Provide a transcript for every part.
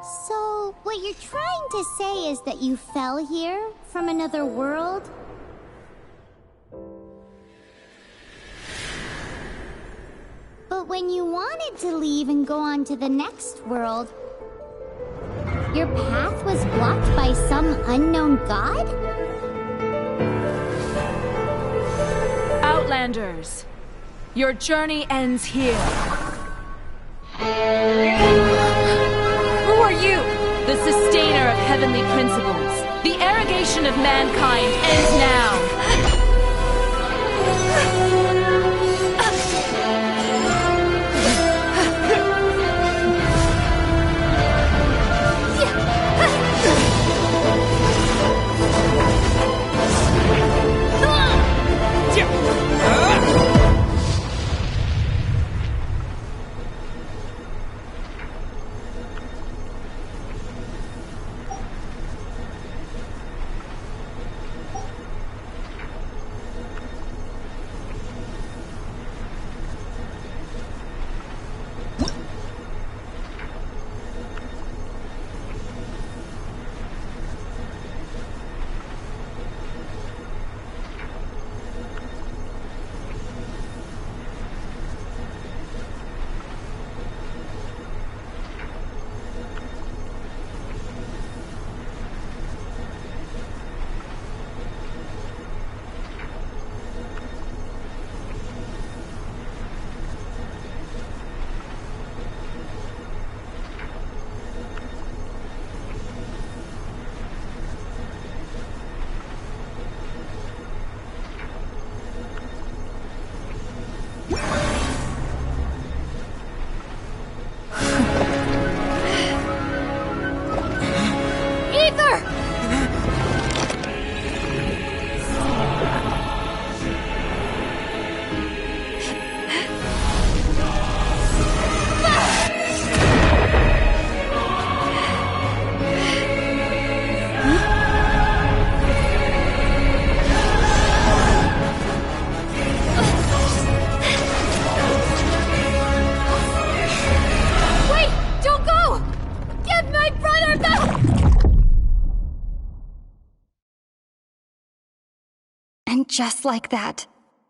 So, what you're trying to say is that you fell here from another world? But when you wanted to leave and go on to the next world, your path was blocked by some unknown god? Outlanders, your journey ends here. Who are you? The sustainer of heavenly principles. The arrogation of mankind ends now. Just like that,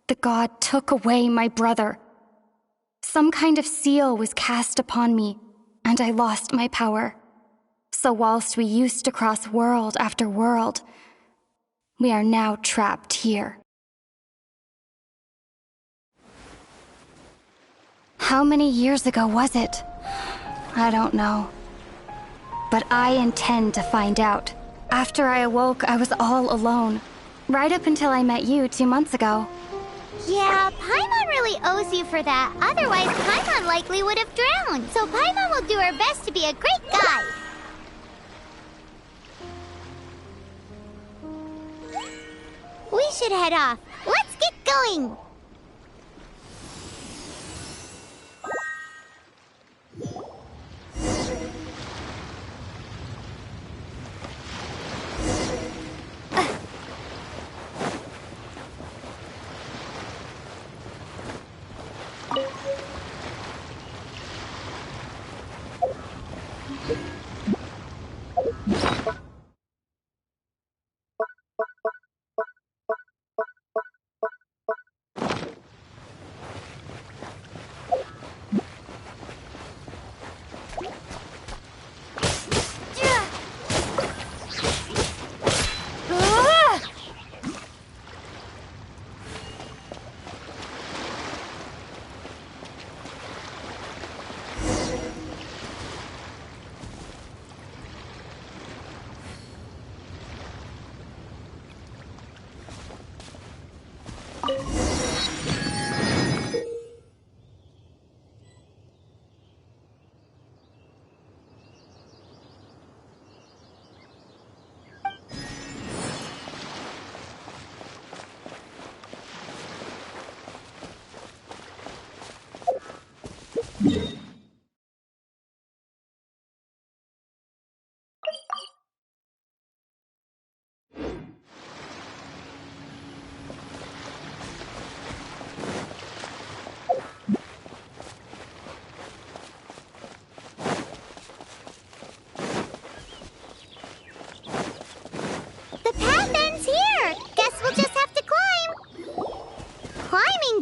the god took away my brother. Some kind of seal was cast upon me, and I lost my power. So whilst we used to cross world after world, we are now trapped here. How many years ago was it? I don't know. But I intend to find out. After I awoke, I was all alone. Right up until I met you 2 months ago. Yeah, Paimon really owes you for that. Otherwise, Paimon likely would have drowned. So Paimon will do her best to be a great guide. We should head off. Let's get going!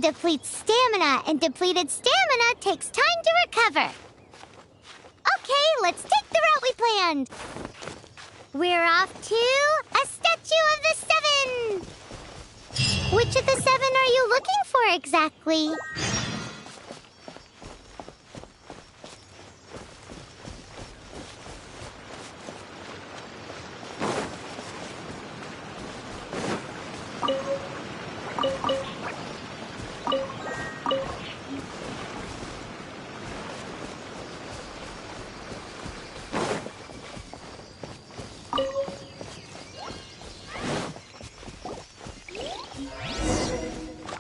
depletes stamina, and depleted stamina takes time to recover. Okay, let's take the route we planned. We're off to a Statue of the Seven. Which of the seven are you looking for exactly?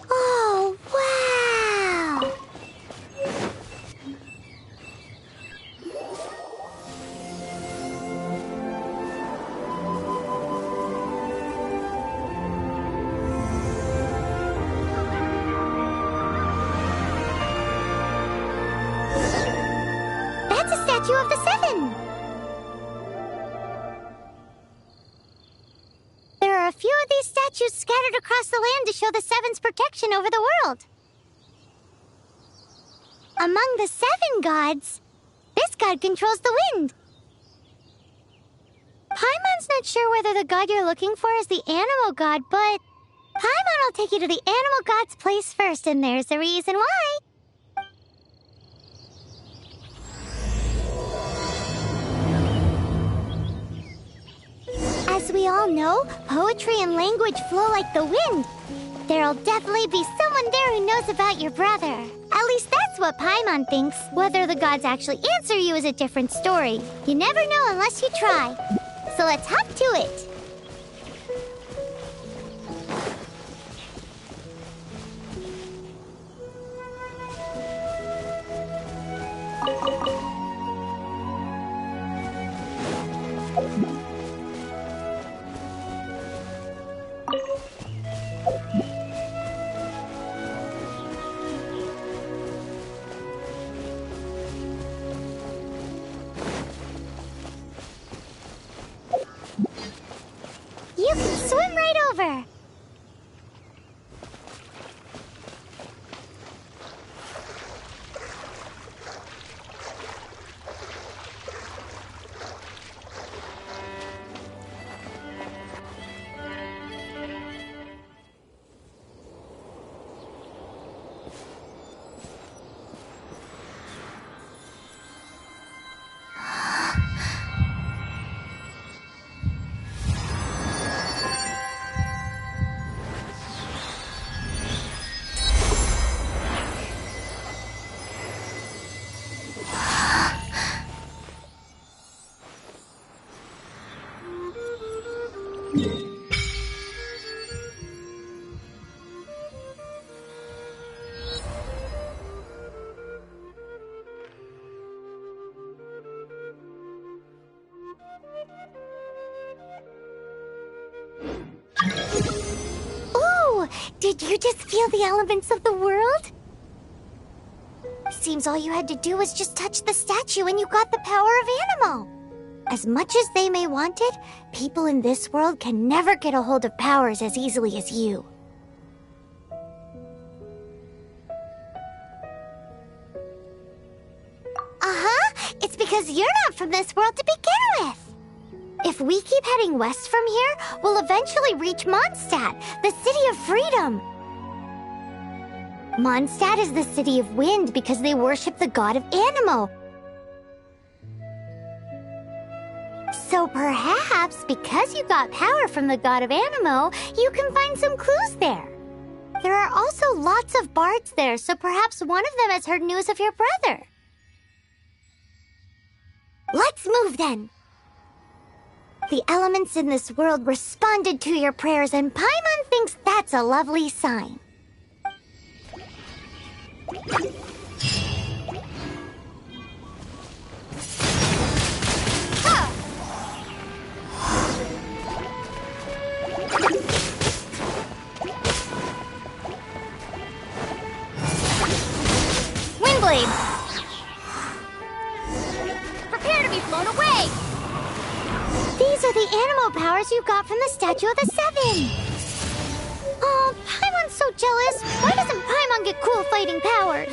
Oh, wow! That's a Statue of the Seven! There are a few of these statues scattered across the land to show the Seven's protection over the world. Among the seven gods, this god controls the wind. Paimon's not sure whether the god you're looking for is the animal god, but Paimon will take you to the animal god's place first, and there's the reason why. As we all know, poetry and language flow like the wind. There'll definitely be someone there who knows about your brother. At least that's what Paimon thinks. Whether the gods actually answer you is a different story. You never know unless you try. So let's hop to it. You can swim right over. Ooh, did you just feel the elements of the world? Seems all you had to do was just touch the statue and you got the power of Anemo. As much as they may want it, people in this world can never get a hold of powers as easily as you. It's because you're not from this world to begin with. If we keep heading west from here, we'll eventually reach Mondstadt, the city of freedom. Mondstadt is the city of wind because they worship the god of Anemo. So perhaps, because you got power from the god of Anemo, you can find some clues there. There are also lots of bards there, so perhaps one of them has heard news of your brother. Let's move then. The elements in this world responded to your prayers, and Paimon thinks that's a lovely sign. Windblade! Prepare to be blown away! These are the animal powers you got from the Statue of the Seven! Oh, Paimon's so jealous. Why doesn't Paimon get cool fighting powers?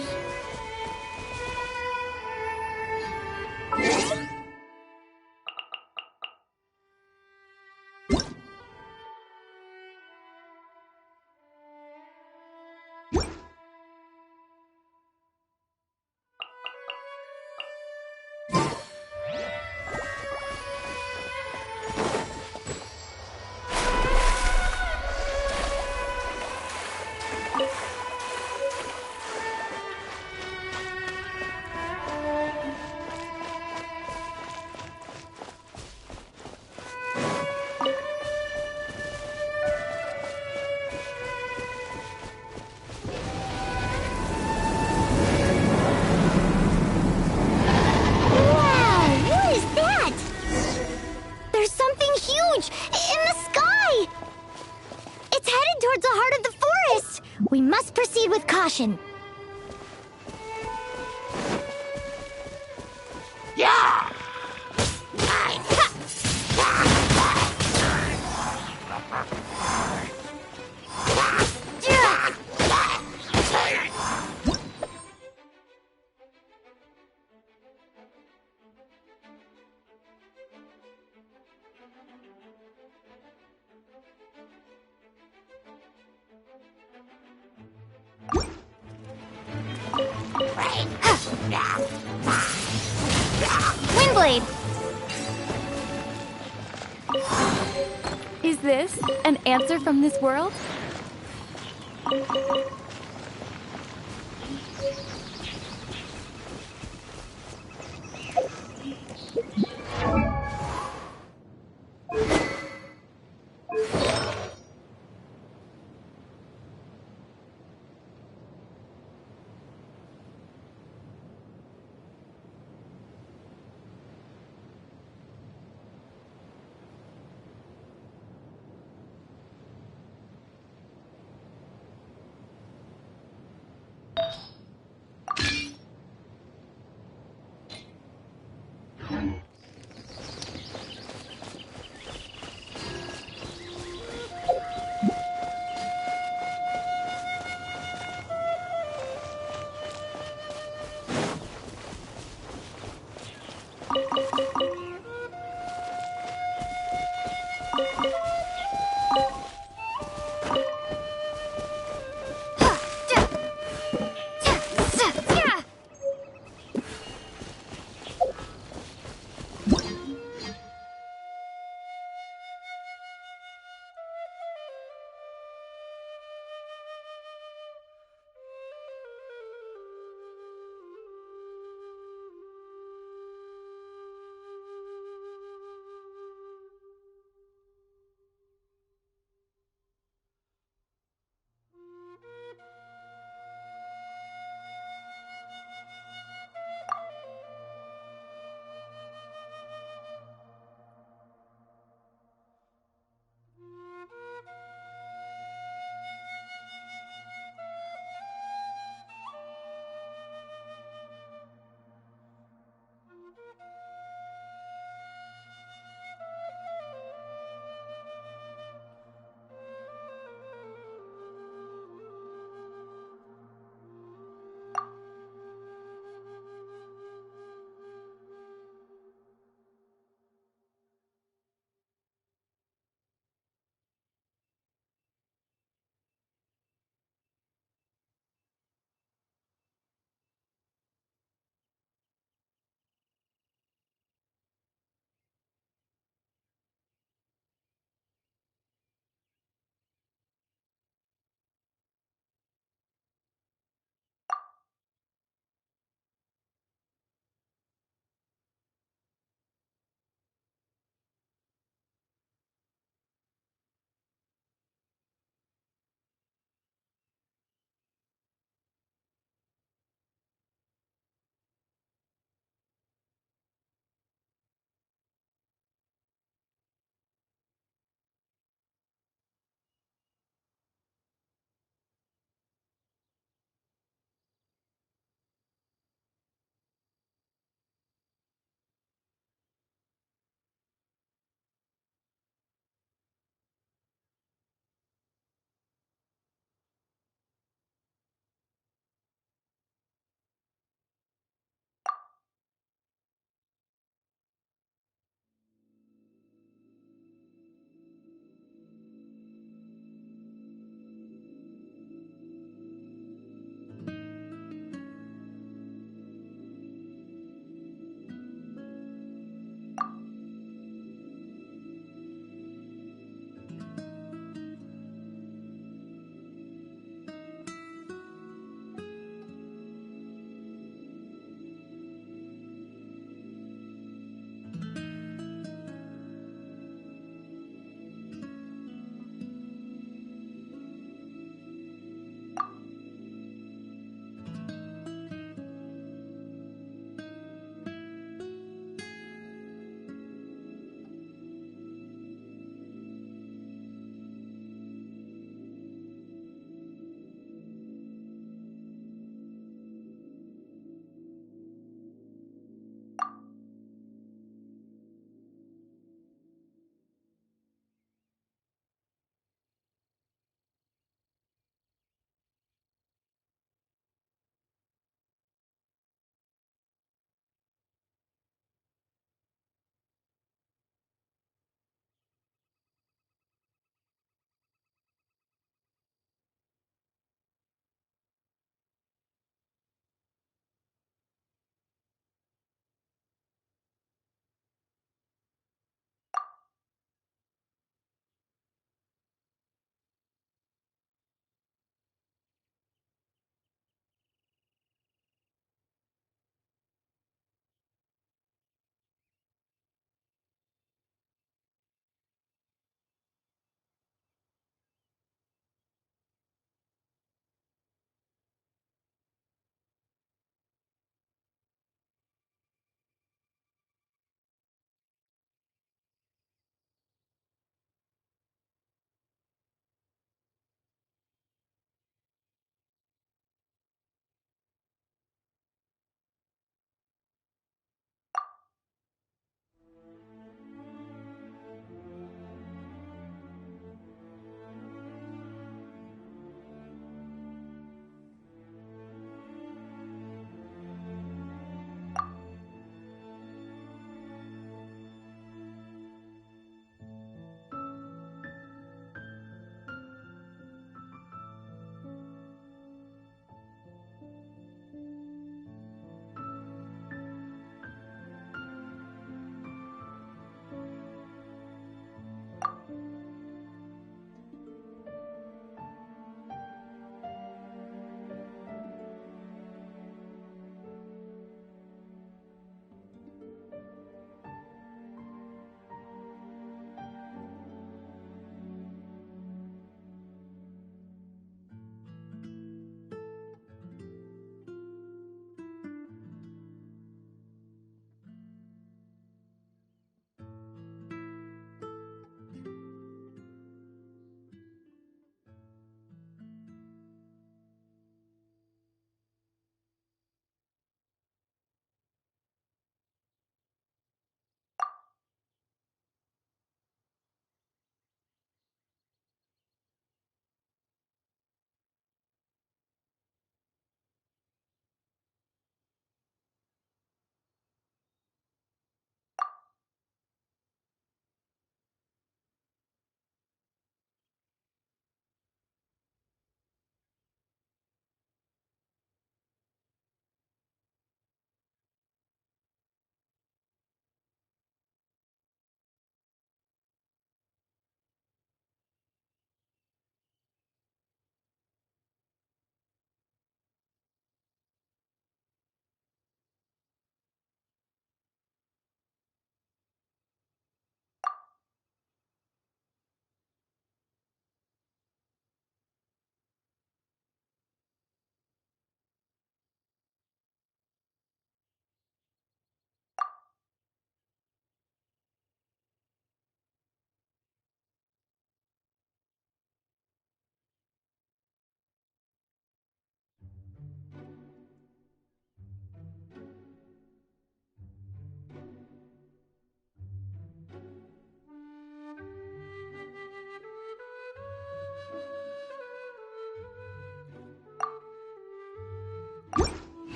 Towards the heart of the forest! We must proceed with caution. Yeah! Windblade! Is this an answer from this world?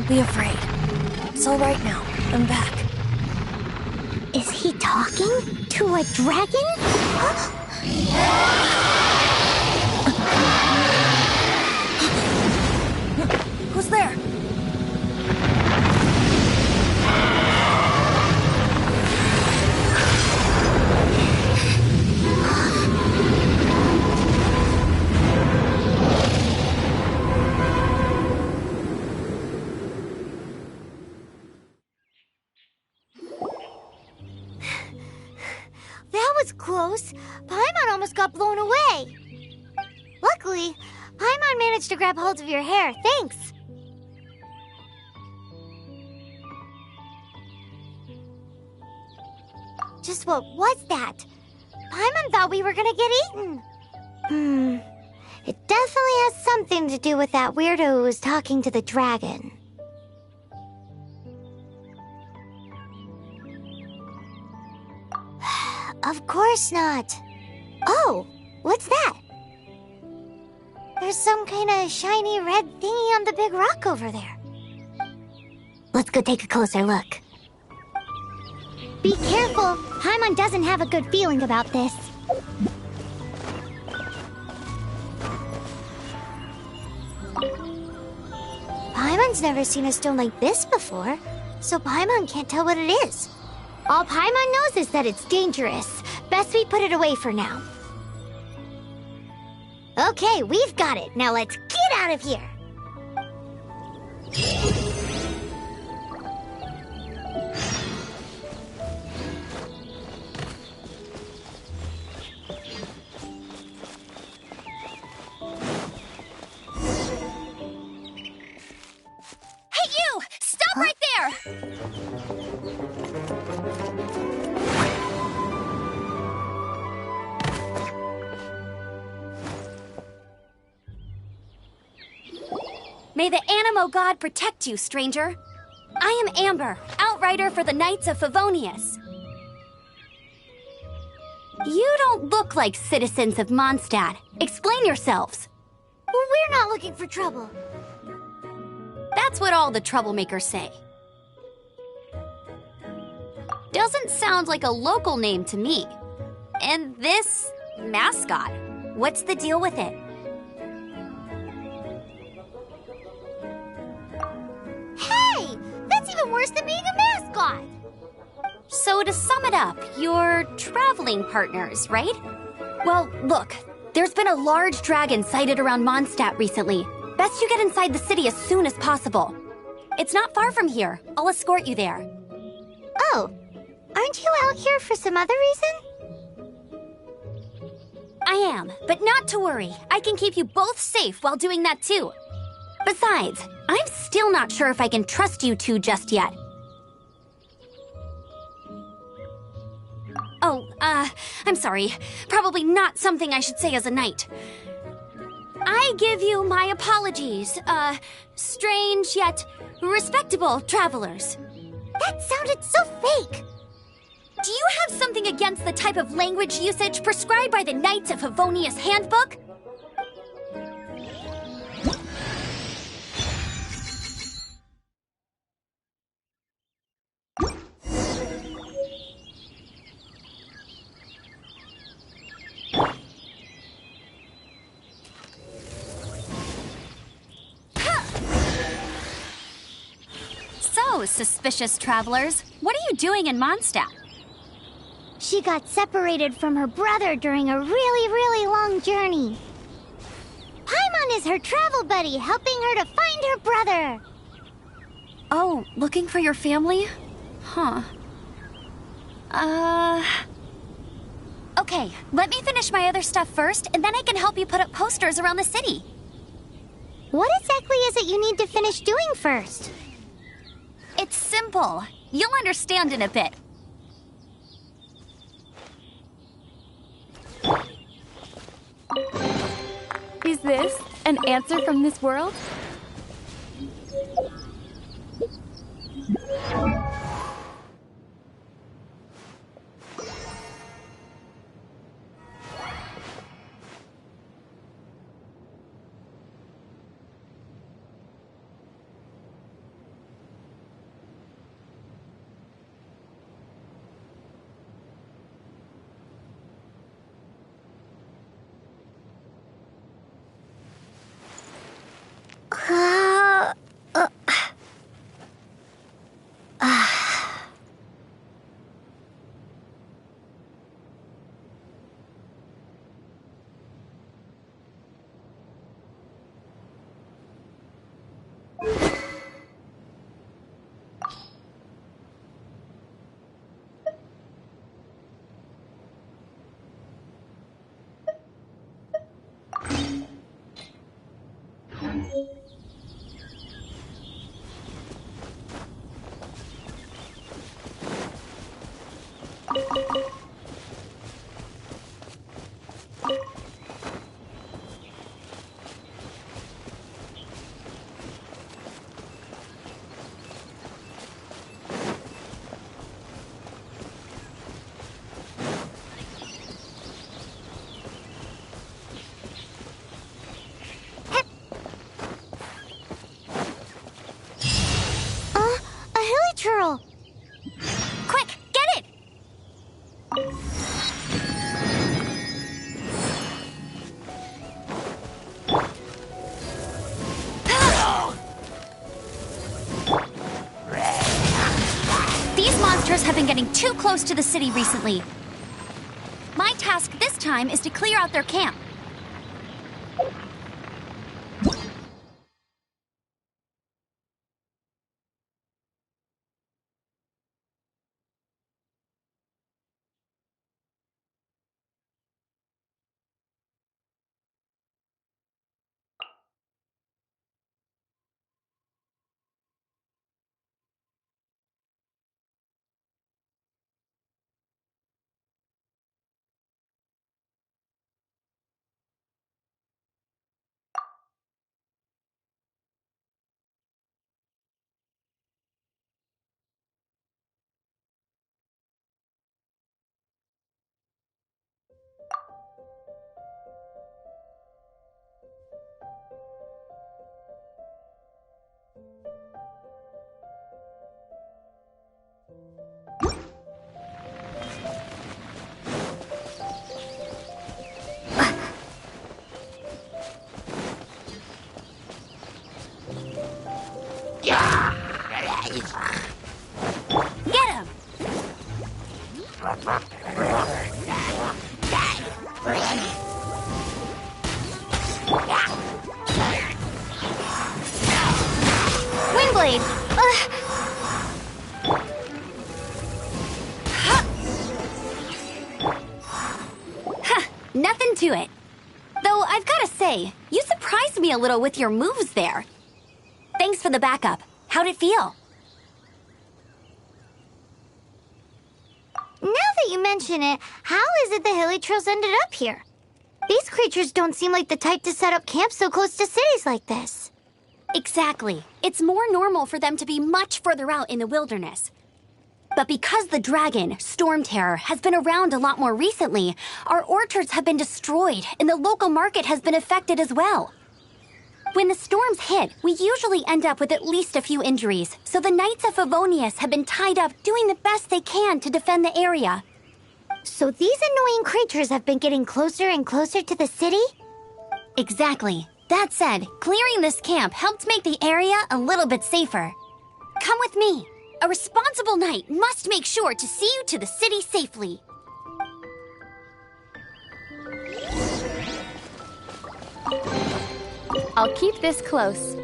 Don't be afraid. It's all right now. I'm back. Is he talking to a dragon? Who's there? That was close. Paimon almost got blown away. Luckily, Paimon managed to grab hold of your hair. Thanks. Just what was that? Paimon thought we were gonna get eaten. It definitely has something to do with that weirdo who was talking to the dragon. Of course not. Oh, what's that? There's some kind of shiny red thingy on the big rock over there. Let's go take a closer look. Be careful. Paimon doesn't have a good feeling about this. Paimon's never seen a stone like this before, so Paimon can't tell what it is. All Paimon knows is that it's dangerous. Best we put it away for now. Okay, we've got it. Now let's get out of here. Hey, you! Stop right there! May the Animo God protect you, stranger. I am Amber, outrider for the Knights of Favonius. You don't look like citizens of Mondstadt. Explain yourselves. We're not looking for trouble. That's what all the troublemakers say. Doesn't sound like a local name to me. And this mascot, what's the deal with it? Hey! That's even worse than being a mascot! So to sum it up, you're traveling partners, right? Well, look, there's been a large dragon sighted around Mondstadt recently. Best you get inside the city as soon as possible. It's not far from here. I'll escort you there. Oh, aren't you out here for some other reason? I am, but not to worry. I can keep you both safe while doing that too. Besides, I'm still not sure if I can trust you two just yet. Oh, I'm sorry. Probably not something I should say as a knight. I give you my apologies, strange yet respectable travelers. That sounded so fake! Do you have something against the type of language usage prescribed by the Knights of Favonius Handbook? So, suspicious travelers, what are you doing in Mondstadt? She got separated from her brother during a really long journey. Paimon is her travel buddy, helping her to find her brother. Oh, looking for your family? Huh. Okay, let me finish my other stuff first, and then I can help you put up posters around the city. What exactly is it you need to finish doing first? It's simple. You'll understand in a bit. Is this an answer from this world? A hilichurl! Quick, get it! These monsters have been getting too close to the city recently. My task this time is to clear out their camp. Get him! Windblade! Nothing to it. Though I've gotta say, you surprised me a little with your moves there. Thanks for the backup. How'd it feel? Now that you mention it, how is it the hilichurls ended up here? These creatures don't seem like the type to set up camp so close to cities like this. Exactly. It's more normal for them to be much further out in the wilderness. But because the dragon, Storm Terror, has been around a lot more recently, our orchards have been destroyed and the local market has been affected as well. When the storms hit, we usually end up with at least a few injuries, so the Knights of Favonius have been tied up doing the best they can to defend the area. So these annoying creatures have been getting closer and closer to the city? Exactly. That said, clearing this camp helped make the area a little bit safer. Come with me. A responsible knight must make sure to see you to the city safely. I'll keep this close.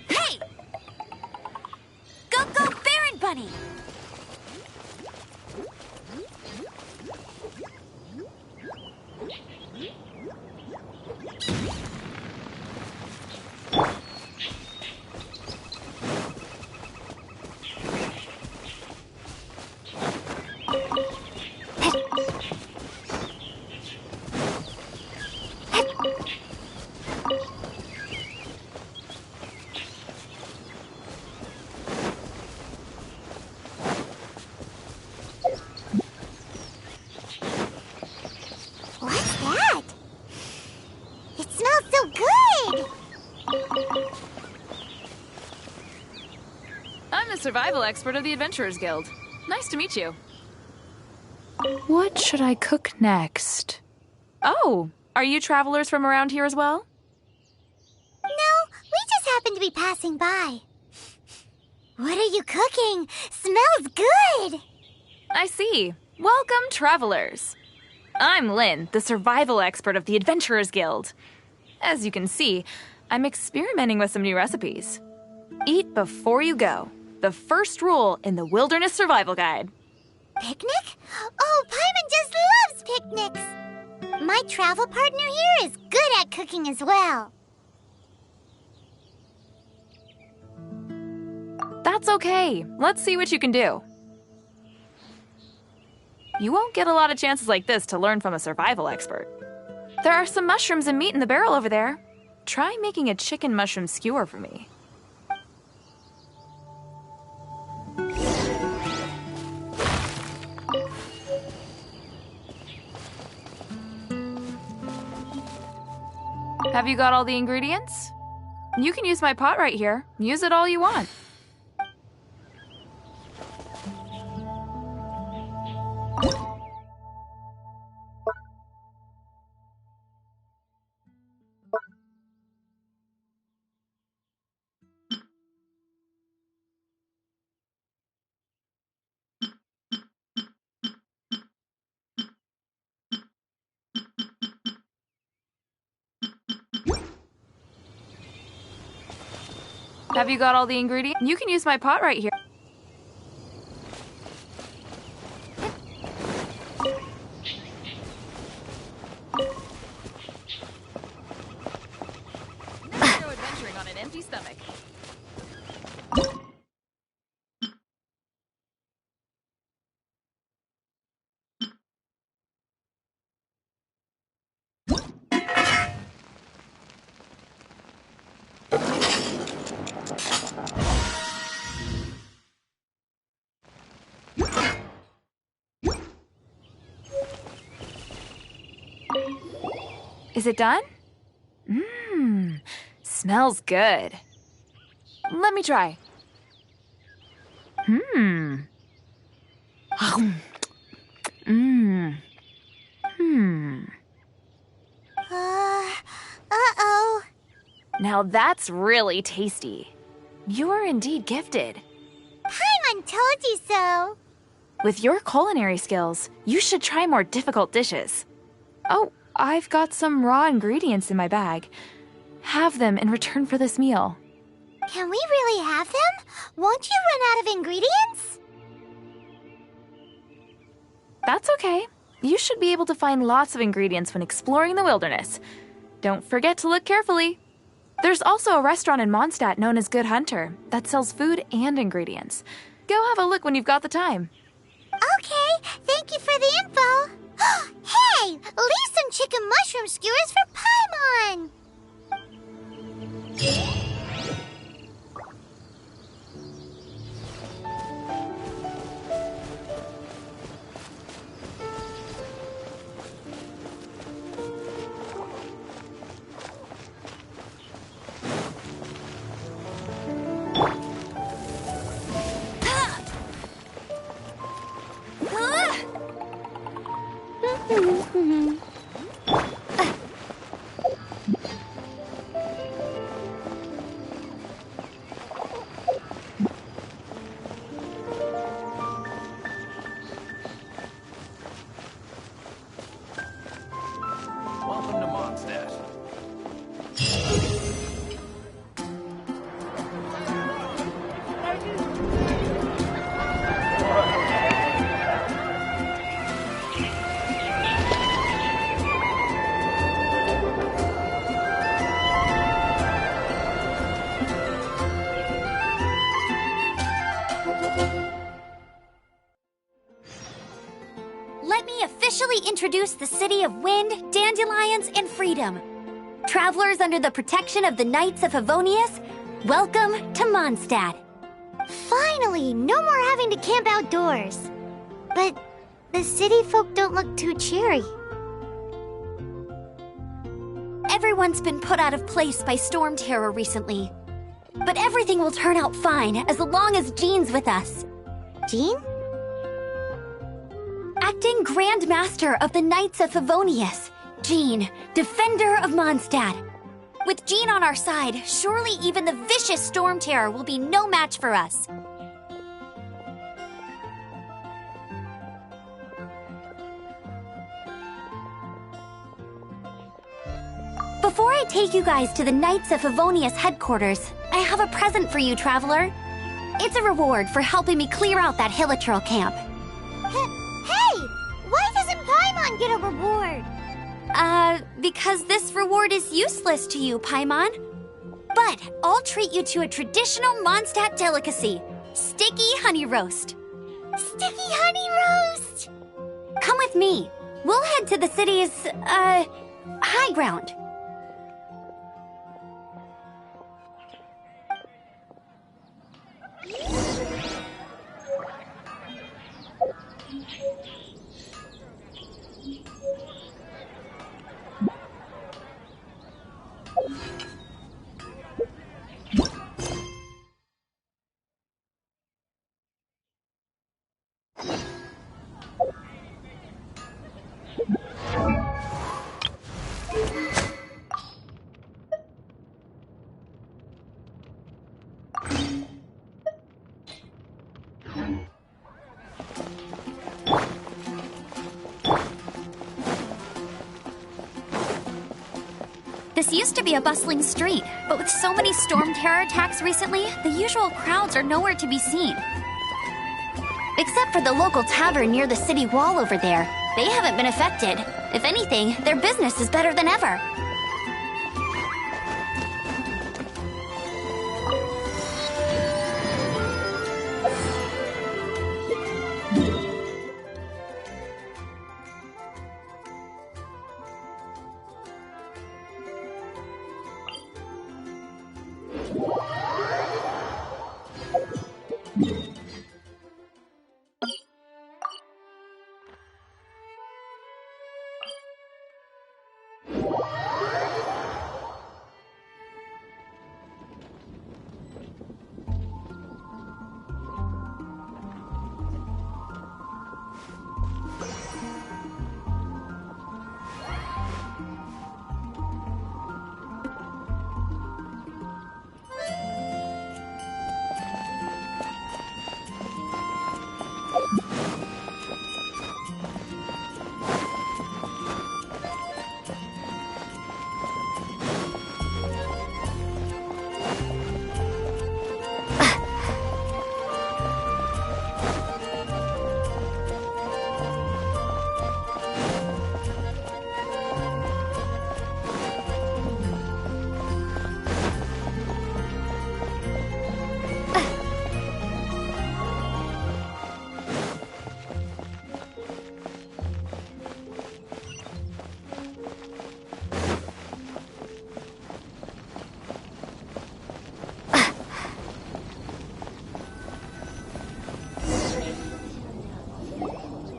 Hey! Go, go, Baron Bunny! survival expert of the Adventurers Guild. Nice to meet you. What should I cook next? Oh, are you travelers from around here as well? No, we just happened to be passing by. What are you cooking? Smells good! I see. Welcome, travelers. I'm Lynn, the survival expert of the Adventurers Guild. As you can see, I'm experimenting with some new recipes. Eat before you go. The first rule in the Wilderness Survival Guide. Picnic? Oh, Paimon just loves picnics! My travel partner here is good at cooking as well. That's okay. Let's see what you can do. You won't get a lot of chances like this to learn from a survival expert. There are some mushrooms and meat in the barrel over there. Try making a chicken mushroom skewer for me. Have you got all the ingredients? You can use my pot right here. Use it all you want. Have you got all the ingredients? You can use my pot right here. Go adventuring on an empty stomach. Is it done? Mmm, smells good. Let me try. Mmm. Mmm. Hmm. Uh-oh. Now that's really tasty. You are indeed gifted. Paimon told you so. With your culinary skills, you should try more difficult dishes. Oh, I've got some raw ingredients in my bag. Have them in return for this meal. Can we really have them? Won't you run out of ingredients? That's okay. You should be able to find lots of ingredients when exploring the wilderness. Don't forget to look carefully. There's also a restaurant in Mondstadt known as Good Hunter that sells food and ingredients. Go have a look when you've got the time. Okay, thank you for the info. Hey, leave some chicken mushroom skewers for Paimon. Welcome to Mondstadt. Let me officially introduce the city of wind, dandelions, and freedom. Travelers under the protection of the Knights of Favonius, welcome to Mondstadt. Finally, no more having to camp outdoors. But the city folk don't look too cheery. Everyone's been put out of place by storm terror recently. But everything will turn out fine as long as Jean's with us. Jean? Acting Grand Master of the Knights of Favonius, Jean, Defender of Mondstadt. With Jean on our side, surely even the vicious Storm Terror will be no match for us. Before I take you guys to the Knights of Favonius headquarters, I have a present for you, Traveler. It's a reward for helping me clear out that Hilichurl camp. Hey! Why doesn't Paimon get a reward? Because this reward is useless to you, Paimon. But I'll treat you to a traditional Mondstadt delicacy, sticky honey roast. Sticky honey roast! Come with me. We'll head to the city's, high ground. This used to be a bustling street, but with so many Storm Terror attacks recently, the usual crowds are nowhere to be seen. Except for the local tavern near the city wall over there. They haven't been affected. If anything, their business is better than ever.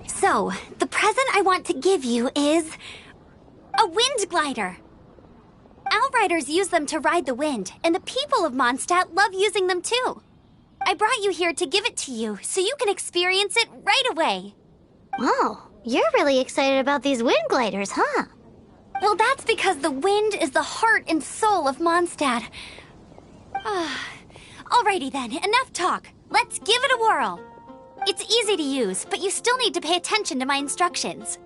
So, the present I want to give you is a wind glider. Outriders use them to ride the wind, and the people of Mondstadt love using them too. I brought you here to give it to you, so you can experience it right away. Oh, you're really excited about these wind gliders, huh? Well, that's because the wind is the heart and soul of Mondstadt. Alrighty then, enough talk. Let's give it a whirl. It's easy to use, but you still need to pay attention to my instructions.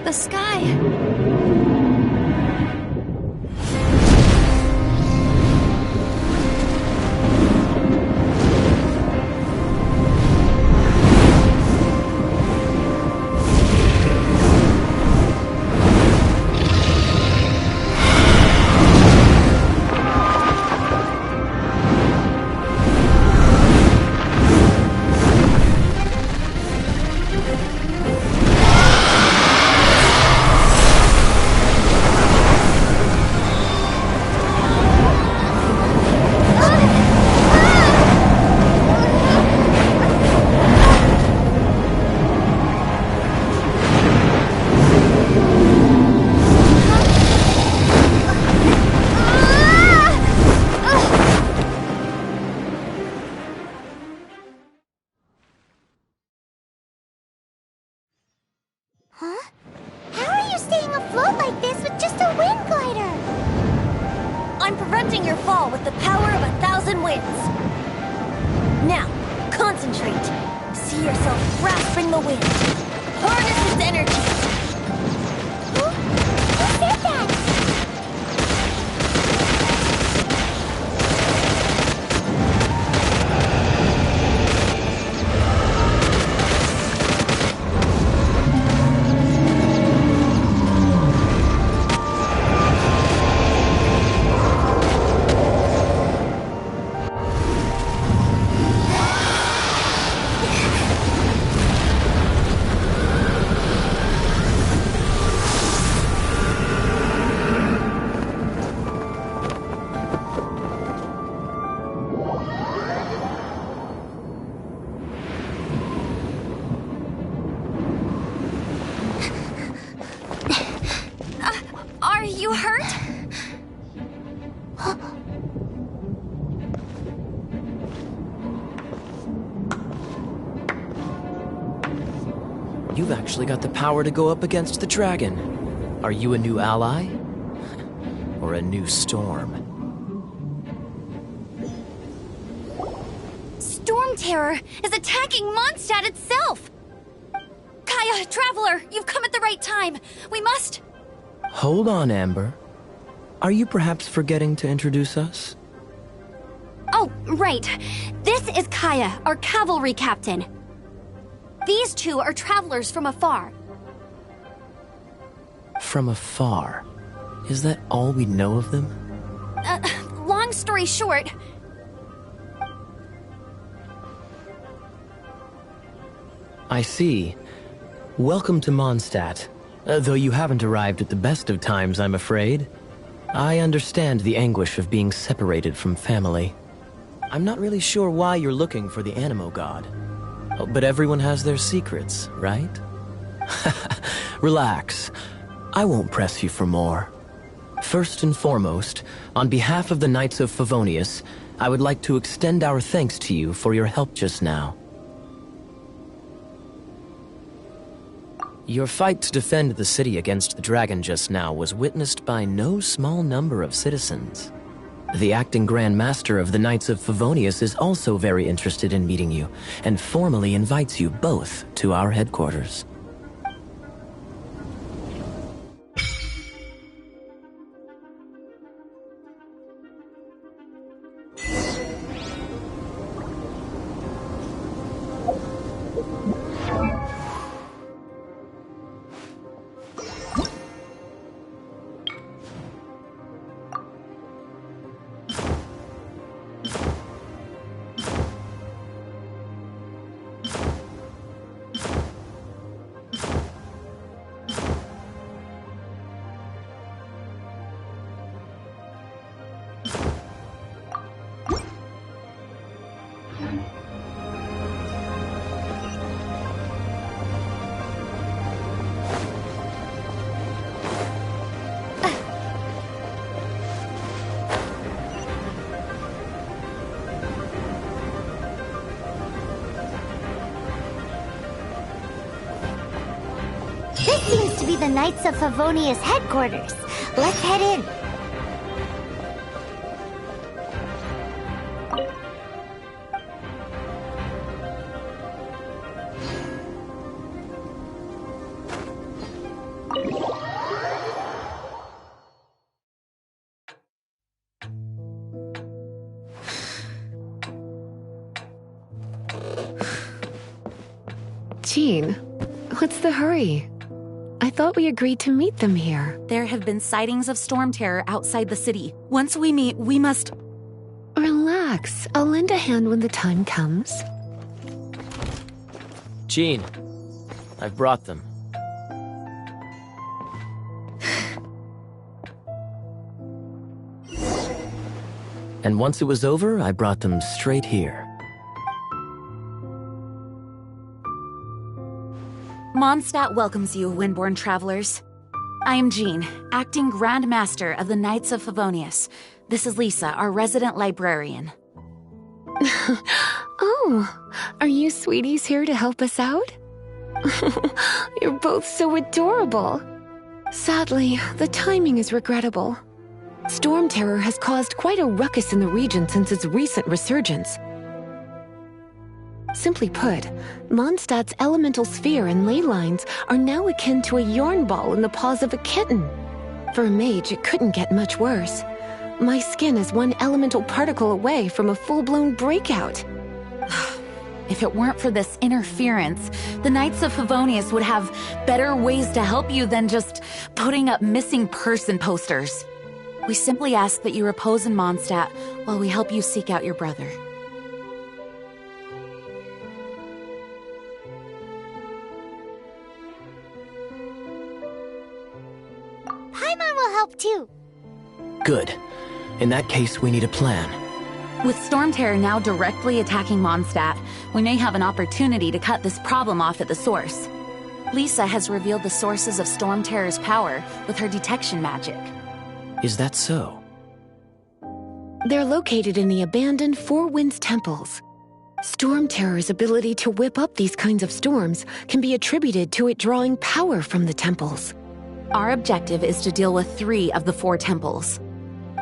The sky. Huh? How are you staying afloat like this with just a wind glider? I'm preventing your fall with the power of 1,000 winds. Now, concentrate. See yourself grasping the wind. Harness its energy. Who said that? Are you hurt? You've actually got the power to go up against the dragon. Are you a new ally? Or a new storm? Storm Terror is attacking Mondstadt itself! Kaya, Traveler, you've come at the right time. We must... Hold on, Amber. Are you perhaps forgetting to introduce us? Oh, right. This is Kaya, our cavalry captain. These two are travelers from afar. From afar? Is that all we know of them? Long story short... I see. Welcome to Mondstadt. Though you haven't arrived at the best of times, I'm afraid. I understand the anguish of being separated from family. I'm not really sure why you're looking for the Animo God. But everyone has their secrets, right? Relax. I won't press you for more. First and foremost, on behalf of the Knights of Favonius, I would like to extend our thanks to you for your help just now. Your fight to defend the city against the dragon just now was witnessed by no small number of citizens. The acting Grand Master of the Knights of Favonius is also very interested in meeting you, and formally invites you both to our headquarters. This seems to be the Knights of Favonius headquarters. Let's head in. Jean, what's the hurry? I thought we agreed to meet them here. There have been sightings of Storm Terror outside the city. Once we meet, we must... Relax. I'll lend a hand when the time comes. Jean, I've brought them. And once it was over, I brought them straight here. Mondstadt welcomes you, Windborn travelers. I am Jean, acting Grand Master of the Knights of Favonius. This is Lisa, our resident librarian. Oh, are you sweeties here to help us out? You're both so adorable. Sadly, the timing is regrettable. Storm Terror has caused quite a ruckus in the region since its recent resurgence. Simply put, Mondstadt's elemental sphere and ley lines are now akin to a yarn ball in the paws of a kitten. For a mage, it couldn't get much worse. My skin is one elemental particle away from a full-blown breakout. If it weren't for this interference, the Knights of Favonius would have better ways to help you than just putting up missing person posters. We simply ask that you repose in Mondstadt while we help you seek out your brother. Paimon will help too. Good. In that case, we need a plan. With Storm Terror now directly attacking Mondstadt, we may have an opportunity to cut this problem off at the source. Lisa has revealed the sources of Storm Terror's power with her detection magic. Is that so? They're located in the abandoned Four Winds temples. Storm Terror's ability to whip up these kinds of storms can be attributed to it drawing power from the temples. Our objective is to deal with 3 of the 4 temples.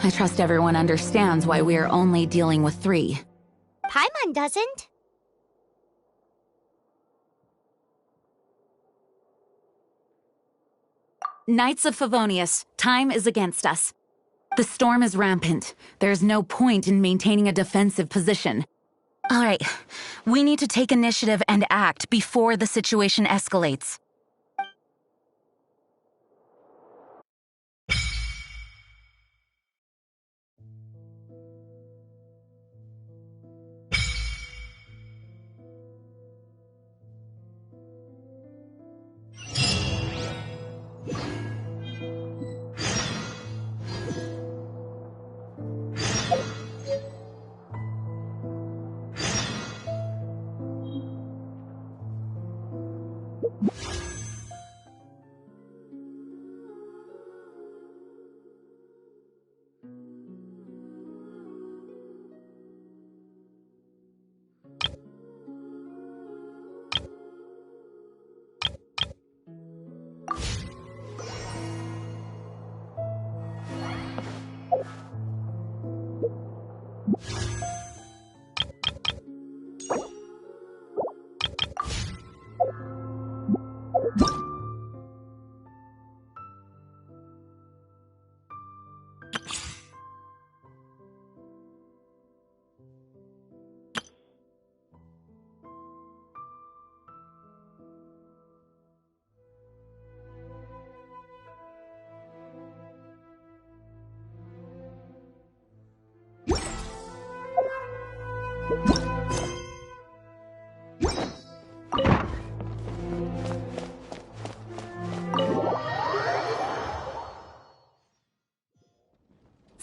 I trust everyone understands why we are only dealing with 3. Paimon doesn't. Knights of Favonius, time is against us. The storm is rampant. There's no point in maintaining a defensive position. All right, we need to take initiative and act before the situation escalates.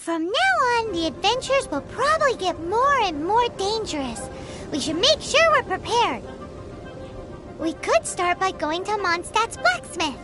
From now on, the adventures will probably get more and more dangerous. We should make sure we're prepared. We could start by going to Mondstadt's blacksmith.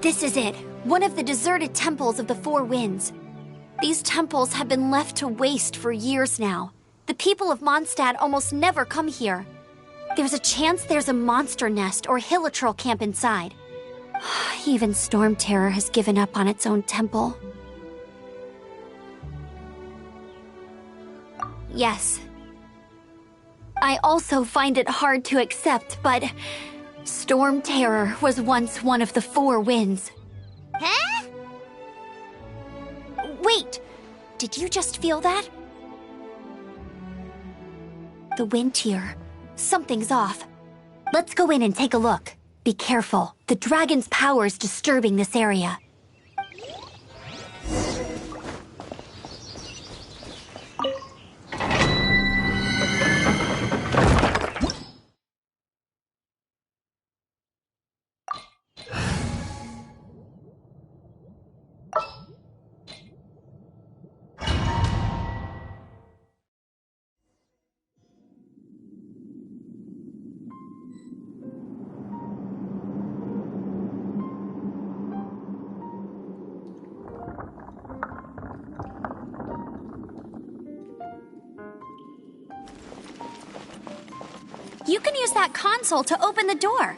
This is it. One of the deserted temples of the Four Winds. These temples have been left to waste for years now. The people of Mondstadt almost never come here. There's a chance there's a monster nest or hilitrol camp inside. Even Storm Terror has given up on its own temple. Yes. I also find it hard to accept, but Storm Terror was once one of the 4 winds. Huh? Wait, did you just feel that? The wind here. Something's off. Let's go in and take a look. Be careful. The dragon's power is disturbing this area. You can use that console to open the door.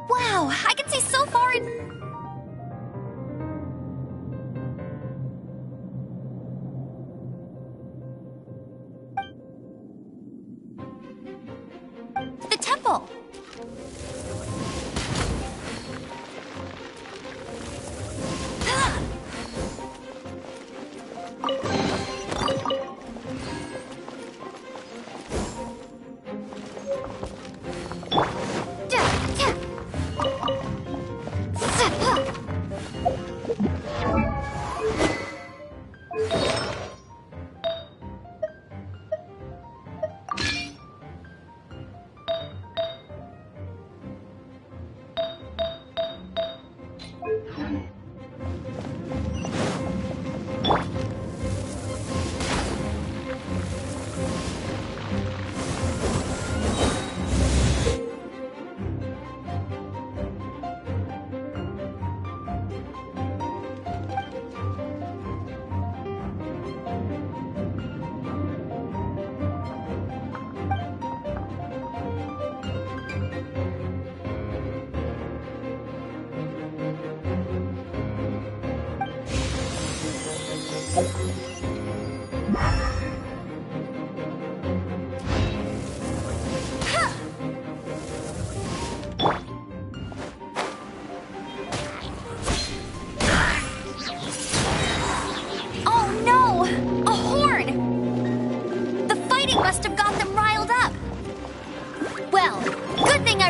Wow, I can see so far in... the temple.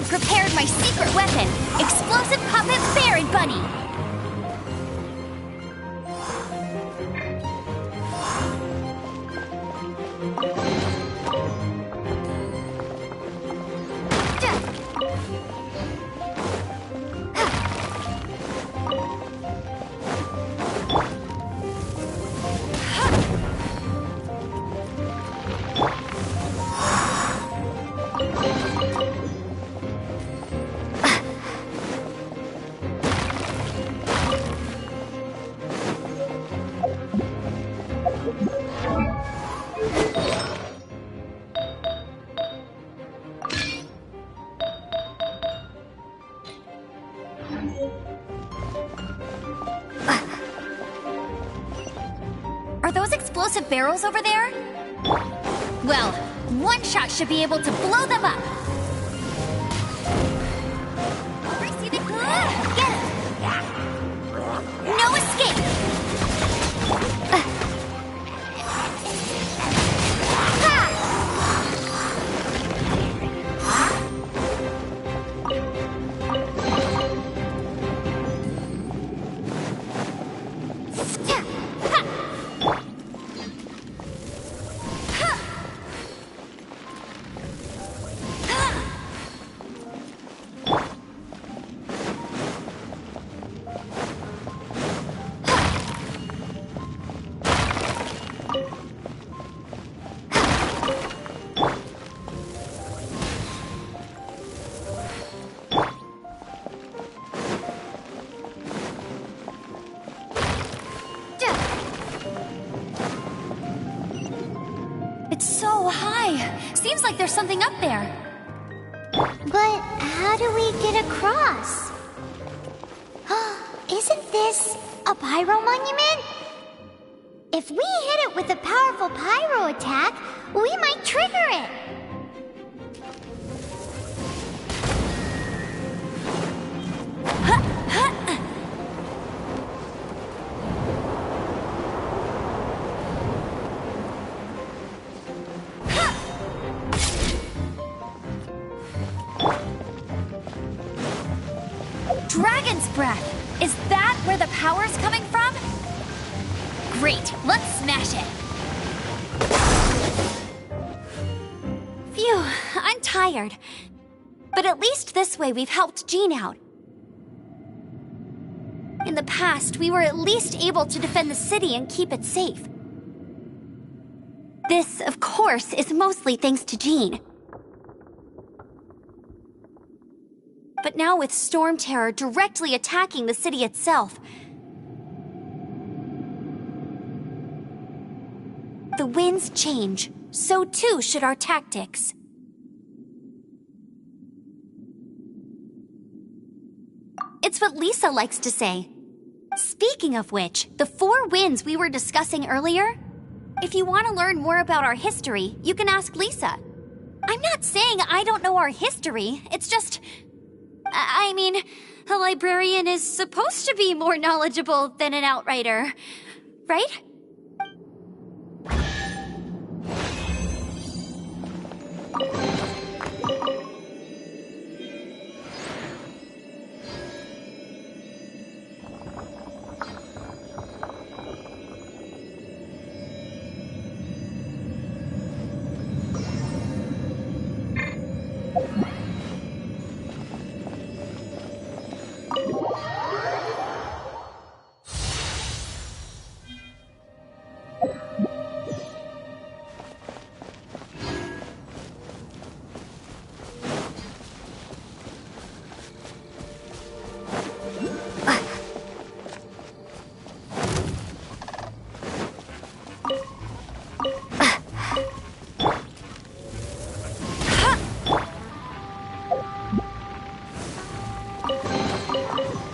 Prepared my secret weapon, Explosive Puppet Barret Bunny. Are those explosive barrels over there? Well, one shot should be able to blow them up. Get it! No escape! seems like there's something up there. But how do we get across? Isn't this a pyro monument? If we hit it with a powerful pyro attack, we might trigger it. Dragon's breath! Is that where the power's coming from? Great, let's smash it! Phew, I'm tired. But at least this way we've helped Jean out. In the past, we were at least able to defend the city and keep it safe. This, of course, is mostly thanks to Jean. But now with Storm Terror directly attacking the city itself, the winds change, so too should our tactics. It's what Lisa likes to say. Speaking of which, the 4 winds we were discussing earlier, if you want to learn more about our history, you can ask Lisa. I'm not saying I don't know our history, it's just... I mean, a librarian is supposed to be more knowledgeable than an outrider, right?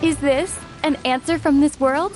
Is this an answer from this world?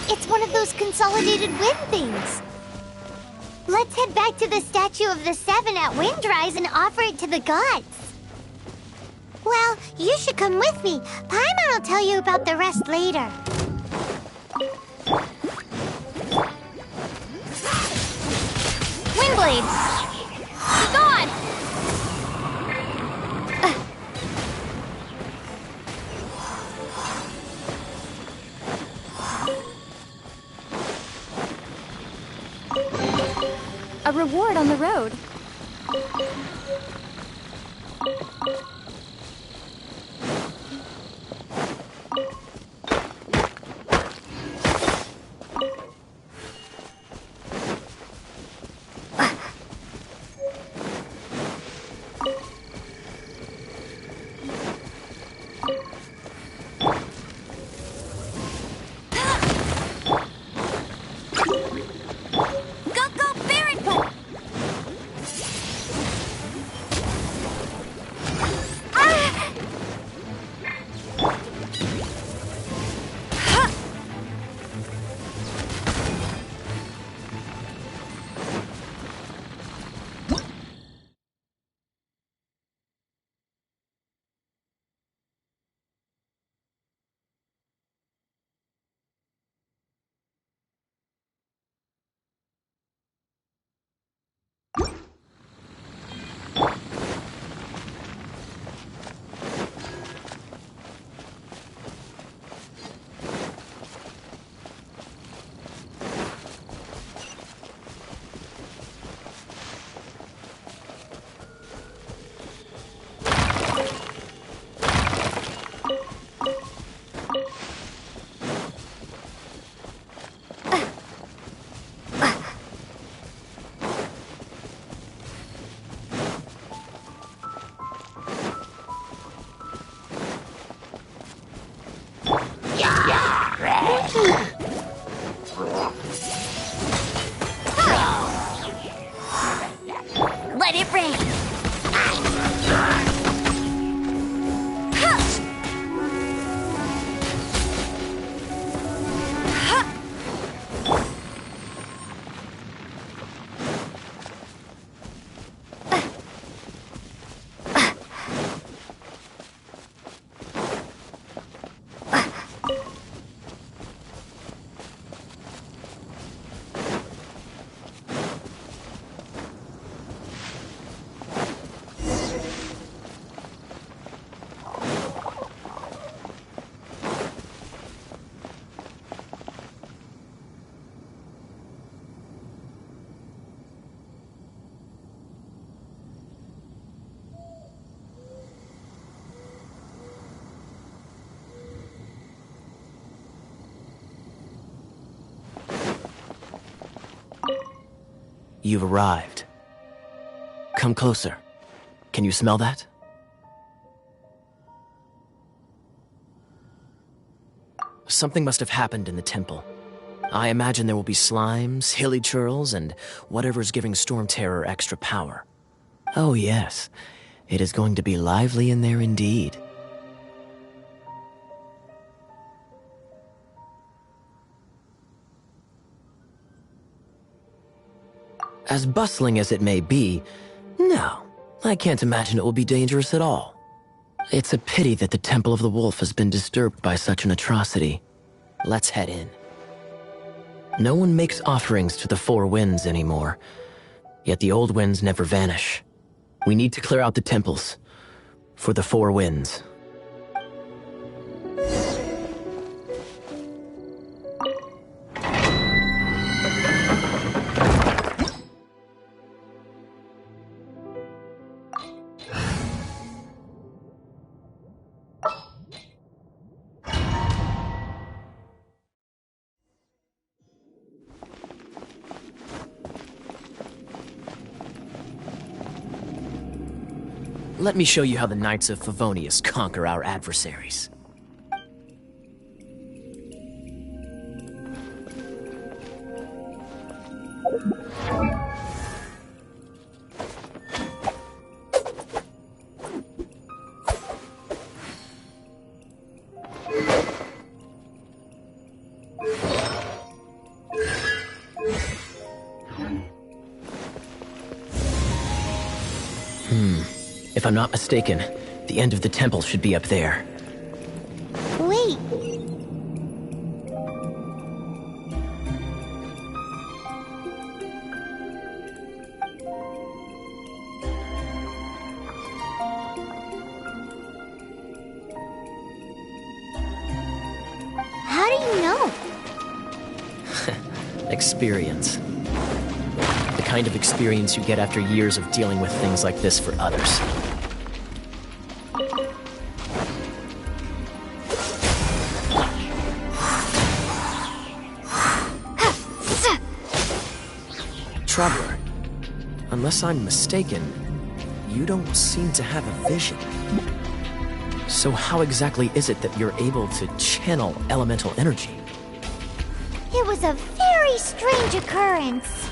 It's one of those consolidated wind things. Let's head back to the statue of the 7 at Windrise and offer it to the gods. Well, you should come with me. Paimon will tell you about the rest later. Windblade! Be gone! A reward on the road. Let it rain! You've arrived. Come closer. Can you smell that? Something must have happened in the temple. I imagine there will be slimes, hilly churls, and whatever's giving Storm Terror extra power. Oh yes, it is going to be lively in there indeed. As bustling as it may be, no, I can't imagine it will be dangerous at all. It's a pity that the Temple of the Wolf has been disturbed by such an atrocity. Let's head in. No one makes offerings to the Four Winds anymore, yet the old winds never vanish. We need to clear out the temples for the Four Winds. Let me show you how the Knights of Favonius conquer our adversaries. If I'm not mistaken, the end of the temple should be up there. Wait. How do you know? Experience. The kind of experience you get after years of dealing with things like this for others. Traveler, unless I'm mistaken, you don't seem to have a vision. So how exactly is it that you're able to channel elemental energy? It was a very strange occurrence.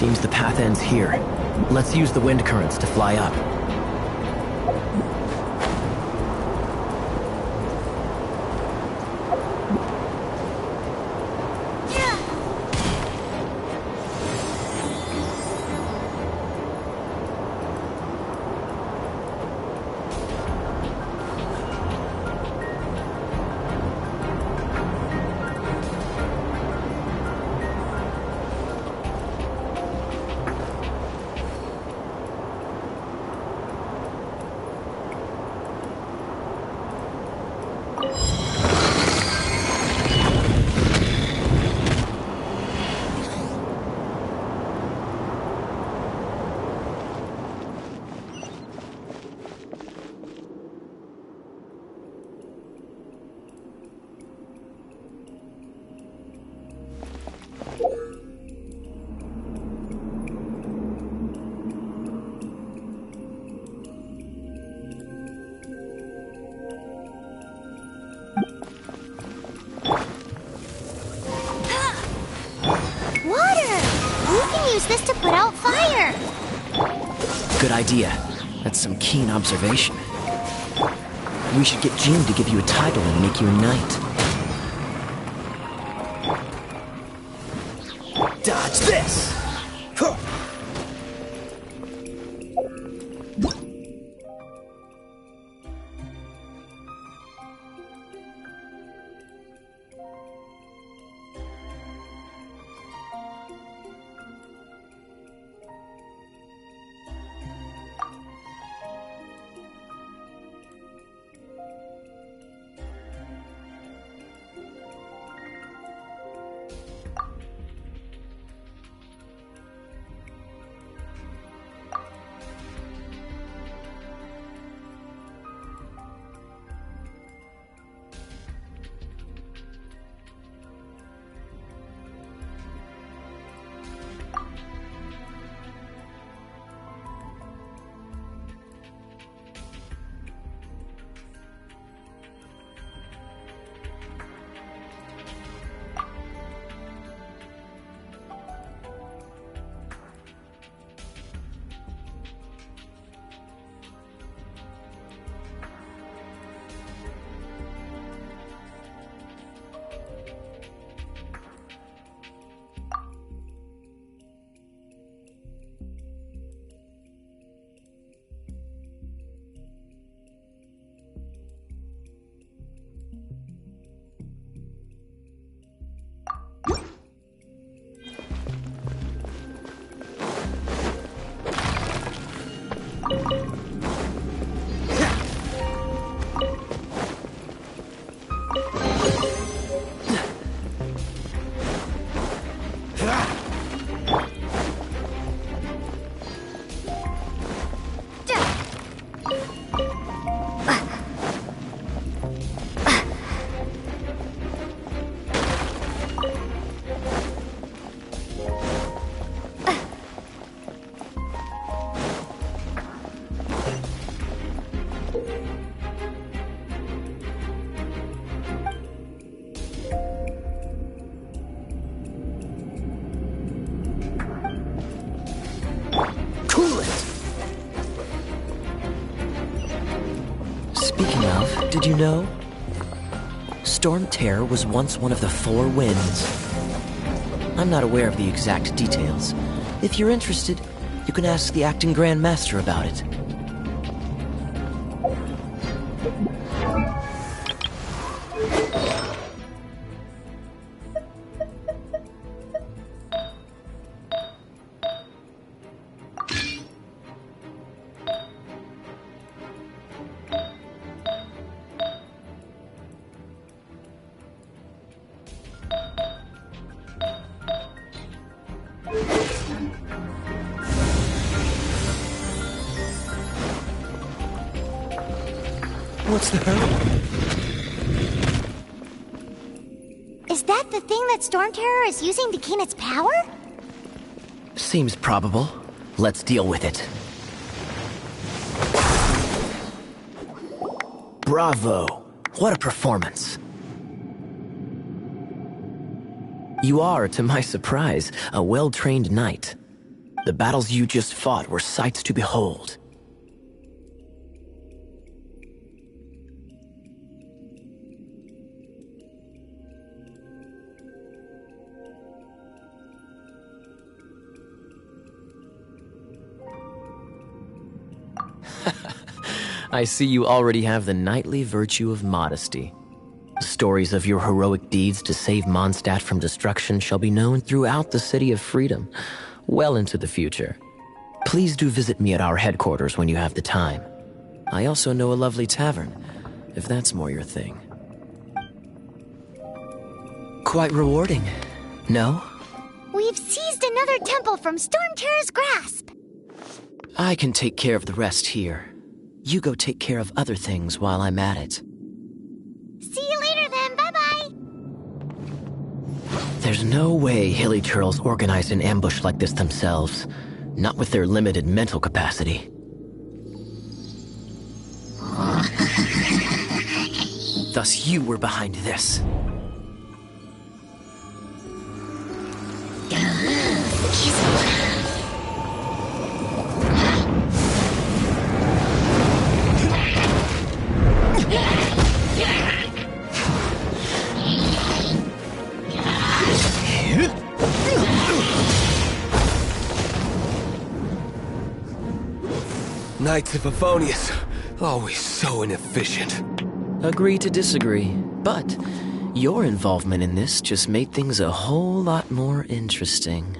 Seems the path ends here. Let's use the wind currents to fly up. Use this to put out fire. Good idea. That's some keen observation. We should get June to give you a title and make you a knight. Dodge this! Huh. Speaking of, did you know? Storm Terror was once one of the Four Winds. I'm not aware of the exact details. If you're interested, you can ask the acting Grand Master about it. What's the hurry? Is that the thing that Storm Terror is using to gain its power? Seems probable. Let's deal with it. Bravo! What a performance. You are, to my surprise, a well-trained knight. The battles you just fought were sights to behold. I see you already have the knightly virtue of modesty. Stories of your heroic deeds to save Mondstadt from destruction shall be known throughout the City of Freedom, well into the future. Please do visit me at our headquarters when you have the time. I also know a lovely tavern, if that's more your thing. Quite rewarding, no? We've seized another temple from Stormterror's grasp. I can take care of the rest here. You go take care of other things while I'm at it. See you later then, bye-bye. There's no way Hilly Turtles organized an ambush like this themselves, not with their limited mental capacity. Thus you were behind this. Knights of Favonius, always so inefficient. Agree to disagree, but your involvement in this just made things a whole lot more interesting.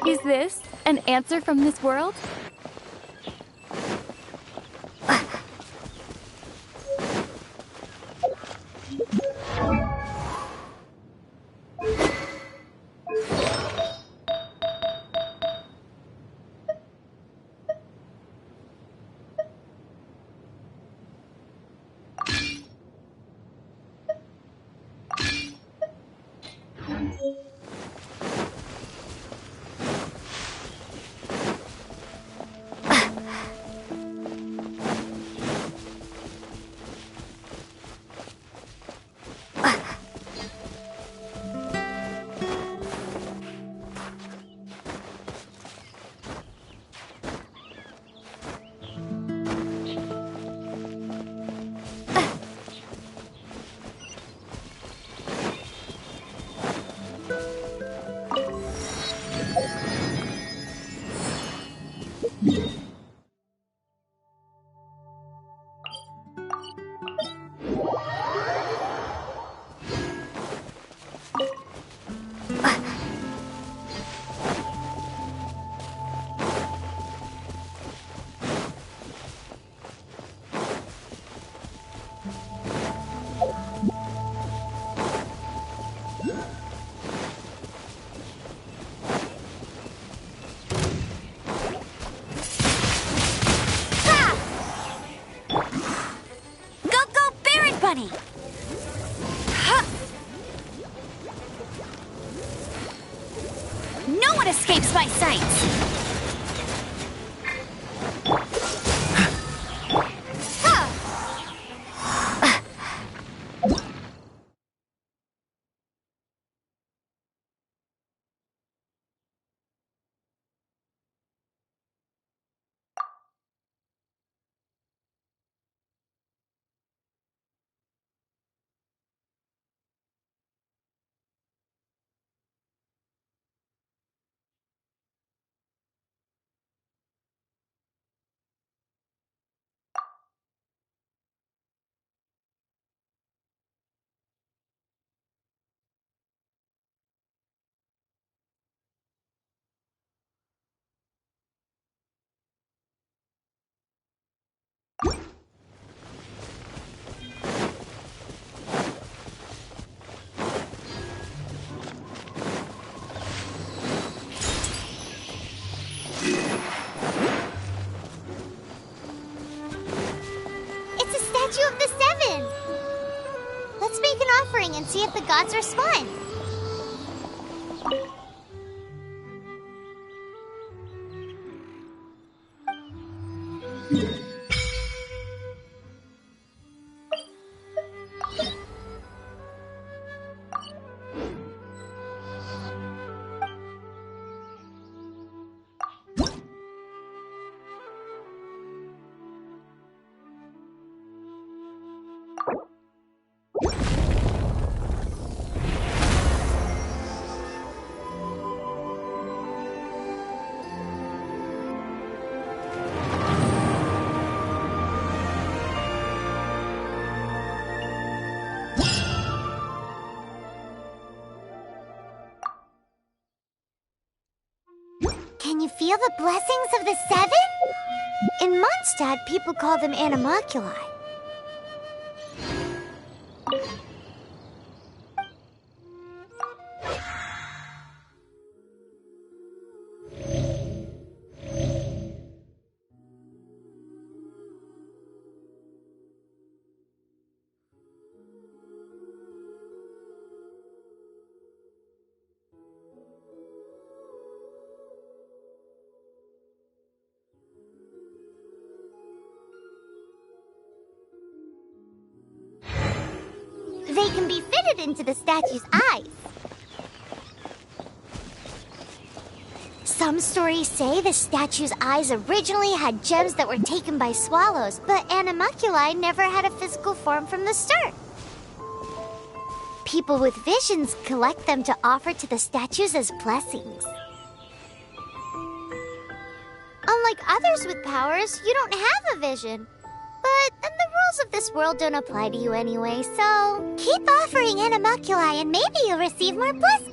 Is this an answer from this world? bunny! Ha! No one escapes my sight! Statue of the Seven! Let's make an offering and see if the gods respond. Can you feel the blessings of the Seven? In Mondstadt, people call them animalculi. They can be fitted into the statue's eyes. Some stories say the statue's eyes originally had gems that were taken by swallows, but animalculi never had a physical form from the start. People with visions collect them to offer to the statues as blessings. Unlike others with powers, you don't have a vision. But then the rules of this world don't apply to you anyway, so keep offering animalculi and maybe you'll receive more blessings.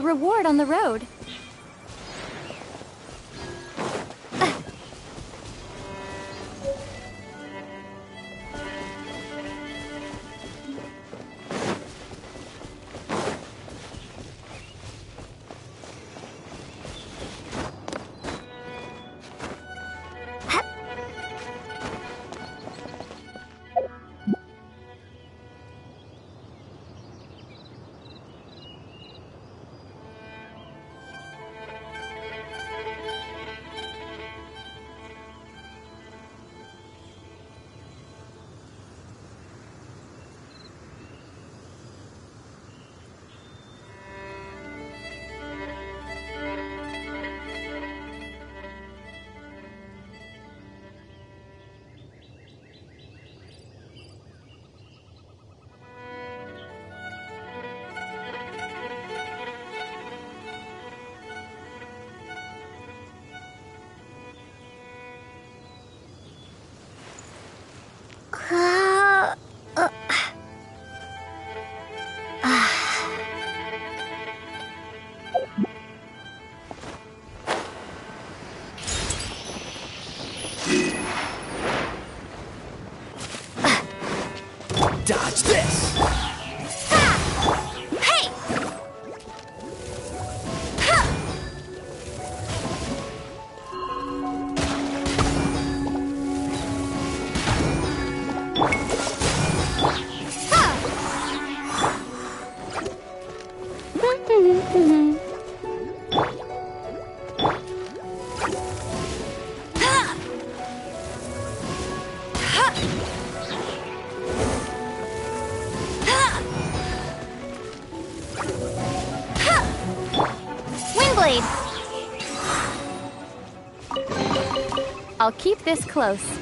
reward on the road. Dodge this! Hey! Windblade! I'll keep this close.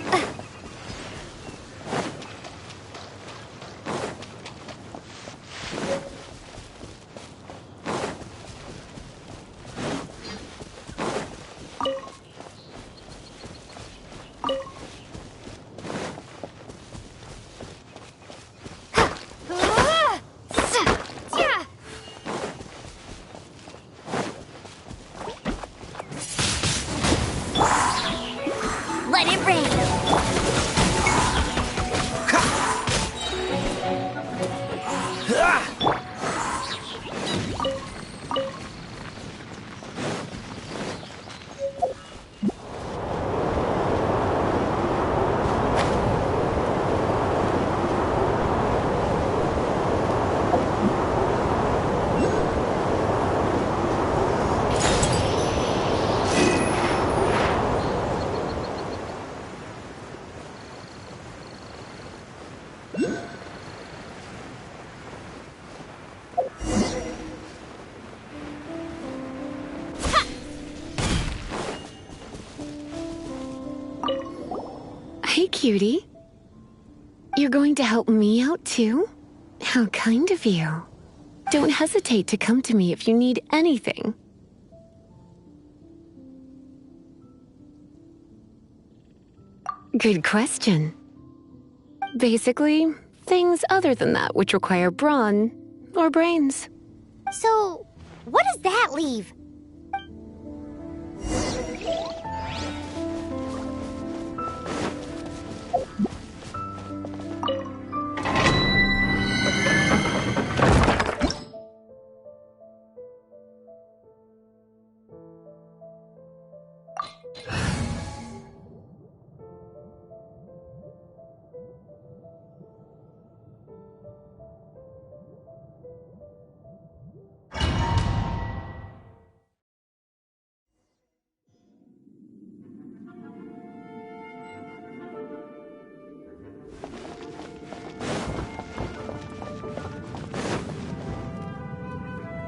Let it rain! Hey, cutie. You're going to help me out, too? How kind of you. Don't hesitate to come to me if you need anything. Good question. Basically, things other than that which require brawn or brains. So, what does that leave?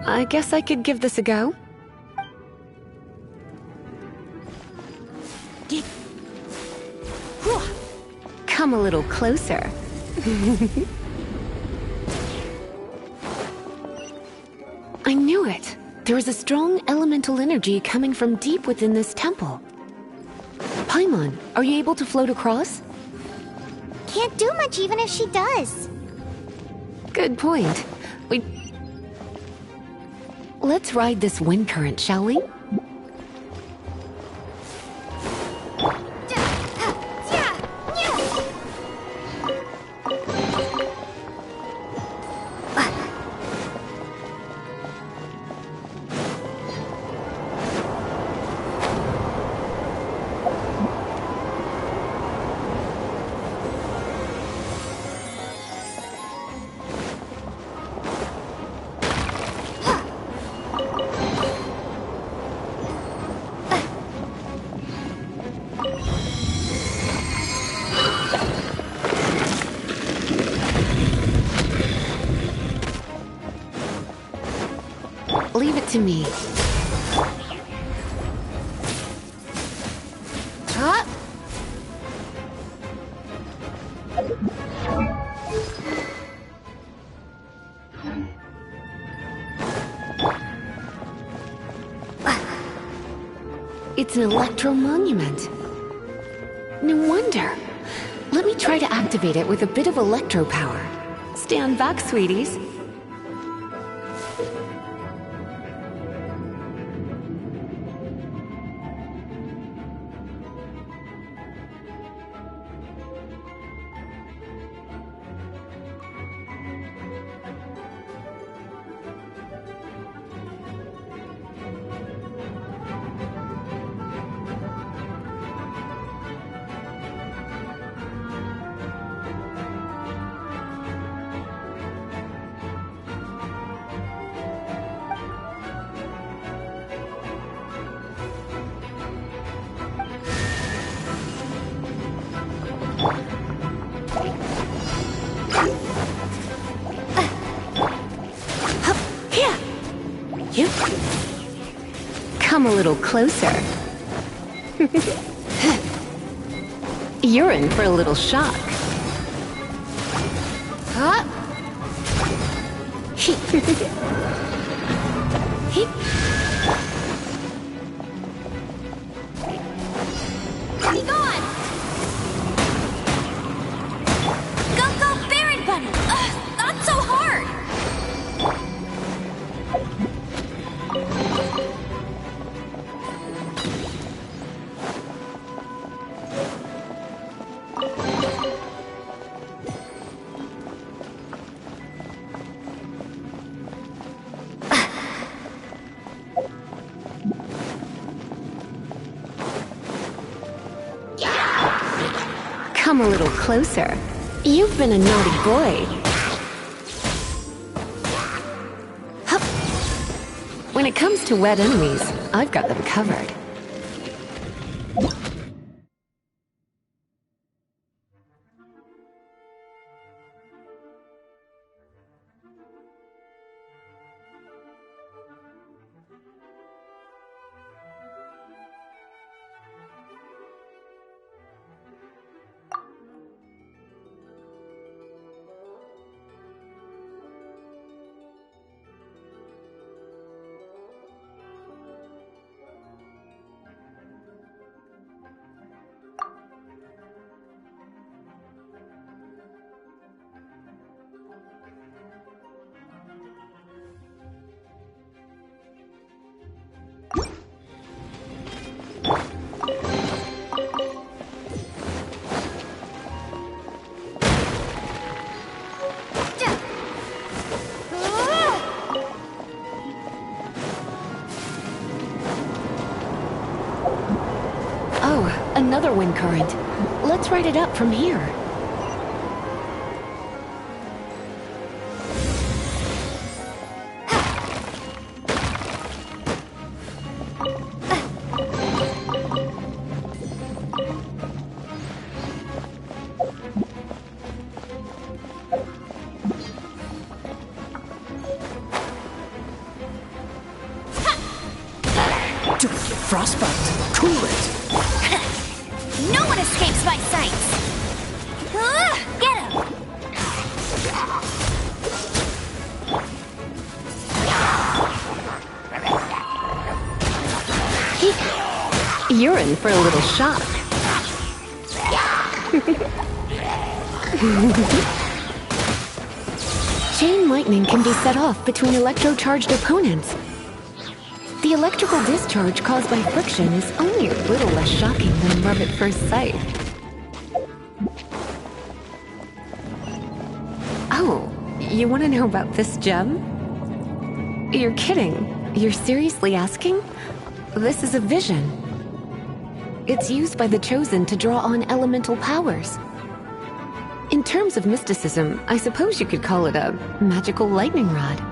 I guess I could give this a go. Come a little closer. I knew it. There is a strong elemental energy coming from deep within this temple. Paimon, are you able to float across? Can't do much even if she does. Good point. Let's ride this wind current, shall we? Leave it to me. Huh? It's an electro monument. No wonder. Let me try to activate it with a bit of electro power. Stand back, sweeties. You come a little closer. You're in for a little shock. Huh? Be gone! Go, Baron Bunny! Ugh, not so hard! Come a little closer. You've been a naughty boy. Hup. When it comes to wet enemies, I've got them covered. Oh, another wind current. Let's ride it up from here. Frostbite, cool it! No one escapes my sights! Get him! You're in for a little shock. Chain lightning can be set off between electro-charged opponents. The electrical discharge caused by friction is only a little less shocking than love at first sight. Oh, you want to know about this gem? You're kidding. You're seriously asking? This is a vision. It's used by the Chosen to draw on elemental powers. In terms of mysticism, I suppose you could call it a magical lightning rod.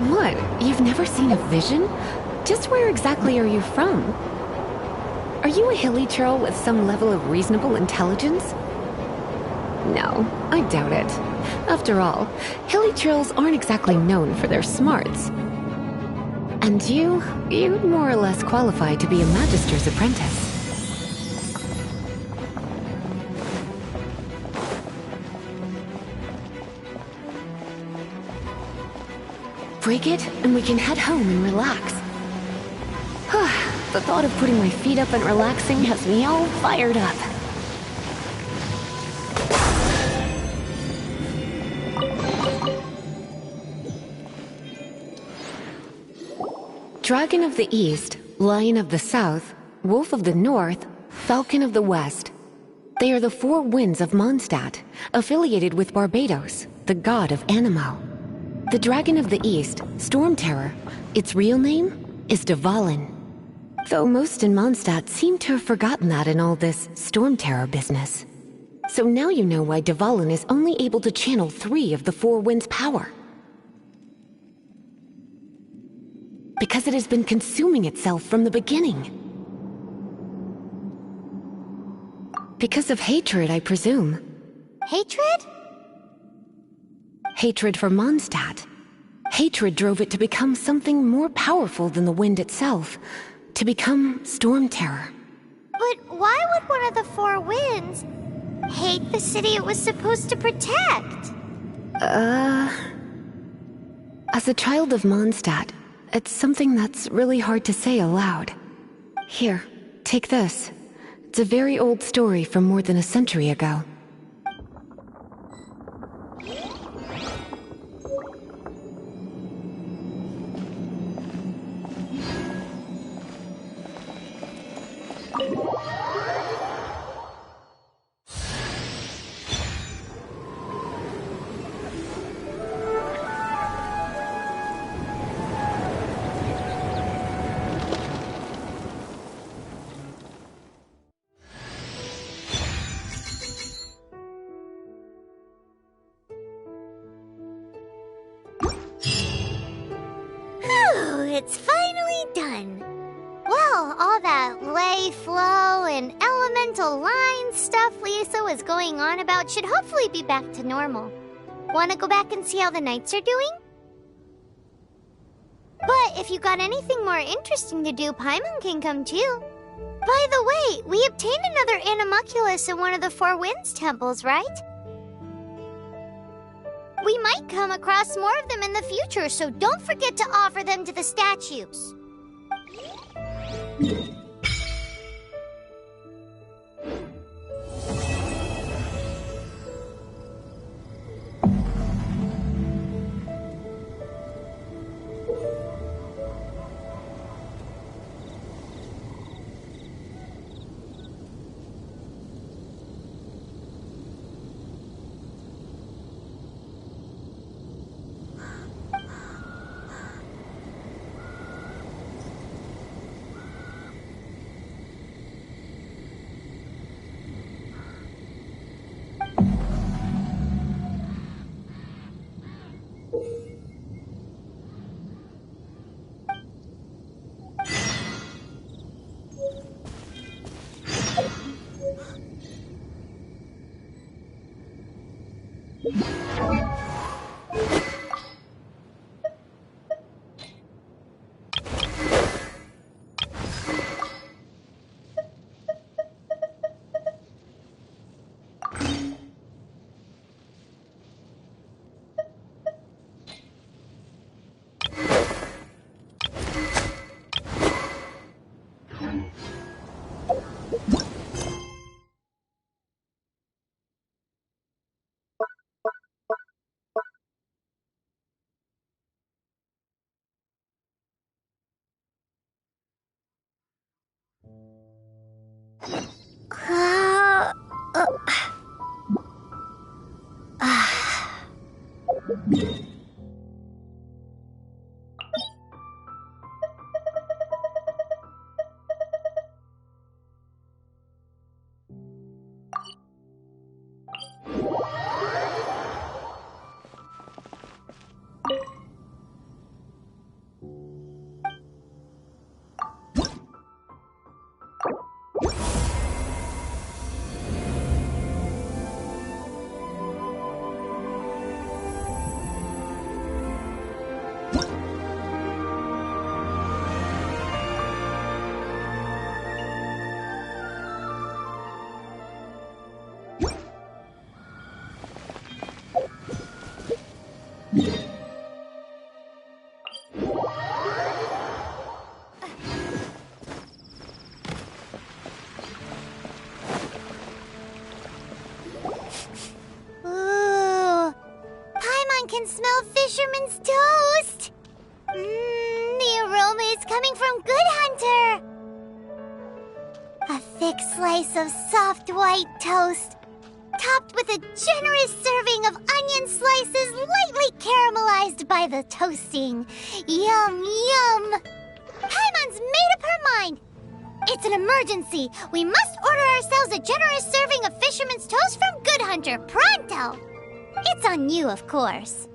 What? You've never seen a vision? Just where exactly are you from? Are you a hilichurl with some level of reasonable intelligence? No, I doubt it. After all, hilichurls aren't exactly known for their smarts. And you'd more or less qualify to be a Magister's apprentice. Break it, and we can head home and relax. The thought of putting my feet up and relaxing has me all fired up. Dragon of the East, Lion of the South, Wolf of the North, Falcon of the West. They are the four winds of Mondstadt, affiliated with Barbatos, the god of Anemo. The Dragon of the East, Storm Terror, its real name is Dvalin. Though most in Mondstadt seem to have forgotten that in all this Storm Terror business. So now you know why Dvalin is only able to channel 3 of the four winds' power. Because it has been consuming itself from the beginning. Because of hatred, I presume. Hatred? Hatred for Mondstadt. Hatred drove it to become something more powerful than the wind itself. To become Storm Terror. But why would one of the four winds hate the city it was supposed to protect? As a child of Mondstadt, it's something that's really hard to say aloud. Here, take this. It's a very old story from more than a century ago. It's finally done. Well, all that lay flow and elemental line stuff Lisa was going on about should hopefully be back to normal. Want to go back and see how the knights are doing? But if you got anything more interesting to do, Paimon can come too. By the way, we obtained another Animalculus in one of the Four Winds temples, right? We might come across more of them in the future, so don't forget to offer them to the statues. Can smell fisherman's toast! The aroma is coming from Good Hunter! A thick slice of soft white toast, topped with a generous serving of onion slices lightly caramelized by the toasting. Yum, yum! Paimon's made up her mind! It's an emergency! We must order ourselves a generous serving of fisherman's toast from Good Hunter, pronto! It's on you, of course.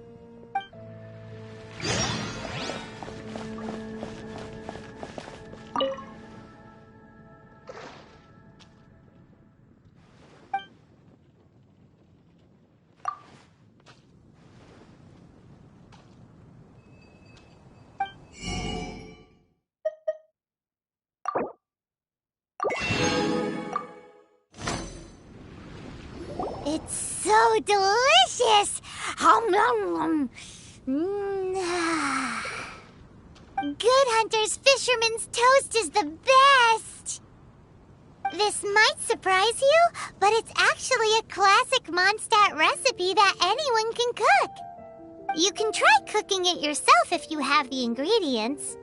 It's so delicious! Good Hunter's Fisherman's Toast is the best! This might surprise you, but it's actually a classic Mondstadt recipe that anyone can cook. You can try cooking it yourself if you have the ingredients.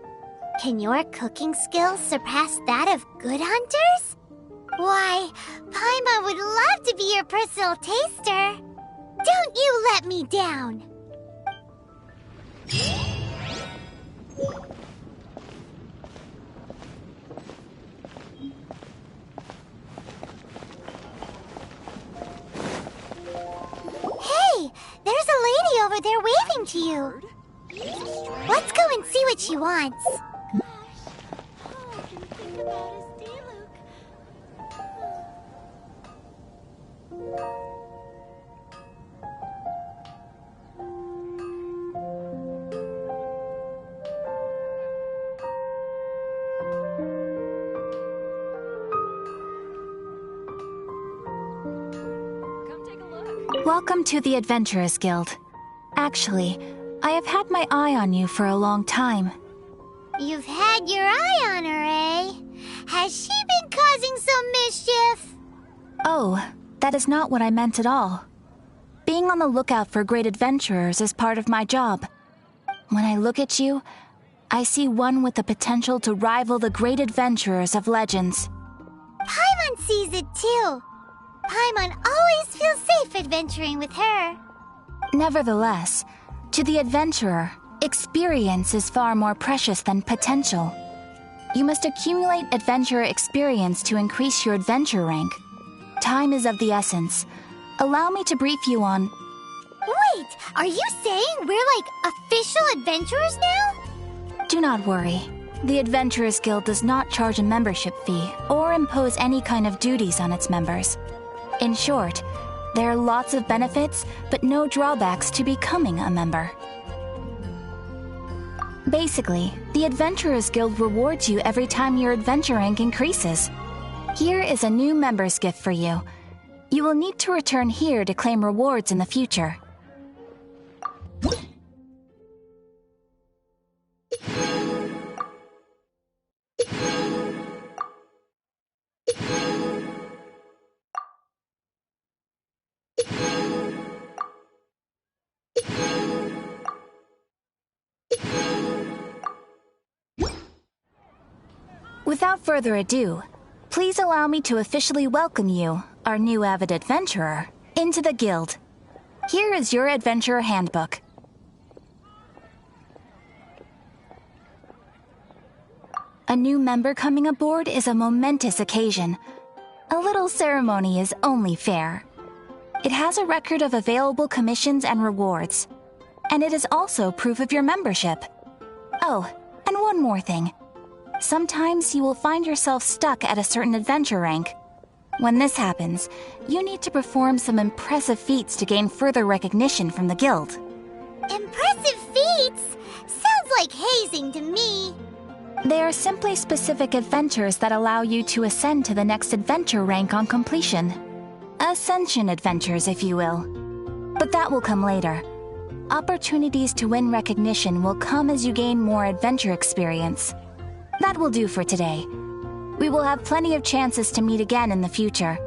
Can your cooking skills surpass that of Good Hunter's? Why, Paimon would love to be your personal taster. Don't you let me down. Hey, there's a lady over there waving to you. Let's go and see what she wants. Welcome to the Adventurers Guild. Actually, I have had my eye on you for a long time. You've had your eye on her, eh? Has she been causing some mischief? Oh, that is not what I meant at all. Being on the lookout for great adventurers is part of my job. When I look at you, I see one with the potential to rival the great adventurers of legends. Paimon sees it too. Paimon always feels safe adventuring with her. Nevertheless, to the adventurer, experience is far more precious than potential. You must accumulate adventurer experience to increase your adventure rank. Time is of the essence. Allow me to brief you on... Wait, are you saying we're like official adventurers now? Do not worry. The Adventurers Guild does not charge a membership fee or impose any kind of duties on its members. In short, there are lots of benefits, but no drawbacks to becoming a member. Basically, the Adventurers Guild rewards you every time your adventure rank increases. Here is a new member's gift for you. You will need to return here to claim rewards in the future. Without further ado, Please allow me to officially welcome you, our new avid adventurer, into the guild. Here is your adventurer handbook. A new member coming aboard is a momentous occasion. A little ceremony is only fair. It has a record of available commissions and rewards. And it is also proof of your membership. Oh, and one more thing. Sometimes you will find yourself stuck at a certain adventure rank. When this happens, you need to perform some impressive feats to gain further recognition from the guild. Impressive feats? Sounds like hazing to me. They are simply specific adventures that allow you to ascend to the next adventure rank on completion. Ascension adventures, if you will. But that will come later. Opportunities to win recognition will come as you gain more adventure experience. That will do for today. We will have plenty of chances to meet again in the future.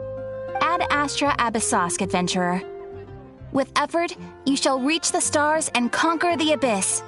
Ad Astra Abyssosk, adventurer. With effort, you shall reach the stars and conquer the abyss.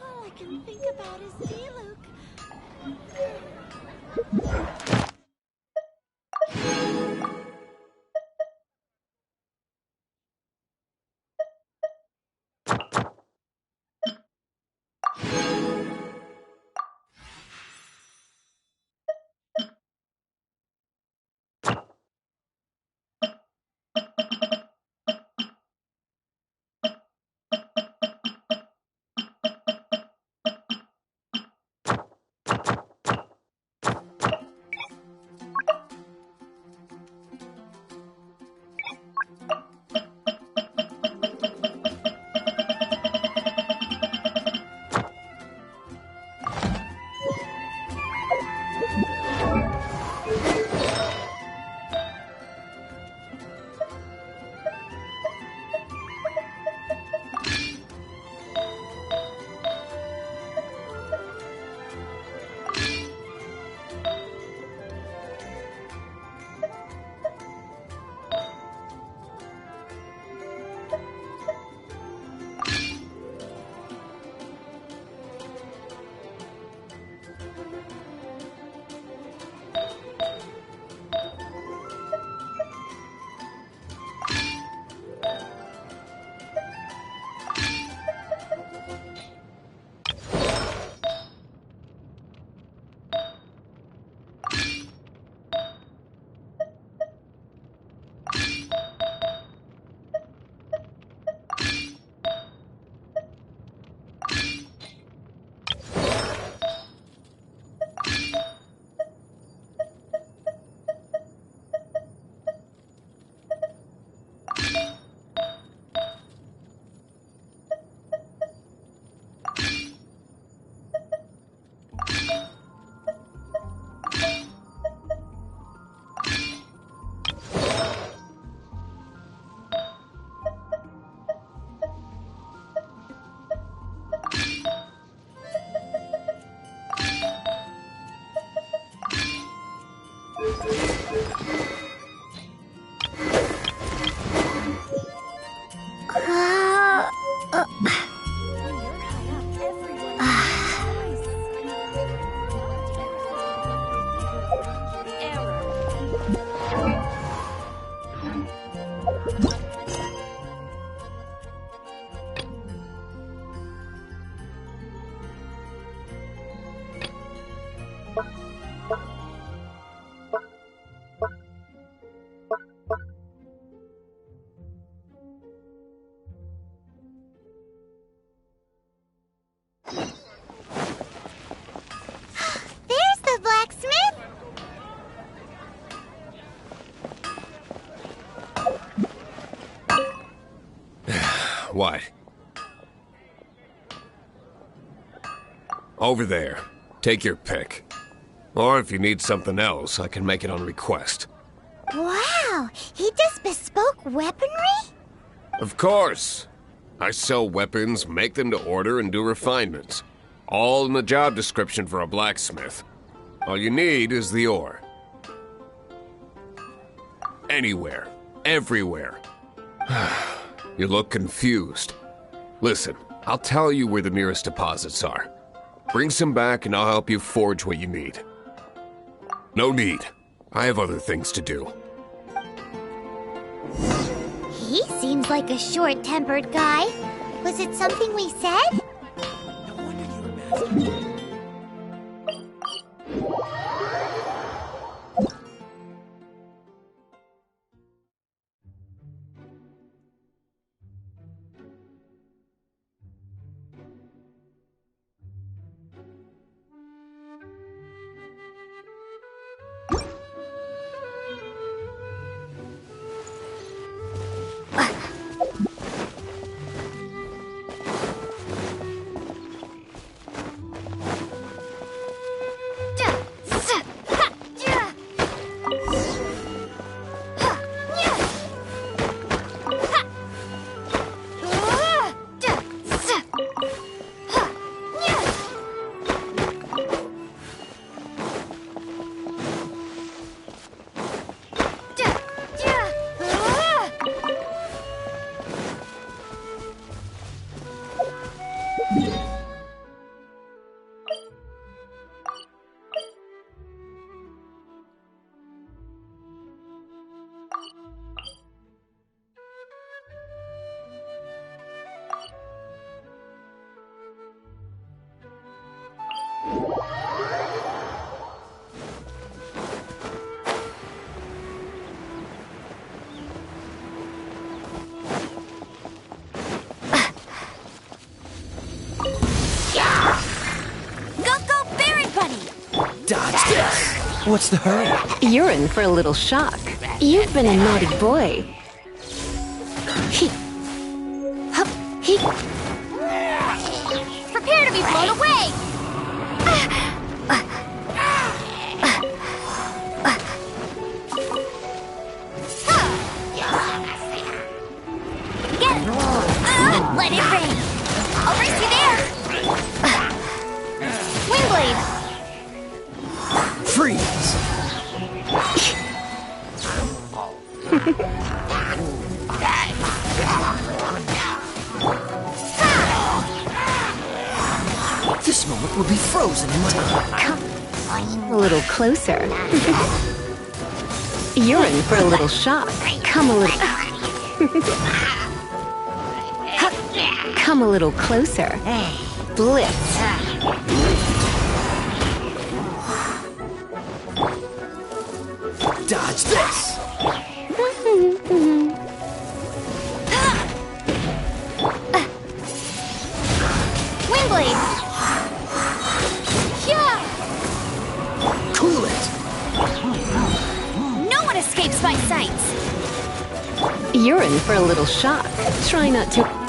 All I can think about is Diluc. What? Over there. Take your pick. Or if you need something else, I can make it on request. Wow, he does bespoke weaponry? Of course. I sell weapons, make them to order, and do refinements. All in the job description for a blacksmith. All you need is the ore. Anywhere. Everywhere. You look confused. Listen, I'll tell you where the nearest deposits are. Bring some back and I'll help you forge what you need. No need. I have other things to do. He seems like a short-tempered guy. Was it something we said? No wonder you imagine. Dodge this! What's the hurry? You're in for a little shock. You've been a naughty boy. Prepare to be blown away! Get it! Let it rain! I'll race you there! Wingblade! Freeze! This moment will be frozen in time. Come a little closer. You're in for a little shock. Come a little... Come a little closer. Blitz. Dodge this! Wingblade! Yeah! Cool it! No one escapes my sights! You're in for a little shock. Try not to...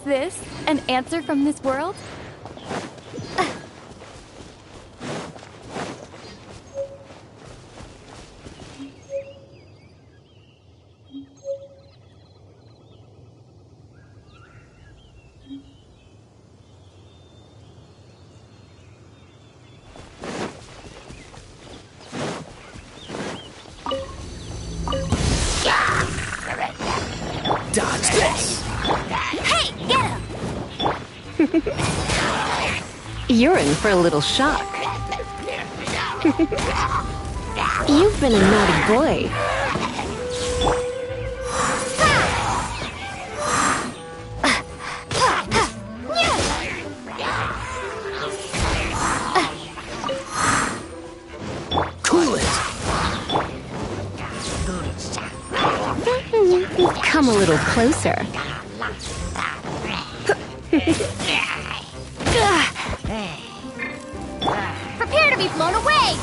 Is this an answer from this world? Dodge this! Hey, get him! You're in for a little shock. You've been a naughty boy. Cool it! Come a little closer. Prepare to be blown away!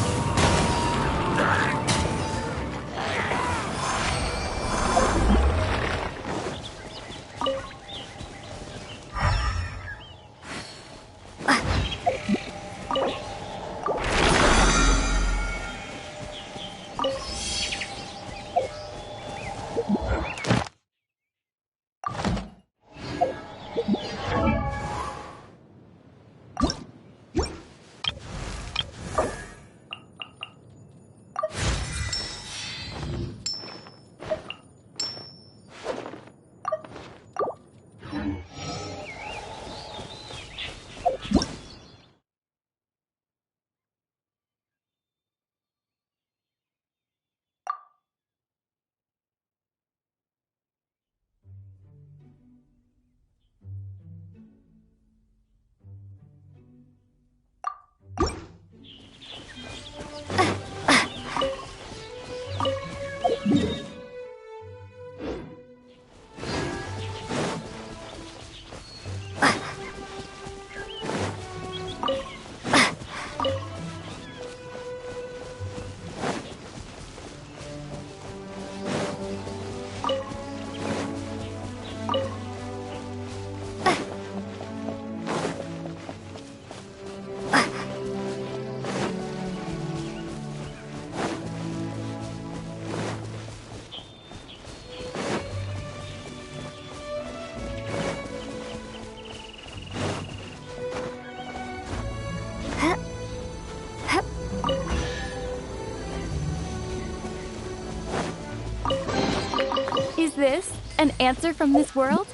Is this an answer from this world?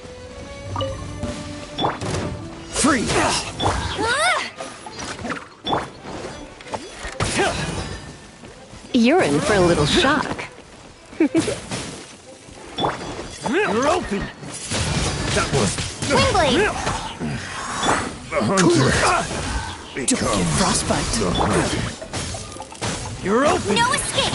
Freeze! You're in for a little shock. You're open! That was Wingblade! the hunter. Don't get frostbite. The hunter. You're open! No escape!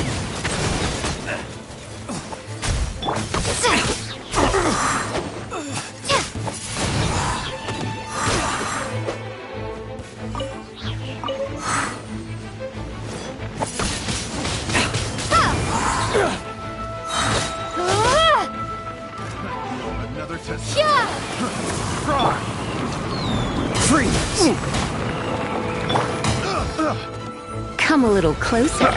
Another test. Freeze! Come a little closer.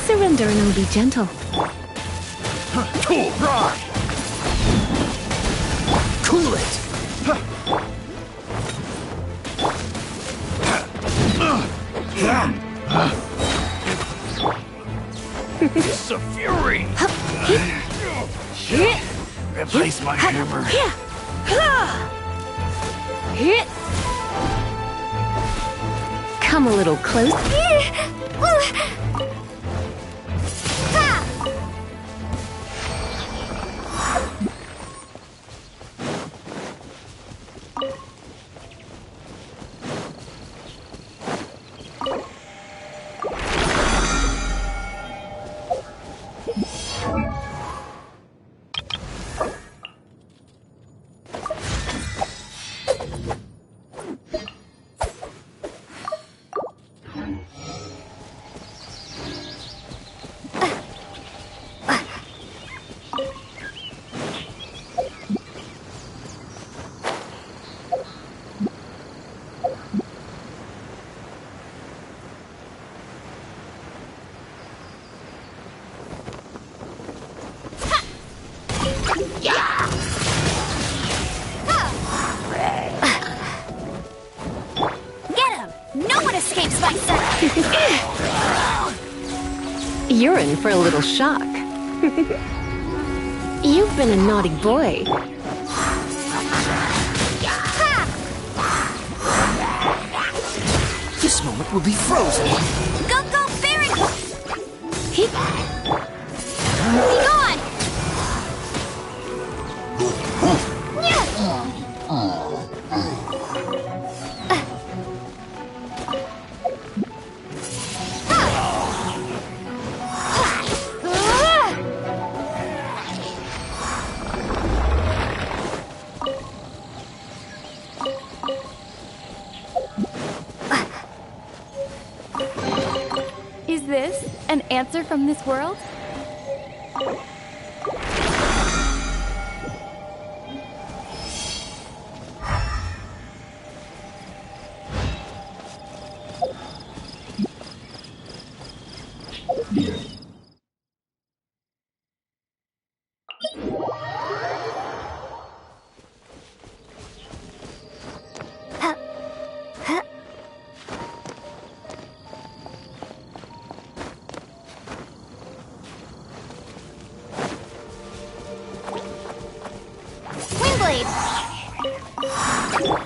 Surrender and I'll be gentle. Cool! Cool it! It's a fury! Replace my hammer. Come a little closer. in for a little shock. You've been a naughty boy. This moment will be frozen. Go, go, Fairy! He... Be gone! Is this an answer from this world?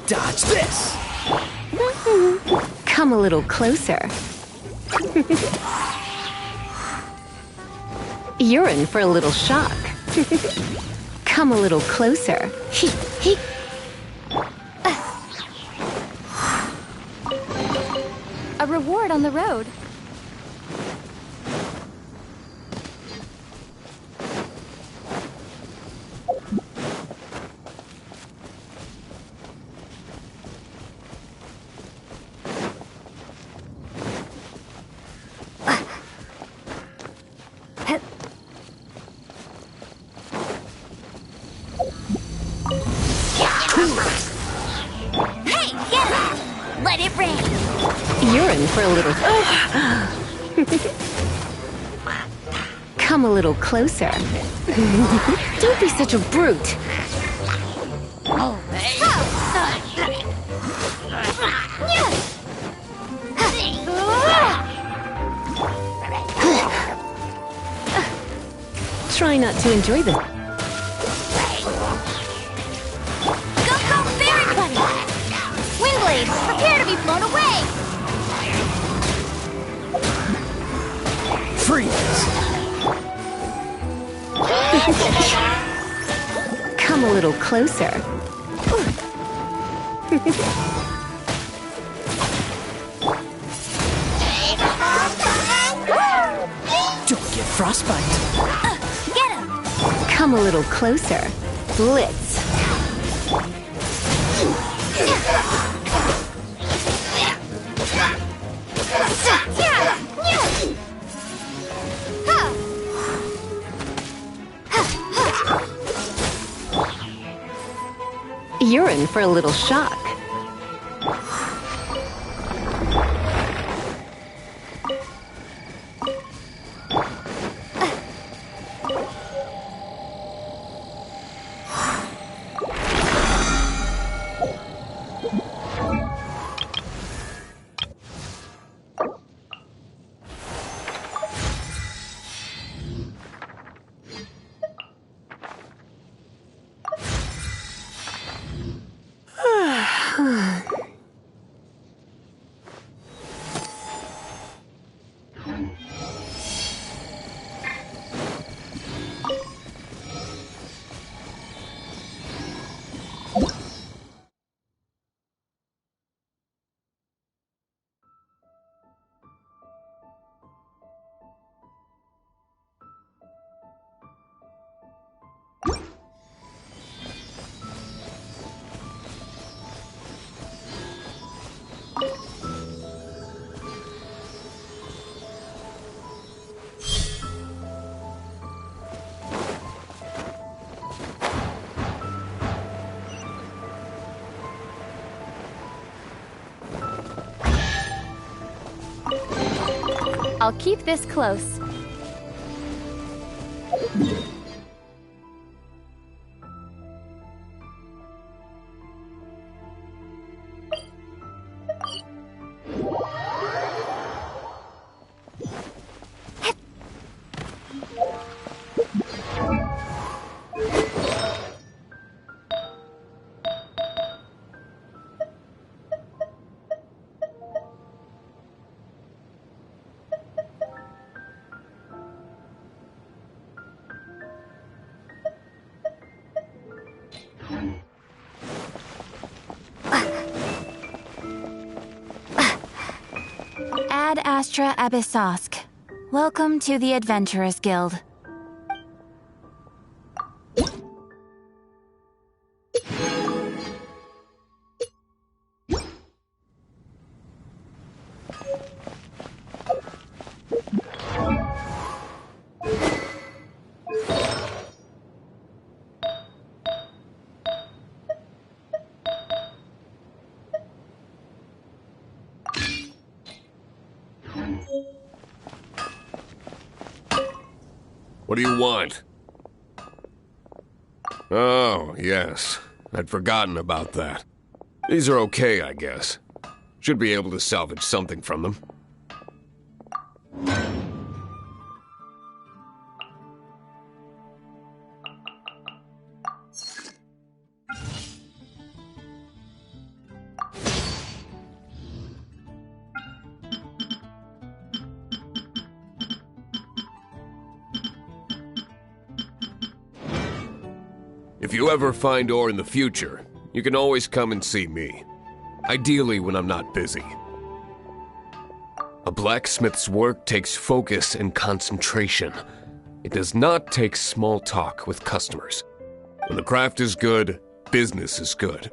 Dodge this! Come a little closer. You're in for a little shock. Come a little closer. A reward on the road. Hey, get him! Let it rain! You're in for a little... Come a little closer. Don't be such a brute. Try not to enjoy this. Go, go, Fairy Bunny! Windblade, prepare to be blown away! Freeze! Come a little closer. Don't get frostbite. Get him! Come a little closer. Blitz. You're in for a little shock. I'll keep this close. Ad Astra Abyssosk. Welcome to the Adventurers Guild. What do you want? Oh, yes. I'd forgotten about that. These are okay, I guess. Should be able to salvage something from them. If you ever find ore in the future, you can always come and see me. Ideally when I'm not busy. A blacksmith's work takes focus and concentration. It does not take small talk with customers. When the craft is good, business is good.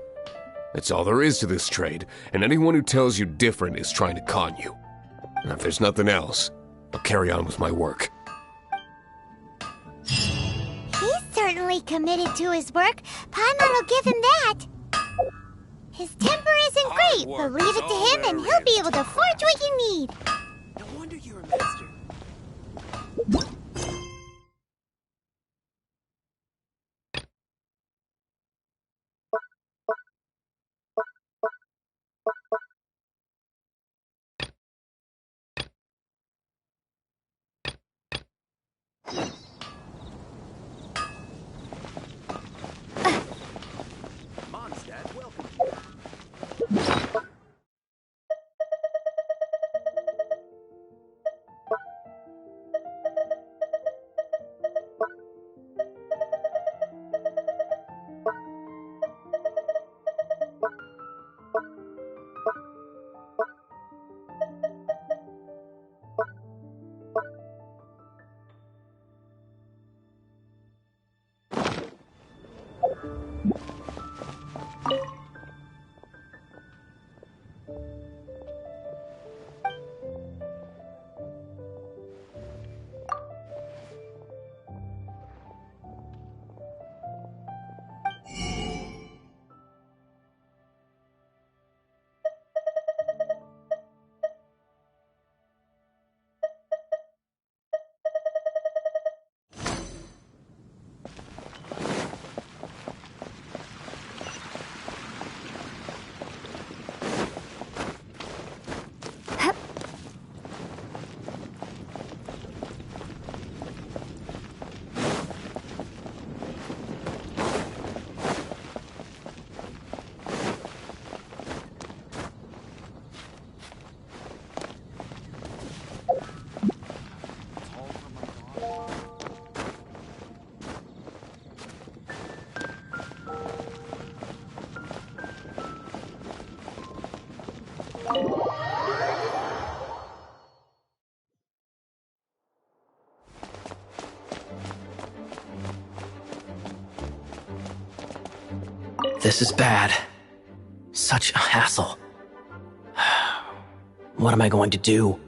That's all there is to this trade, and anyone who tells you different is trying to con you. And if there's nothing else, I'll carry on with my work. He's certainly committed to his work. Paimon will give him that. His temper isn't great, but leave it to him and he'll be able to forge what you need. No wonder you're a master. Mondstadt, welcome. This is bad. Such a hassle. What am I going to do?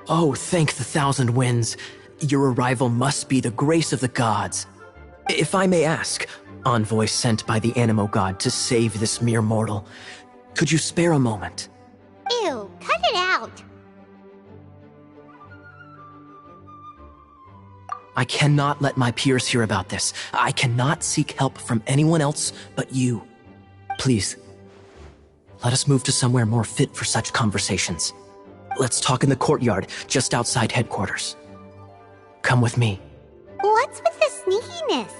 Oh, thank the thousand winds. Your arrival must be the grace of the gods. If I may ask, envoy sent by the Animo god to save this mere mortal, could you spare a moment? Ew, cut it out. I cannot let my peers hear about this. I cannot seek help from anyone else but you. Please, let us move to somewhere more fit for such conversations. Let's talk in the courtyard, just outside headquarters. Come with me. What's with the sneakiness?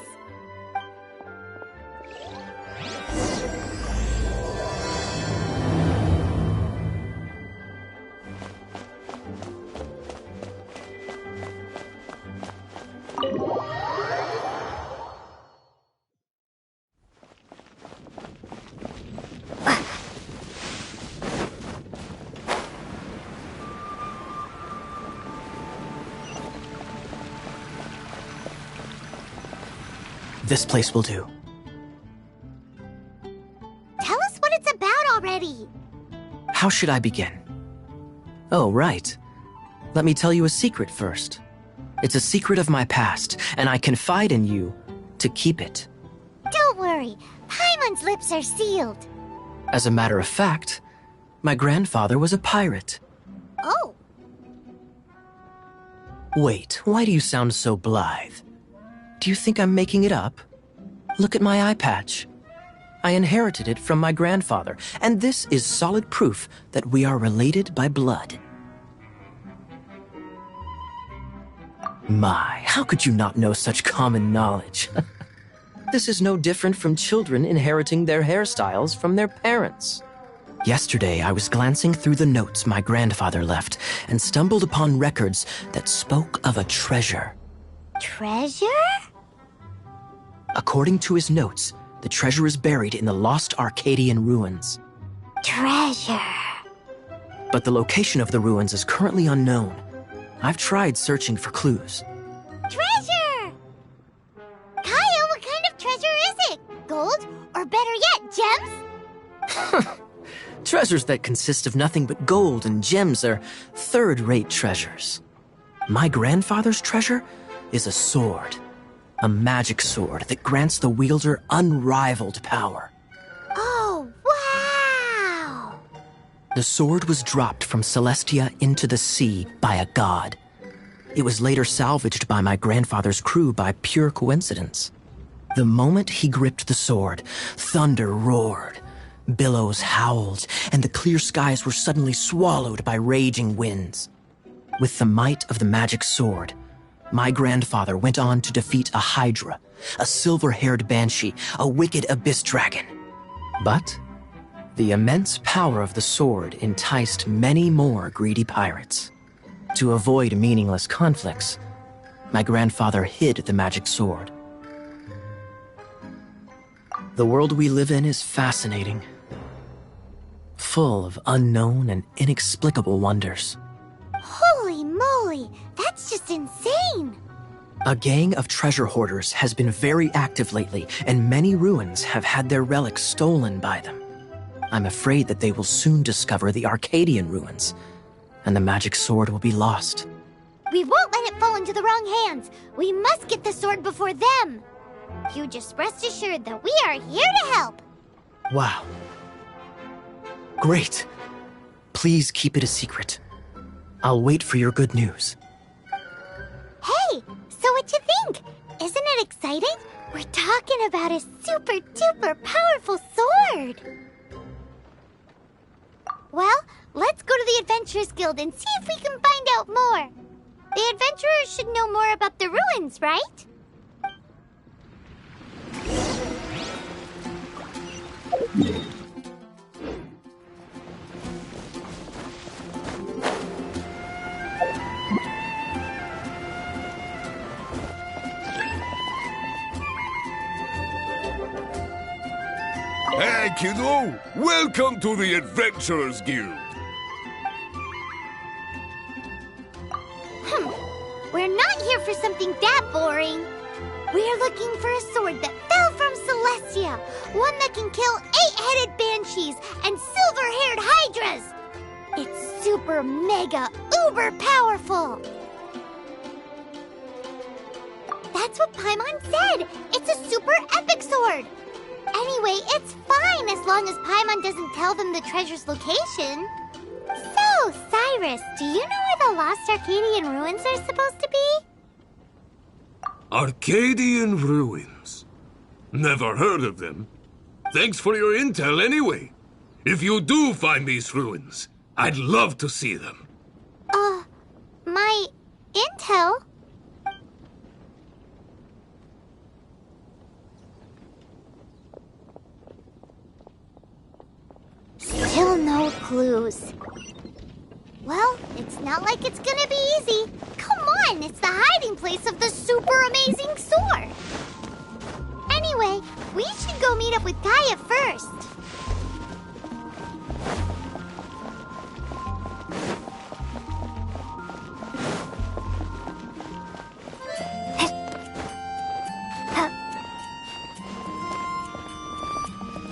This place will do. Tell us what it's about already. How should I begin? Oh, right. Let me tell you a secret first. It's a secret of my past, and I confide in you to keep it. Don't worry, Paimon's lips are sealed. As a matter of fact, my grandfather was a pirate. Oh. Wait, why do you sound so blithe? Do you think I'm making it up? Look at my eye patch. I inherited it from my grandfather, and this is solid proof that we are related by blood. My, how could you not know such common knowledge? This is no different from children inheriting their hairstyles from their parents. Yesterday, I was glancing through the notes my grandfather left and stumbled upon records that spoke of a treasure. Treasure? According to his notes, the treasure is buried in the lost Arcadian ruins. Treasure. But the location of the ruins is currently unknown. I've tried searching for clues. Treasure! Kaya, what kind of treasure is it? Gold? Or better yet, gems? Treasures that consist of nothing but gold and gems are third-rate treasures. My grandfather's treasure is a sword. A magic sword that grants the wielder unrivaled power. Oh, wow! The sword was dropped from Celestia into the sea by a god. It was later salvaged by my grandfather's crew by pure coincidence. The moment he gripped the sword, thunder roared, billows howled, and the clear skies were suddenly swallowed by raging winds. With the might of the magic sword, my grandfather went on to defeat a Hydra, a silver-haired banshee, a wicked abyss dragon. But the immense power of the sword enticed many more greedy pirates. To avoid meaningless conflicts, my grandfather hid the magic sword. The world we live in is fascinating, full of unknown and inexplicable wonders. Holy moly, that's just insane! A gang of treasure hoarders has been very active lately, and many ruins have had their relics stolen by them. I'm afraid that they will soon discover the Arcadian ruins, and the magic sword will be lost. We won't let it fall into the wrong hands. We must get the sword before them. You just rest assured that we are here to help. Wow. Great. Please keep it a secret. I'll wait for your good news. Hey, so what you think? Isn't it exciting? We're talking about a super-duper powerful sword. Well, let's go to the Adventurers Guild and see if we can find out more. The adventurers should know more about the ruins, right? Hey, kiddo! Welcome to the Adventurers Guild! We're not here for something that boring. We're looking for a sword that fell from Celestia. One that can kill 8-headed banshees and silver-haired hydras. It's super mega uber powerful. That's what Paimon said. It's a super epic sword. Anyway, it's fine as long as Paimon doesn't tell them the treasure's location. So, Cyrus, do you know where the lost Arcadian ruins are supposed to be? Arcadian ruins? Never heard of them. Thanks for your intel anyway. If you do find these ruins, I'd love to see them. My intel? Still no clues. Well, it's not like it's gonna be easy. Come on, it's the hiding place of the super amazing sword. Anyway, we should go meet up with Gaia first.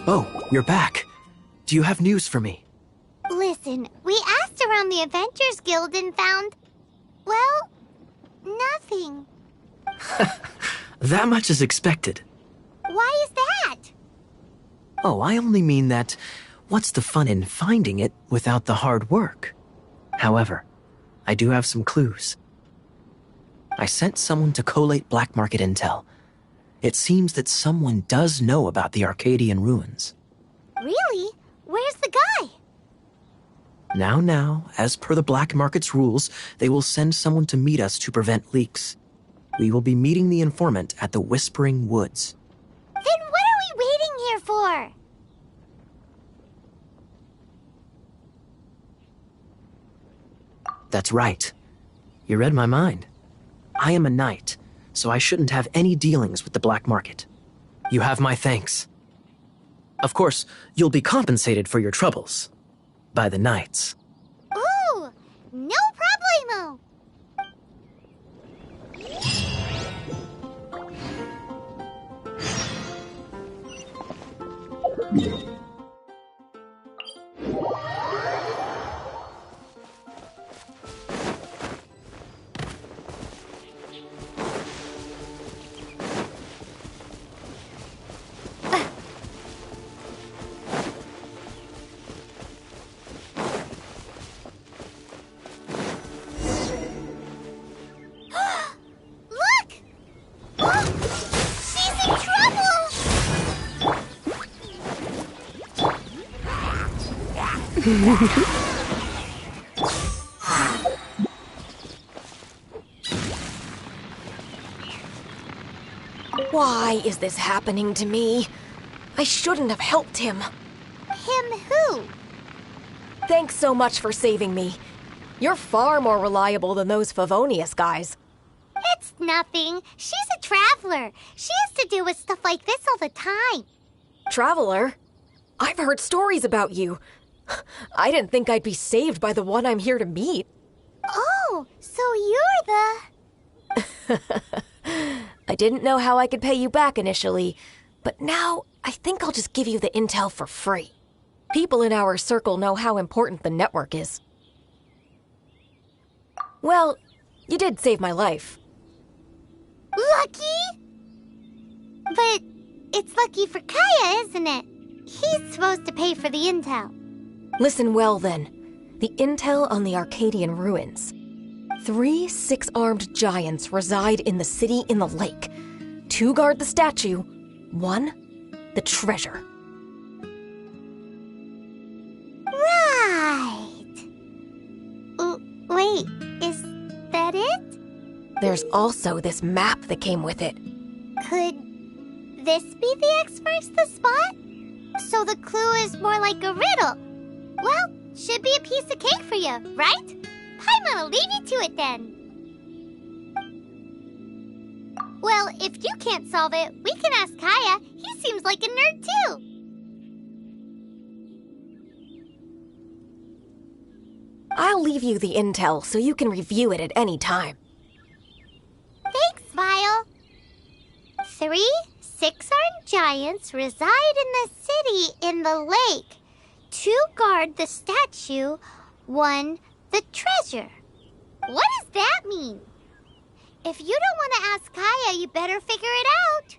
Oh, you're back. Do you have news for me? Listen, we asked around the Adventurers Guild and found, well, nothing. That much is expected. Why is that? Oh, I only mean that what's the fun in finding it without the hard work? However, I do have some clues. I sent someone to collate black market intel. It seems that someone does know about the Arcadian ruins. Really? Where's the guy? Now, as per the black market's rules, they will send someone to meet us to prevent leaks. We will be meeting the informant at the Whispering Woods. Then what are we waiting here for? That's right. You read my mind. I am a knight, so I shouldn't have any dealings with the black market. You have my thanks. Of course, you'll be compensated for your troubles. By the knights. Ooh, no problemo. Why is this happening to me? I shouldn't have helped him. Him who? Thanks so much for saving me. You're far more reliable than those Favonius guys. It's nothing. She's a traveler. She has to deal with stuff like this all the time. Traveler? I've heard stories about you. I didn't think I'd be saved by the one I'm here to meet. Oh, so you're the... I didn't know how I could pay you back initially, but now I think I'll just give you the intel for free. People in our circle know how important the network is. Well, you did save my life. Lucky? But it's lucky for Kaya, isn't it? He's supposed to pay for the intel. Listen well, then. The intel on the Arcadian ruins. 3 6-armed giants reside in the city in the lake. 2 guard the statue, 1 the treasure. Right. Wait, is that it? There's also this map that came with it. Could this be the X-Marks the spot? So the clue is more like a riddle. Well, should be a piece of cake for you, right? Paimon will leave you to it then. Well, if you can't solve it, we can ask Kaya. He seems like a nerd too. I'll leave you the intel so you can review it at any time. Thanks, Vile. 3 6-armed giants reside in the city in the lake. 2 guard the statue, 1 the treasure. What does that mean? If you don't want to ask Kaya, you better figure it out.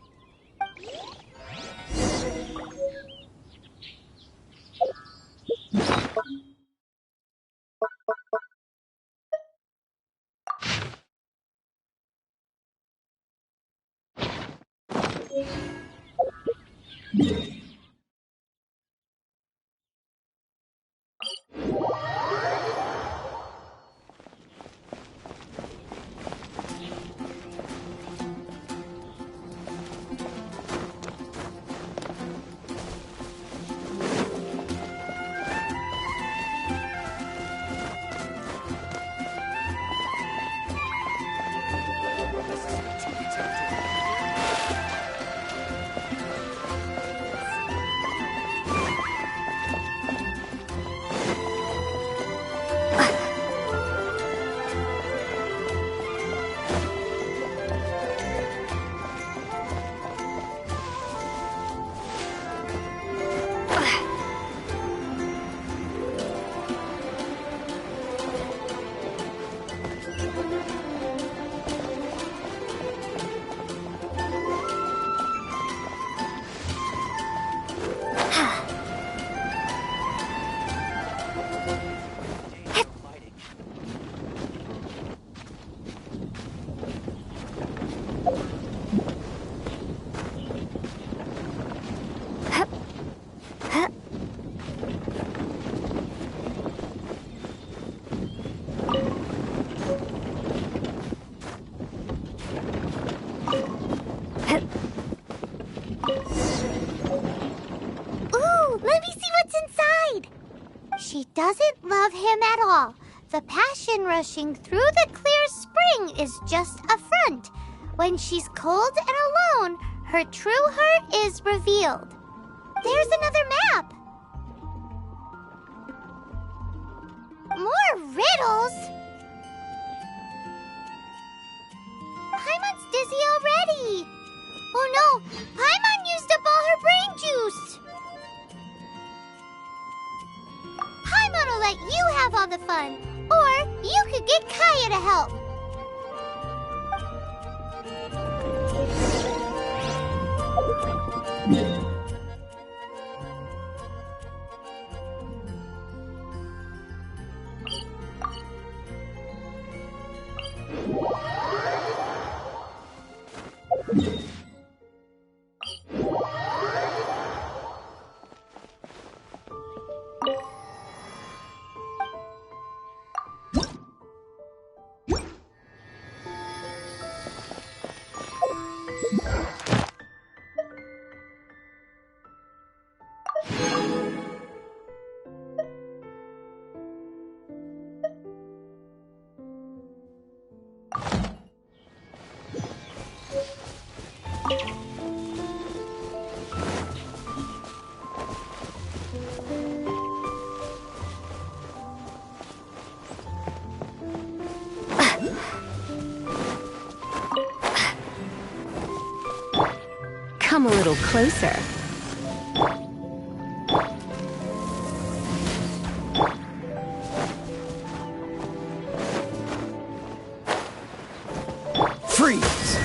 doesn't love him at all. The passion rushing through the clear spring is just a front. When she's cold and alone, her true heart is revealed. There's another map. More riddles? Paimon's dizzy already. Oh no, Paimon used up all her brain juice. Paimon will let you have all the fun, or you could get Kaya to help. Come a little closer. Freeze!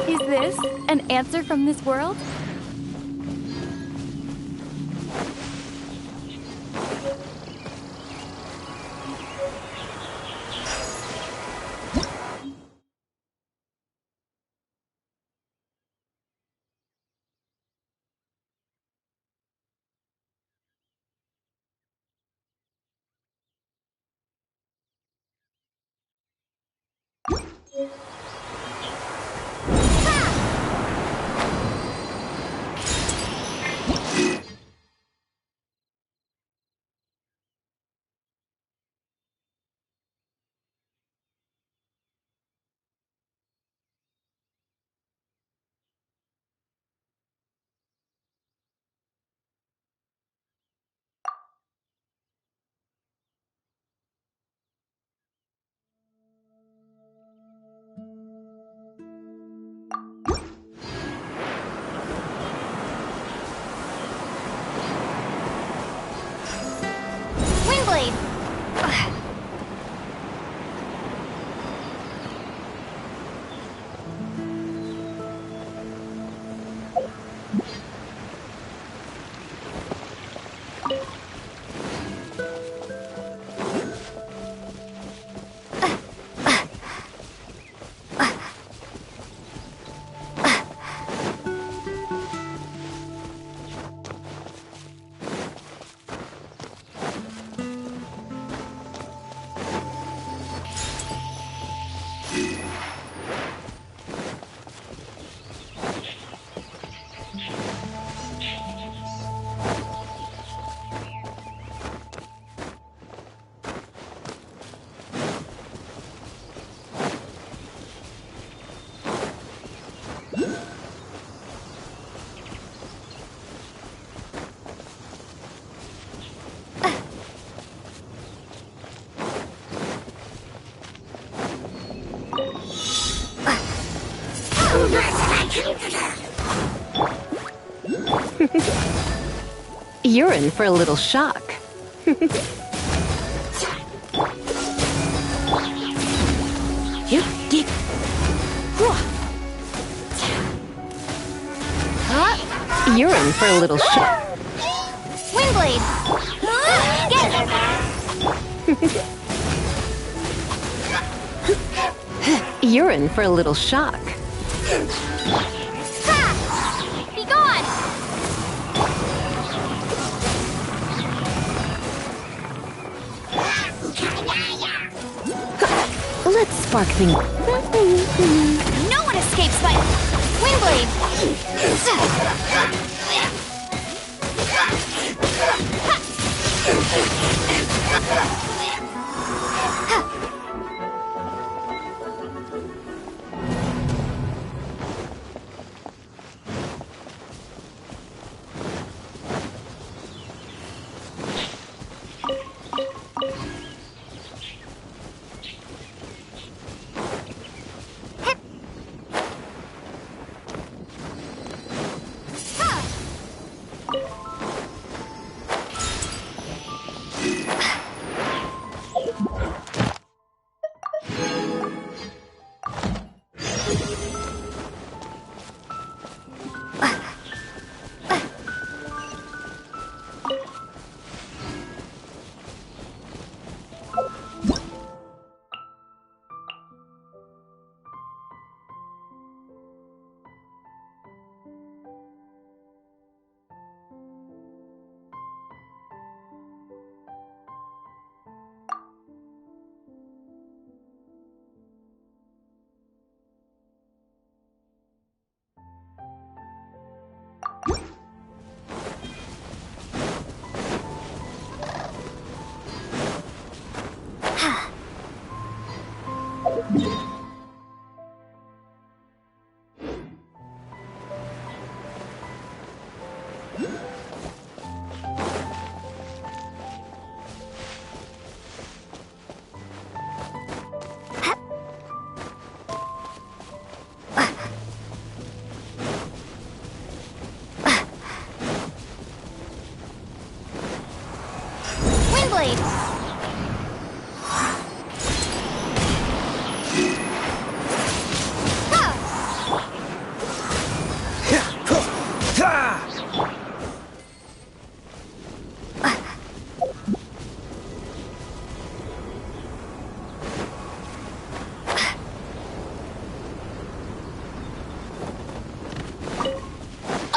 Is this an answer from this world? Windblade! You're in for a little shock. You're in for a little shock. Windblade! You're in for a little shock. Let's spark things. No one escapes my Windblade!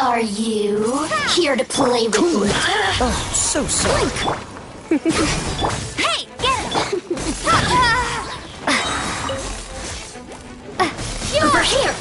Are you here to play with me? Oh, so sorry. Hey, get him! Over here!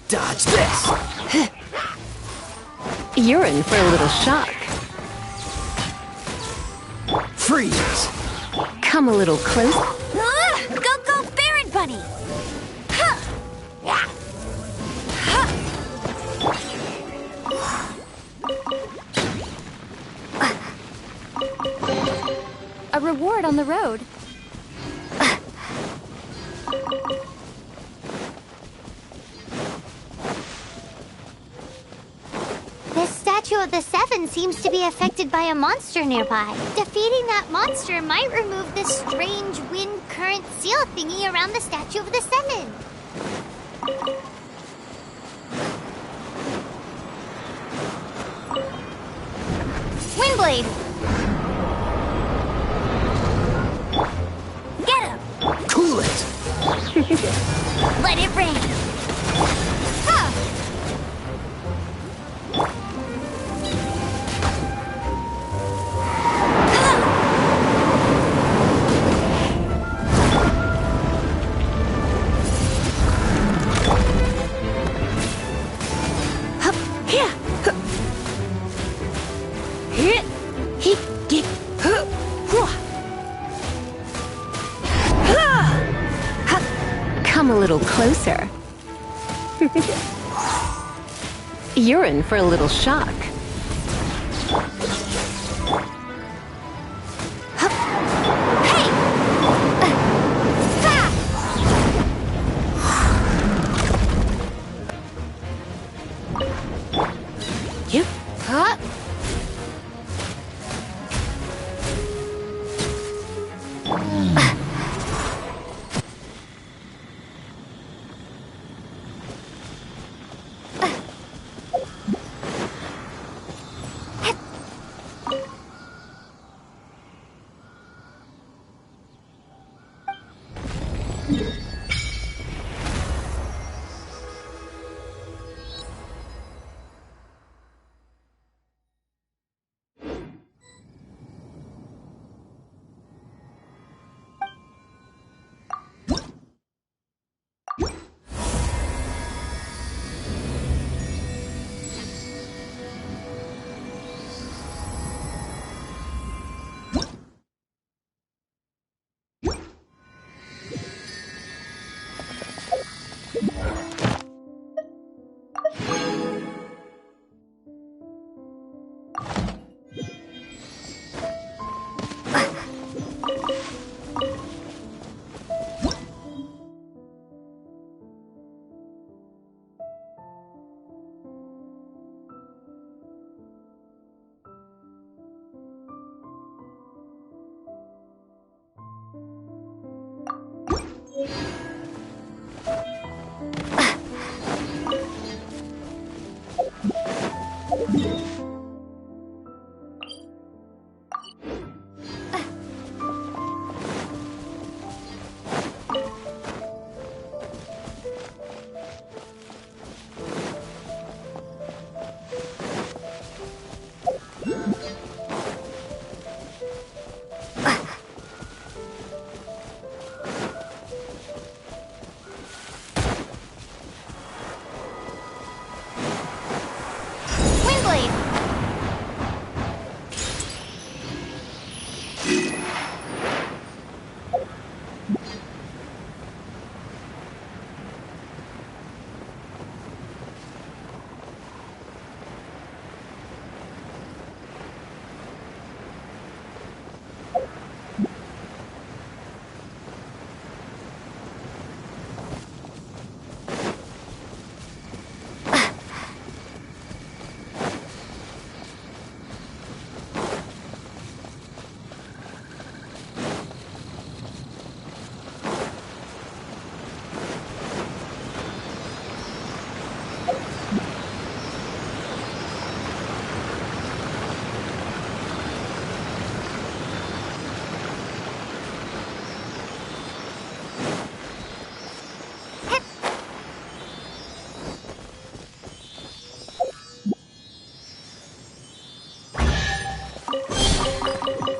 Dodge this! You're in for a little shock. Freeze! Come a little close. Go, Baron Bunny! A reward on the road. The Statue of the Seven seems to be affected by a monster nearby. Defeating that monster might remove this strange wind current seal thingy around the Statue of the Seven. Windblade! Get him! Cool it! Let it rain! Come a little closer. You're in for a little shock. Yep. Huh?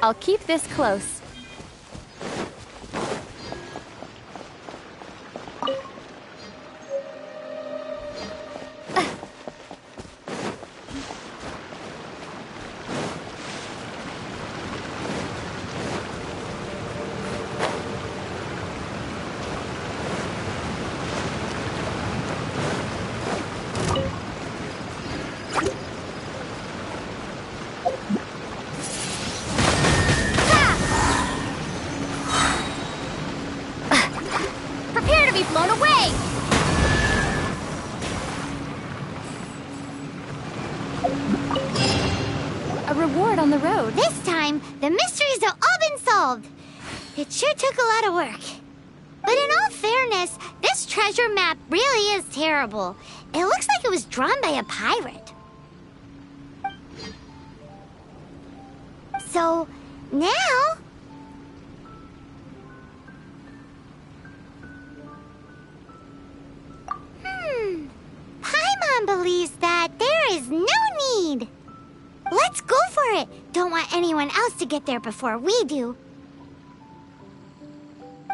I'll keep this close. On the road. This time, the mysteries have all been solved. It sure took a lot of work. But in all fairness, this treasure map really is terrible. It looks like it was drawn by a pirate. So, now... Paimon believes that there is no need. Let's go for it! Don't want anyone else to get there before we do.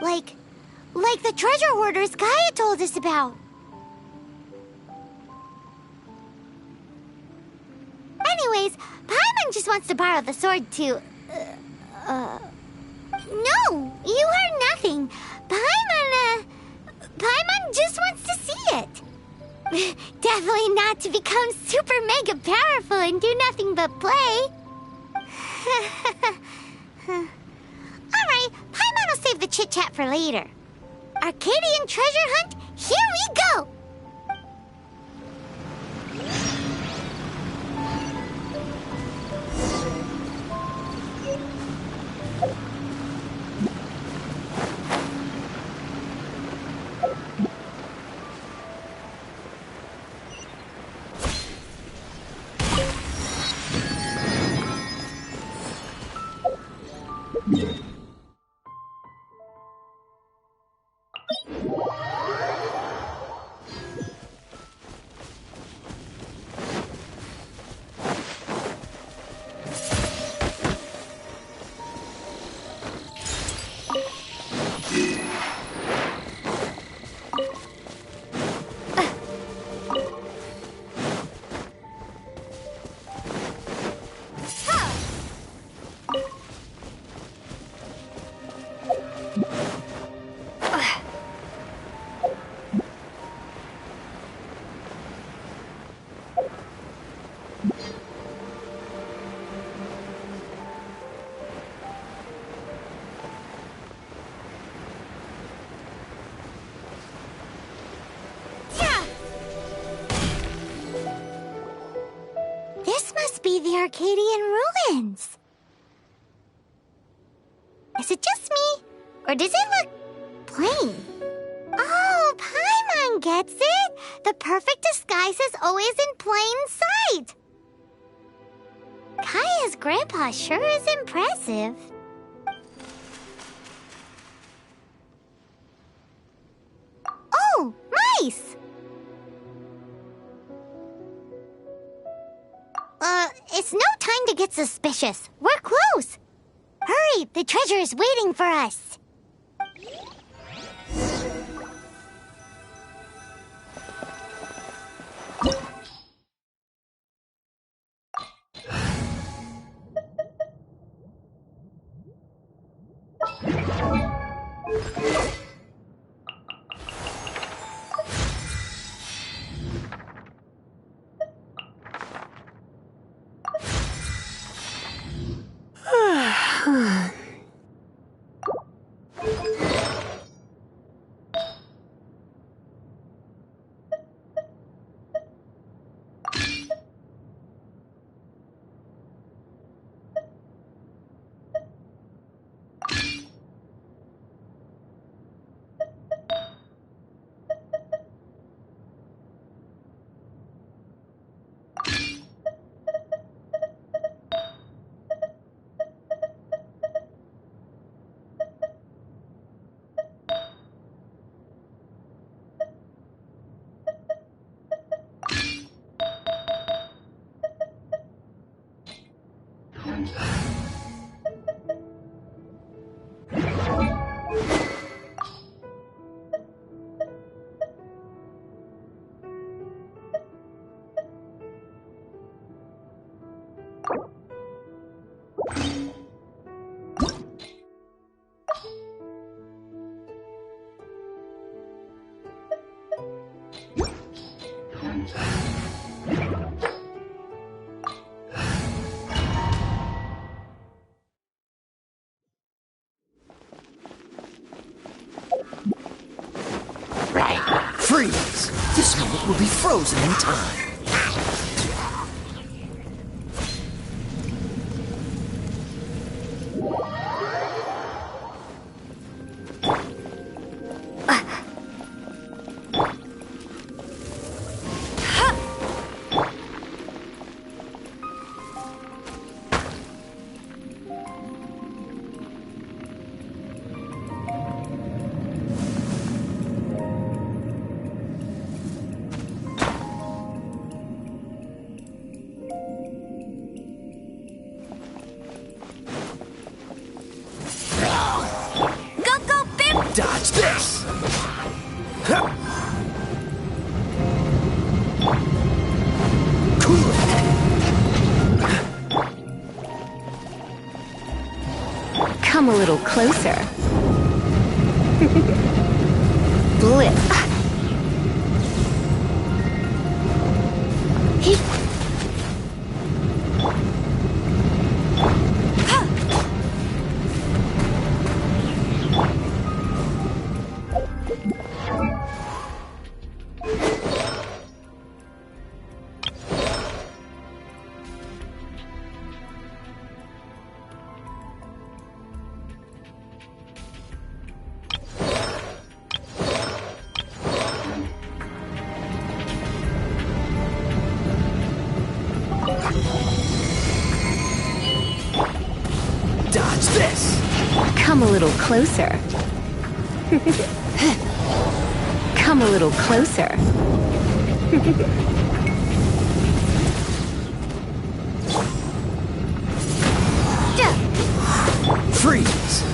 Like the treasure hoarders Gaia told us about. Anyways, Paimon just wants to borrow the sword to... No, you heard nothing. Paimon just wants to see it. Definitely not to become super mega powerful and do nothing but play. Alright, Paimon will save the chit-chat for later. Arcadian treasure hunt, here we go! must be the Arcadian ruins. Is it just me? Or does it look plain? Oh, Paimon gets it! The perfect disguise is always in plain sight! Kaya's grandpa sure is impressive. Oh, mice! It's no time to get suspicious. We're close. Hurry, the treasure is waiting for us. Freeze! This moment will be frozen in time. Dodge this! Cool it! Come a little closer. Blip. Dodge this! Come a little closer. Come a little closer. Freeze!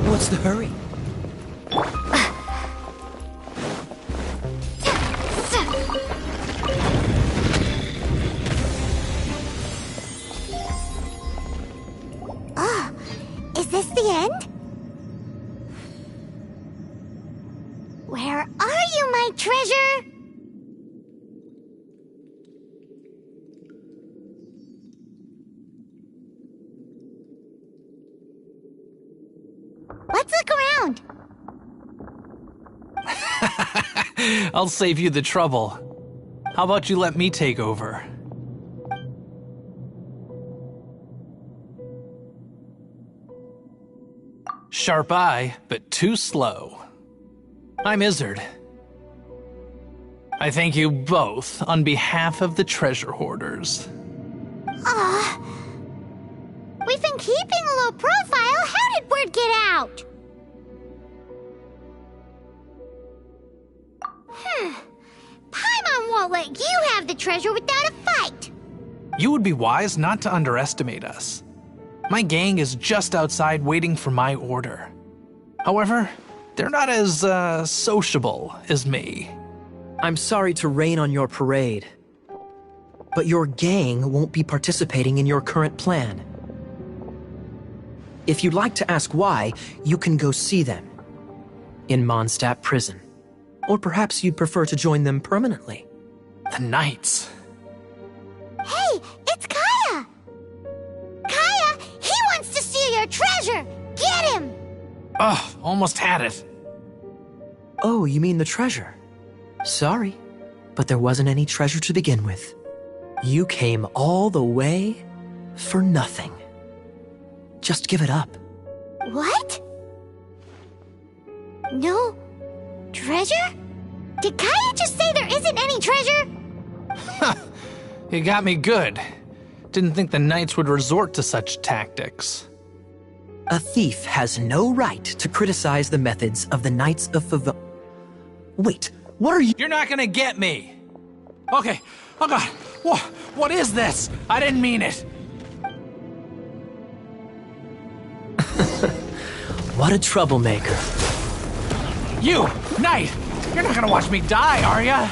What's the hurry? Oh, is this the end? Where are you, my treasure? around. I'll save you the trouble. How about you let me take over? Sharp eye, but too slow. I'm Izzard. I thank you both on behalf of the treasure hoarders. We've been keeping a low profile. How did word get out? Paimon won't let you have the treasure without a fight. You would be wise not to underestimate us. My gang is just outside waiting for my order. However, they're not as, sociable as me. I'm sorry to rain on your parade, but your gang won't be participating in your current plan. If you'd like to ask why, you can go see them in Mondstadt prison. Or perhaps you'd prefer to join them permanently. The Knights. Hey, it's Kaya! Kaya, he wants to steal your treasure! Get him! Ugh, almost had it. Oh, you mean the treasure? Sorry, but there wasn't any treasure to begin with. You came all the way for nothing. Just give it up. What? No treasure? Did Kaya just say there isn't any treasure? You got me good. Didn't think the Knights would resort to such tactics. A thief has no right to criticize the methods of the Knights of Favonius. Wait, what are you— You're not gonna get me! Okay, oh god, what is this? I didn't mean it! What a troublemaker. You, Knight! You're not gonna watch me die, are ya?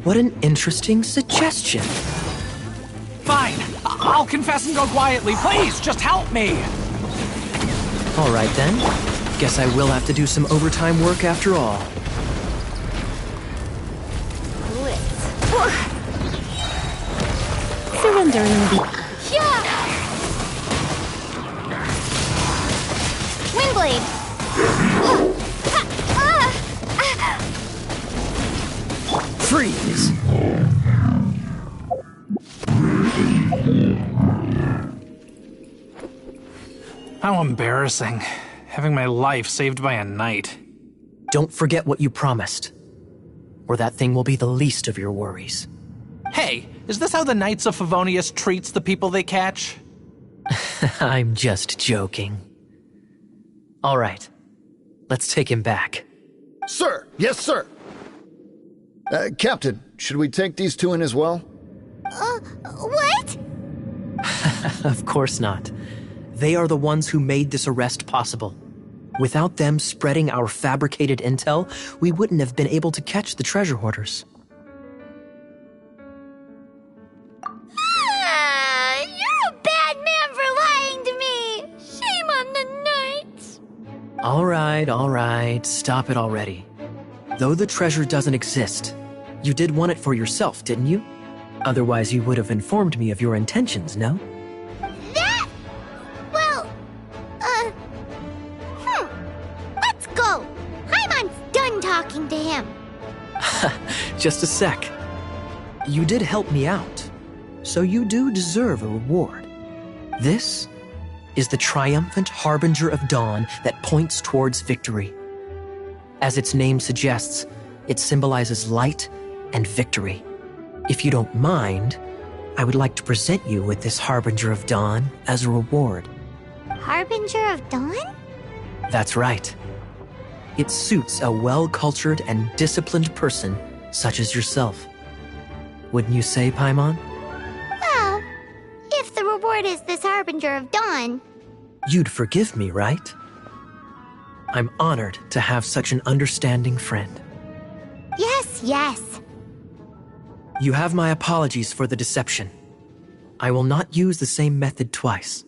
What an interesting suggestion. Fine, I'll confess and go quietly. Please, just help me! All right then. Guess I will have to do some overtime work after all. Surrendering the... Windblade! Freeze! How embarrassing. Having my life saved by a knight. Don't forget what you promised, or that thing will be the least of your worries. Hey, is this how the Knights of Favonius treats the people they catch? I'm just joking. All right, let's take him back. Sir! Yes, sir! Captain, should we take these two in as well? What? Of course not. They are the ones who made this arrest possible. Without them spreading our fabricated intel, we wouldn't have been able to catch the treasure hoarders. You're a bad man for lying to me! Shame on the Knights! All right, stop it already. Though the treasure doesn't exist, you did want it for yourself, didn't you? Otherwise you would have informed me of your intentions, no? Let's go! Paimon's done talking to him. Just a sec. You did help me out, so you do deserve a reward. This is the triumphant harbinger of dawn that points towards victory. As its name suggests, it symbolizes light and victory. If you don't mind, I would like to present you with this harbinger of dawn as a reward. Harbinger of dawn? That's right. It suits a well-cultured and disciplined person such as yourself. Wouldn't you say, Paimon? Well, if the reward is this harbinger of dawn... You'd forgive me, right? I'm honored to have such an understanding friend. Yes. You have my apologies for the deception. I will not use the same method twice.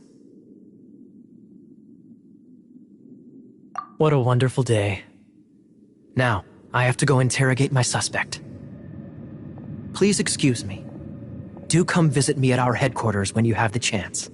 What a wonderful day. Now, I have to go interrogate my suspect. Please excuse me. Do come visit me at our headquarters when you have the chance.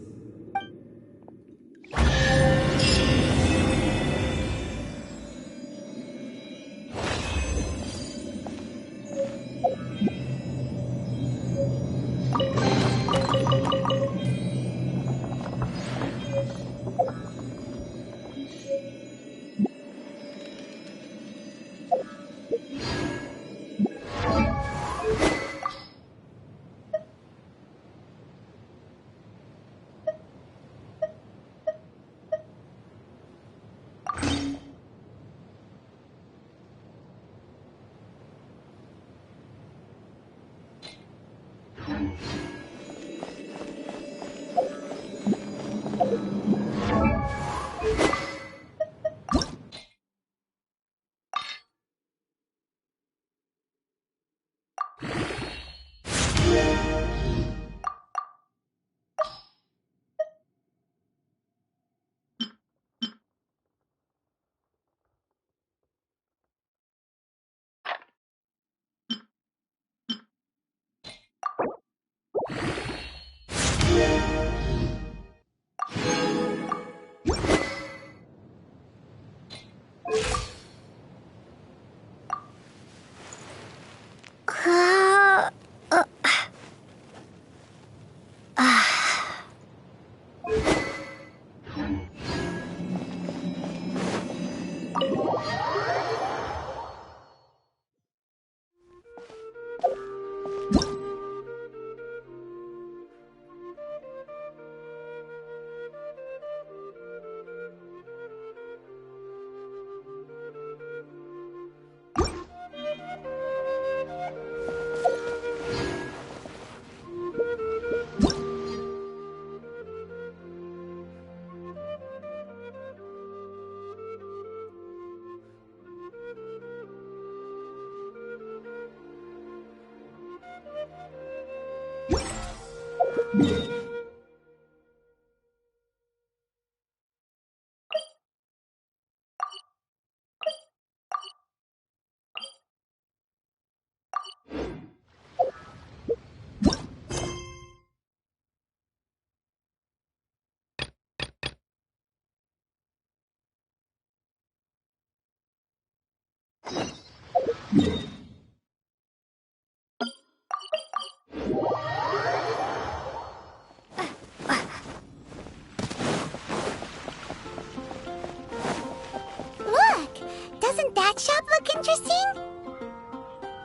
Look! Doesn't that shop look interesting?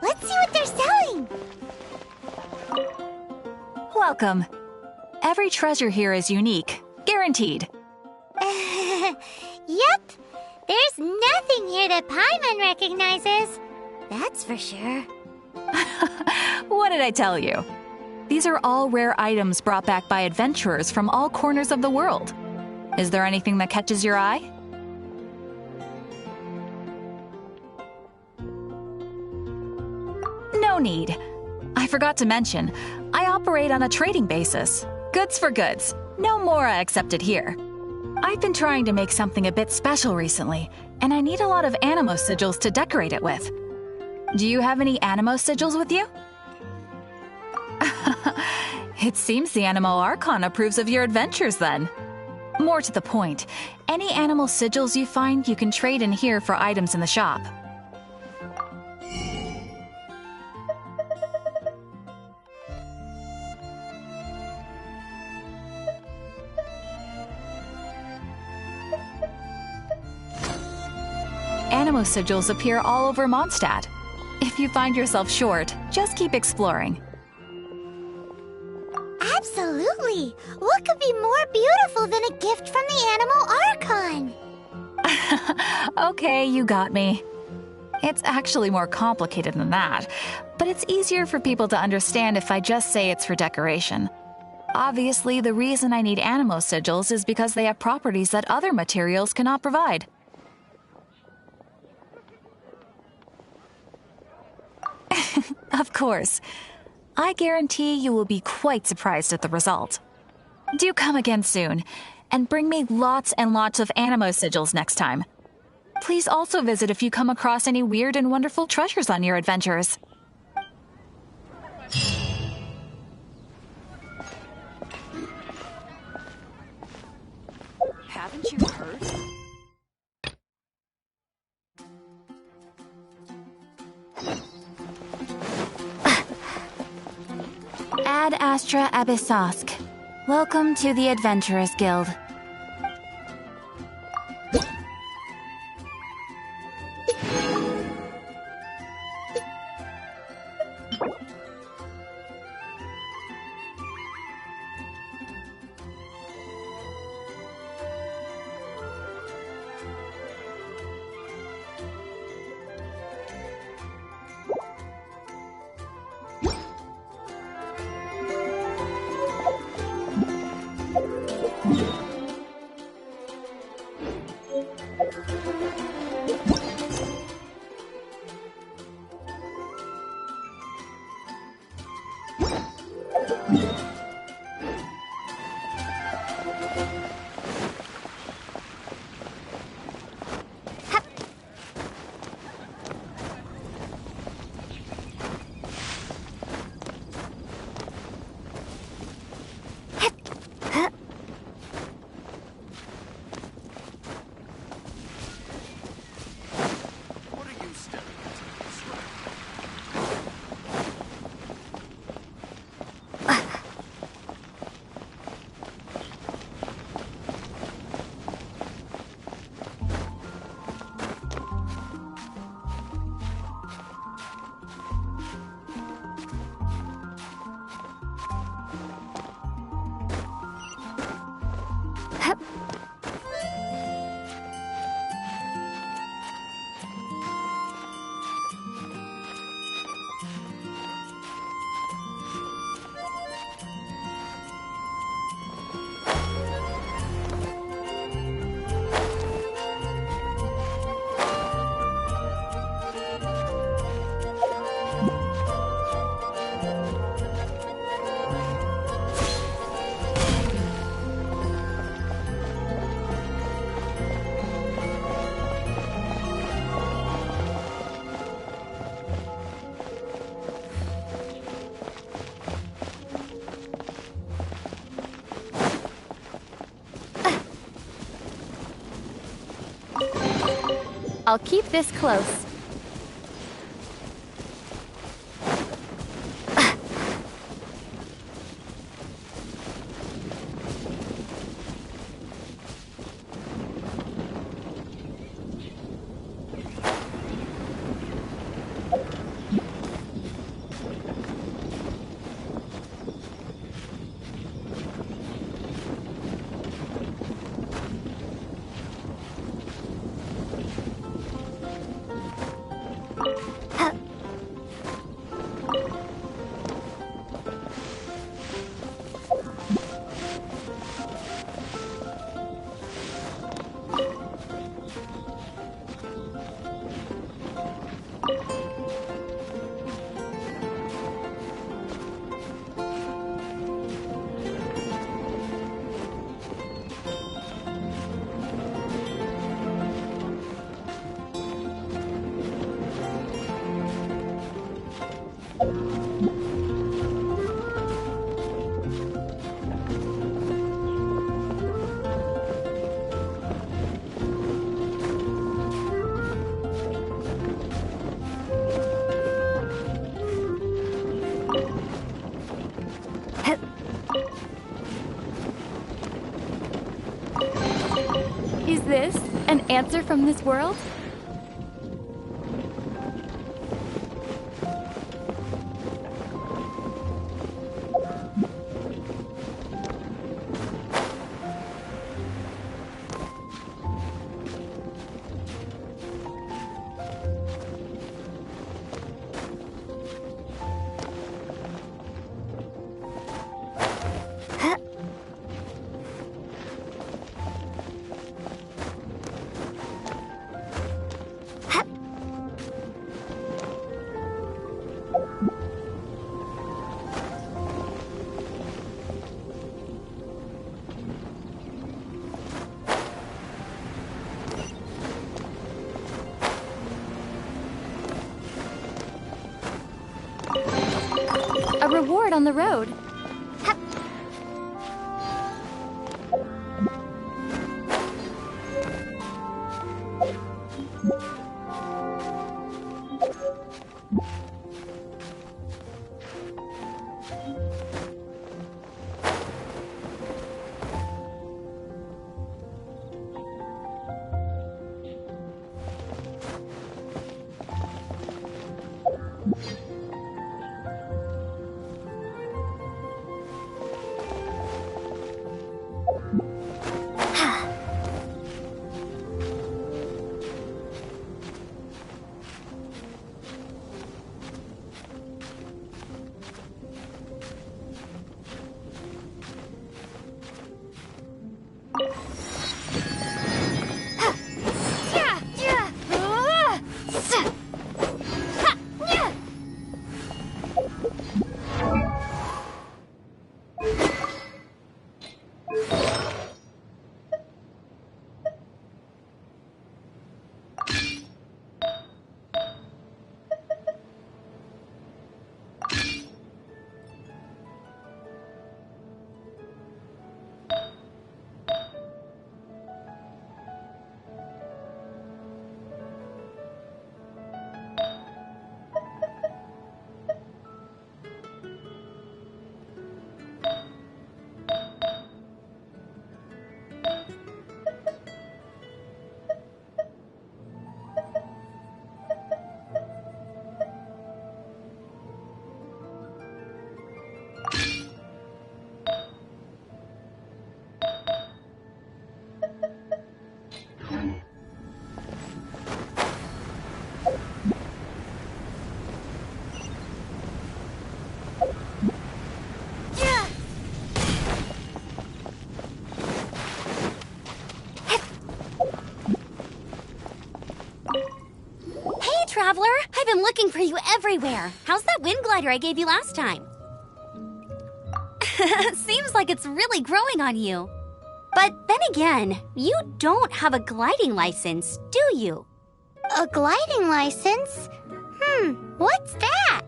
Let's see what they're selling. Welcome. Every treasure here is unique. Guaranteed. Yep. There's nothing here that Paimon recognizes. That's for sure. What did I tell you? These are all rare items brought back by adventurers from all corners of the world. Is there anything that catches your eye? No need. I forgot to mention, I operate on a trading basis. Goods for goods. No Mora accepted here. I've been trying to make something a bit special recently, and I need a lot of Animo sigils to decorate it with. Do you have any Animo sigils with you? It seems the Animo Archon approves of your adventures then. More to the point, any animal sigils you find you can trade in here for items in the shop. Animo sigils appear all over Mondstadt. If you find yourself short, just keep exploring. Absolutely. What could be more beautiful than a gift from the Animal Archon? Okay, you got me. It's actually more complicated than that, but it's easier for people to understand if I just say it's for decoration. Obviously, the reason I need Animo sigils is because they have properties that other materials cannot provide. Of course. I guarantee you will be quite surprised at the result. Do come again soon, and bring me lots and lots of Animo sigils next time. Please also visit if you come across any weird and wonderful treasures on your adventures. Haven't you heard? Ad Astra Abyssosk. Welcome to the Adventurers Guild. I'll keep this close. Is this an answer from this world? A reward on the road. Traveler, I've been looking for you everywhere. How's that wind glider I gave you last time? Seems like it's really growing on you. But then again, you don't have a gliding license, do you? A gliding license? What's that?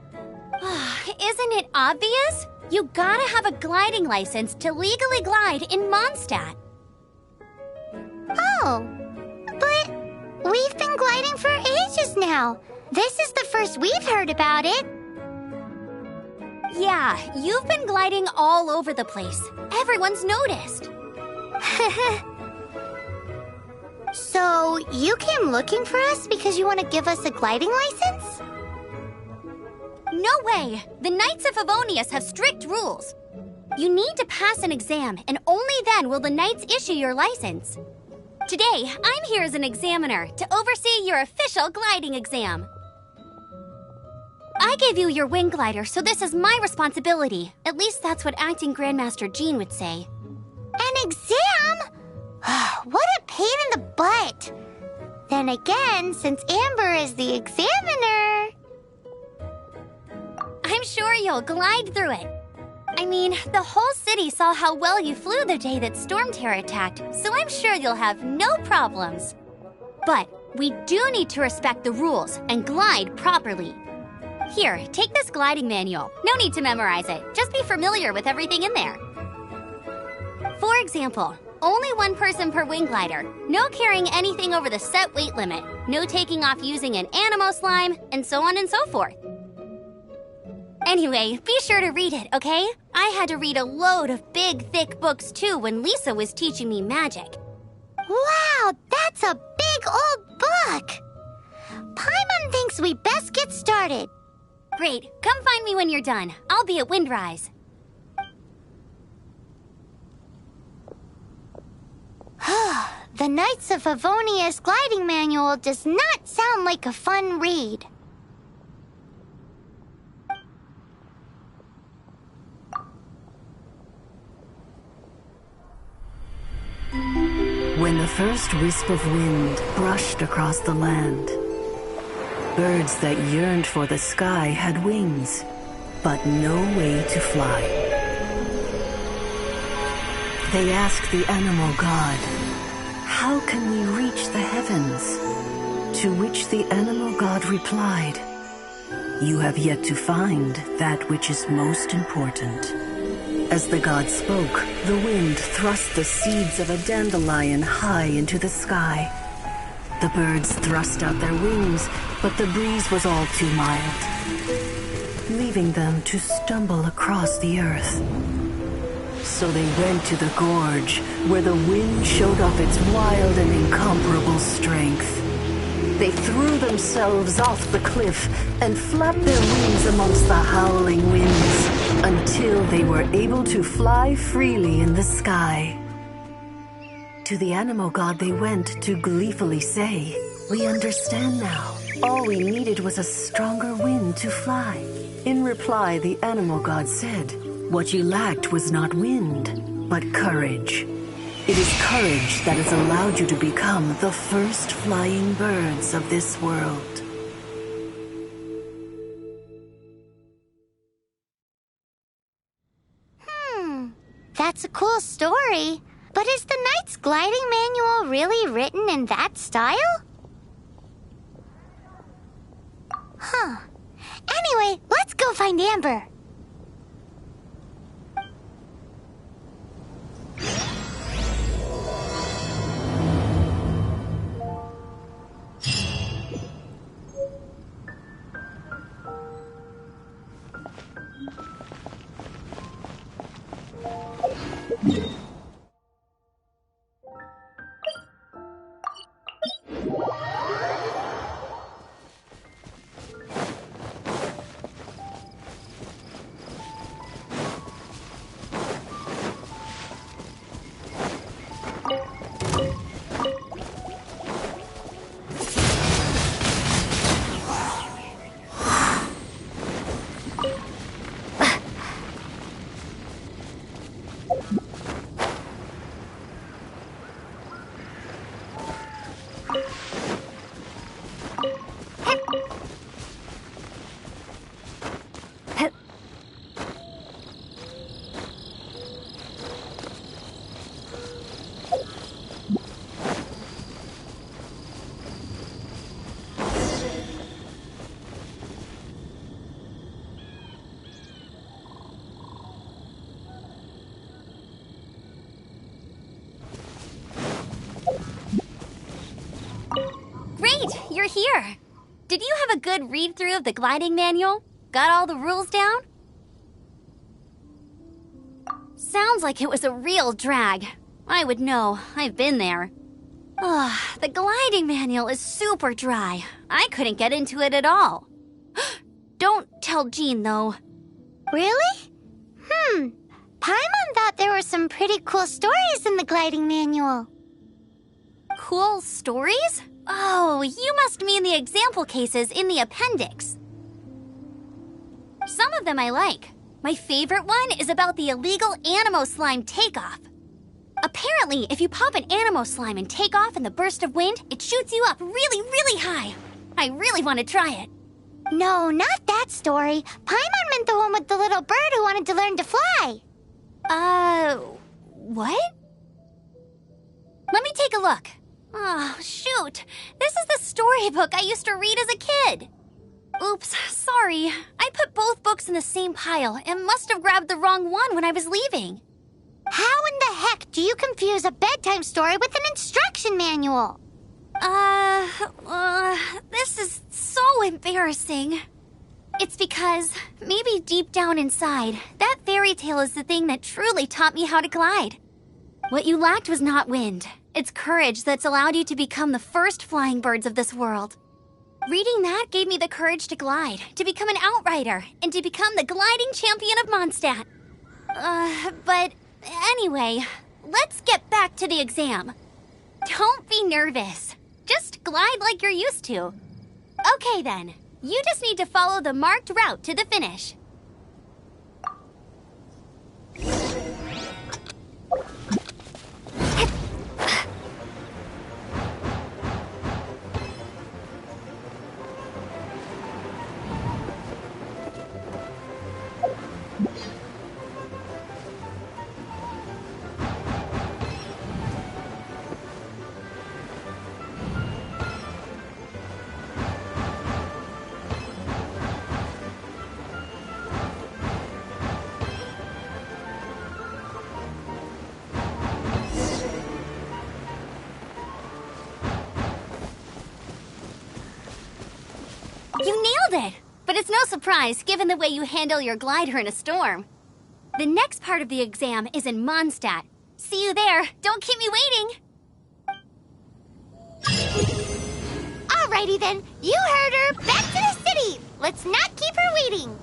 Isn't it obvious? You gotta have a gliding license to legally glide in Mondstadt. Oh, but We've been gliding for ages now. This is the first we've heard about it. Yeah, you've been gliding all over the place. Everyone's noticed. So, you came looking for us because you want to give us a gliding license? No way! The Knights of Favonius have strict rules. You need to pass an exam, and only then will the Knights issue your license. Today, I'm here as an examiner to oversee your official gliding exam. I gave you your wing glider, so this is my responsibility. At least that's what Acting Grandmaster Jean would say. An exam? What a pain in the butt. Then again, since Amber is the examiner... I'm sure you'll glide through it. I mean, the whole city saw how well you flew the day that Storm Terror attacked, so I'm sure you'll have no problems. But we do need to respect the rules and glide properly. Here, take this gliding manual. No need to memorize it. Just be familiar with everything in there. For example, only one person per wing glider. No carrying anything over the set weight limit. No taking off using an Animo slime, and so on and so forth. Anyway, be sure to read it, okay? I had to read a load of big, thick books too when Lisa was teaching me magic. Wow, that's a big old book! Paimon thinks we best get started. Great, come find me when you're done. I'll be at Windrise. The Knights of Favonius gliding manual does not sound like a fun read. When the first wisp of wind brushed across the land, birds that yearned for the sky had wings, but no way to fly. They asked the animal god, "How can we reach the heavens?" To which the animal god replied, "You have yet to find that which is most important." As the god spoke, the wind thrust the seeds of a dandelion high into the sky. The birds thrust out their wings, but the breeze was all too mild, leaving them to stumble across the earth. So they went to the gorge, where the wind showed off its wild and incomparable strength. They threw themselves off the cliff and flapped their wings amongst the howling winds until they were able to fly freely in the sky. To the animal god they went to gleefully say, "We understand now. All we needed was a stronger wind to fly." In reply, the animal god said, "What you lacked was not wind, but courage. It is courage that has allowed you to become the first flying birds of this world." That's a cool story. But is the Knight's gliding manual really written in that style? Huh. Anyway, let's go find Amber. you're here. Did you have a good read-through of the gliding manual? Got all the rules down? Sounds like it was a real drag. I would know. I've been there. The gliding manual is super dry. I couldn't get into it at all. Don't tell Jean, though. Really? Paimon thought there were some pretty cool stories in the gliding manual. Cool stories? Oh, you must mean the example cases in the appendix. Some of them I like. My favorite one is about the illegal Anemo slime takeoff. Apparently, if you pop an Anemo slime and take off in the burst of wind, it shoots you up really, really high. I really want to try it. No, not that story. Paimon meant the one with the little bird who wanted to learn to fly. What? Let me take a look. Oh, shoot. This is the storybook I used to read as a kid. Oops, sorry. I put both books in the same pile and must have grabbed the wrong one when I was leaving. How in the heck do you confuse a bedtime story with an instruction manual? This is so embarrassing. It's because, maybe deep down inside, that fairy tale is the thing that truly taught me how to glide. What you lacked was not wind. It's courage that's allowed you to become the first flying birds of this world. Reading that gave me the courage to glide, to become an outrider, and to become the gliding champion of Mondstadt. But anyway, let's get back to the exam. Don't be nervous. Just glide like you're used to. Okay then, you just need to follow the marked route to the finish. You nailed it! But it's no surprise, given the way you handle your glider in a storm. The next part of the exam is in Mondstadt. See you there. Don't keep me waiting. Alrighty then. You heard her. Back to the city. Let's not keep her waiting.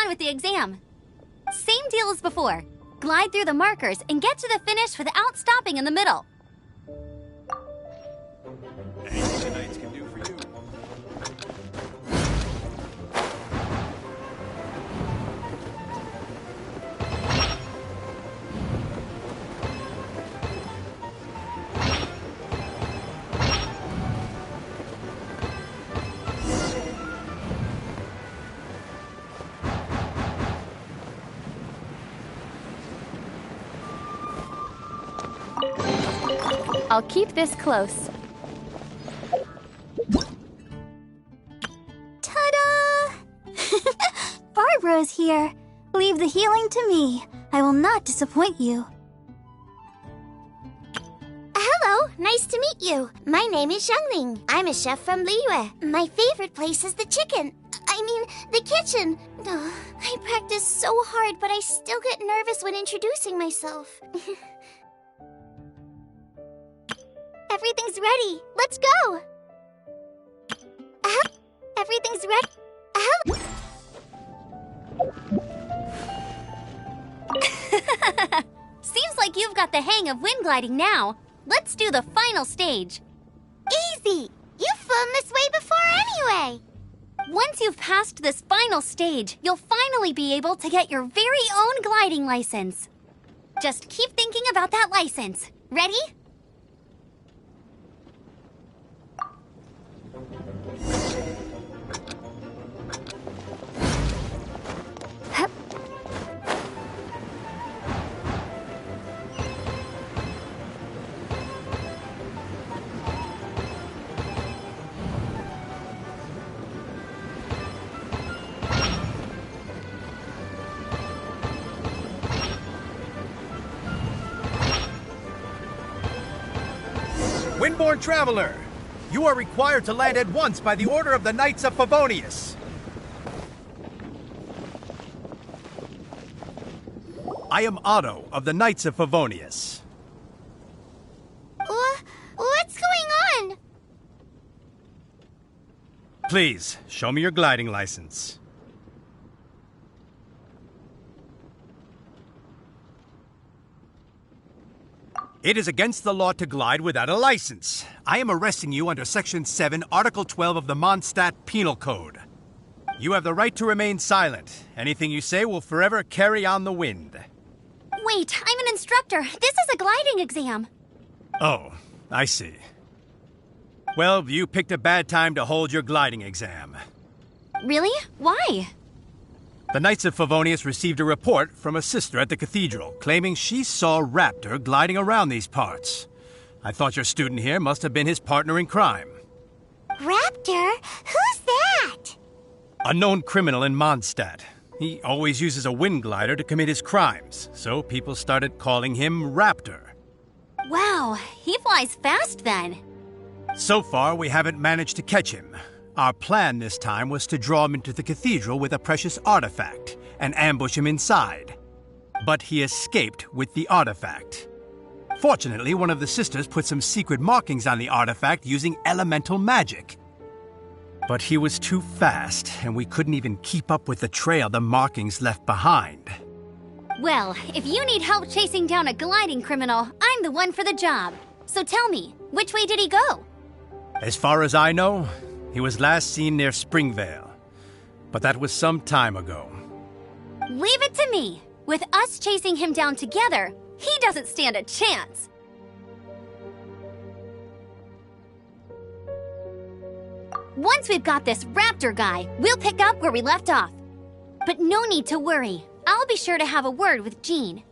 With the exam. Same deal as before. Glide through the markers and get to the finish without stopping in the middle. Anything the Knights can do for you. I'll keep this close. Ta-da! Barbara's here. Leave the healing to me. I will not disappoint you. Hello, nice to meet you. My name is Xiangling. I'm a chef from Liyue. My favorite place is the the kitchen. I practice so hard, but I still get nervous when introducing myself. Everything's ready. Let's go. Everything's ready. Seems like you've got the hang of wind gliding now. Let's do the final stage. Easy. You've flown this way before anyway. Once you've passed this final stage, you'll finally be able to get your very own gliding license. Just keep thinking about that license. Ready? Windborne Traveler, you are required to land at once by the order of the Knights of Favonius. I am Otto of the Knights of Favonius. What's going on? Please, show me your gliding license. It is against the law to glide without a license. I am arresting you under Section 7, Article 12 of the Mondstadt Penal Code. You have the right to remain silent. Anything you say will forever carry on the wind. Wait, I'm an instructor. This is a gliding exam. Oh, I see. Well, you picked a bad time to hold your gliding exam. Really? Why? The Knights of Favonius received a report from a sister at the cathedral claiming she saw Raptor gliding around these parts. I thought your student here must have been his partner in crime. Raptor? Who's that? A known criminal in Mondstadt. He always uses a wind glider to commit his crimes, so people started calling him Raptor. Wow, he flies fast then. So far, we haven't managed to catch him. Our plan this time was to draw him into the cathedral with a precious artifact and ambush him inside. But he escaped with the artifact. Fortunately, one of the sisters put some secret markings on the artifact using elemental magic. But he was too fast, and we couldn't even keep up with the trail the markings left behind. Well, if you need help chasing down a gliding criminal, I'm the one for the job. So tell me, which way did he go? As far as I know, he was last seen near Springvale. But that was some time ago. Leave it to me. With us chasing him down together, he doesn't stand a chance. Once we've got this Raptor guy, we'll pick up where we left off. But no need to worry. I'll be sure to have a word with Jean.